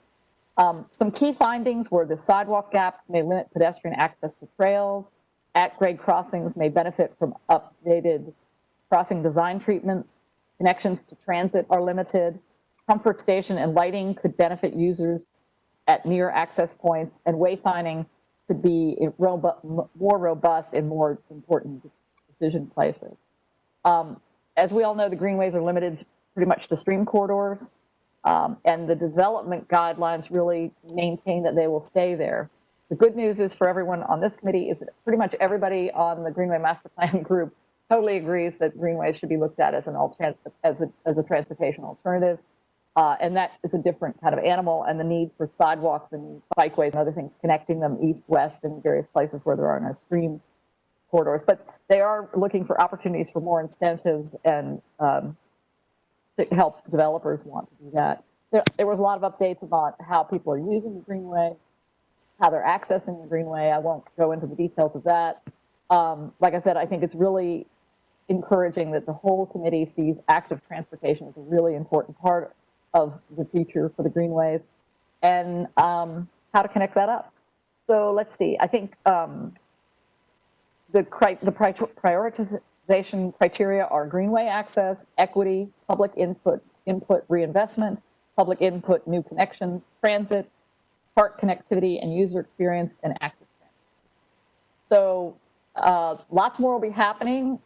Some key findings were the sidewalk gaps may limit pedestrian access to trails. At-grade crossings may benefit from updated crossing design treatments. Connections to transit are limited. Comfort station and lighting could benefit users at near access points, and wayfinding could be more robust in more important decision places. As we all know, the greenways are limited pretty much to stream corridors. And the development guidelines really maintain that they will stay there. The good news is for everyone on this committee is that pretty much everybody on the Greenway Master Plan group totally agrees that greenways should be looked at as a transportation alternative. And that is a different kind of animal, and the need for sidewalks and bikeways and other things connecting them east, west, and various places where there are no stream corridors. But they are looking for opportunities for more incentives and to help developers want to do that. there was a lot of updates about how people are using the Greenway, how they're accessing the Greenway. I won't go into the details of that. Like I said, I think it's really encouraging that the whole committee sees active transportation as a really important part of the future for the Greenways, and how to connect that up. So let's see. I think the prioritization criteria are Greenway access, equity, public input reinvestment, public input new connections, transit, park connectivity and user experience, and active transit. So lots more will be happening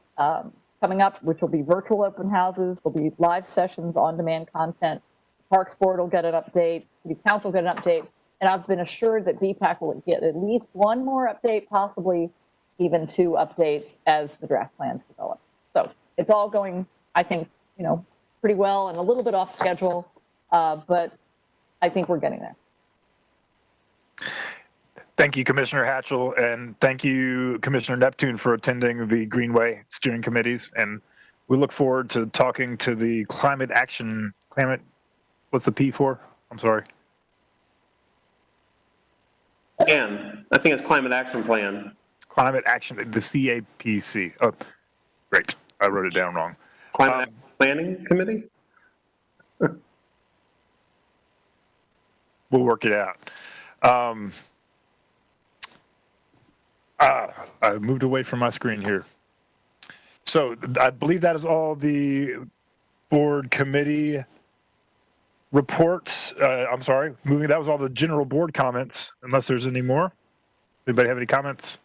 coming up, which will be virtual open houses, there'll be live sessions, on-demand content, Parks Board will get an update, City Council will get an update, and I've been assured that DPAC will get at least one more update, possibly even 2 updates as the draft plans develop. So it's all going, I think, pretty well and a little bit off schedule, but I think we're getting there. Thank you, Commissioner Hatchell, and thank you, Commissioner Neptune, for attending the Greenway steering committees. And we look forward to talking to the climate, what's the P for? I'm sorry. Plan. I think it's Climate Action Plan. Climate Action, the CAPC. Oh, great. I wrote it down wrong. Climate Action Planning Committee? We'll work it out. I moved away from my screen here. So I believe that is all the board committee reports. I'm sorry, that was all the general board comments, unless there's any more. Anybody have any comments?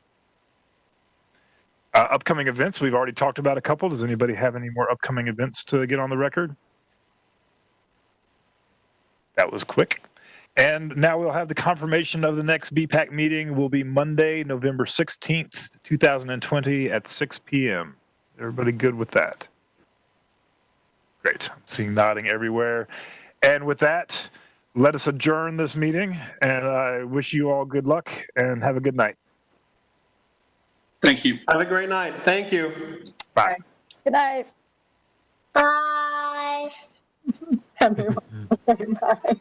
Upcoming events, we've already talked about a couple. Does anybody have any more upcoming events to get on the record? That was quick. And now we'll have the confirmation of the next BPAC meeting will be Monday, November 16th, 2020 at 6 p.m. Everybody good with that? Great. I'm seeing nodding everywhere. And with that, let us adjourn this meeting. And I wish you all good luck and have a good night. Thank you. Have a great night. Thank you. Bye. Good night. Bye. Everyone. Bye.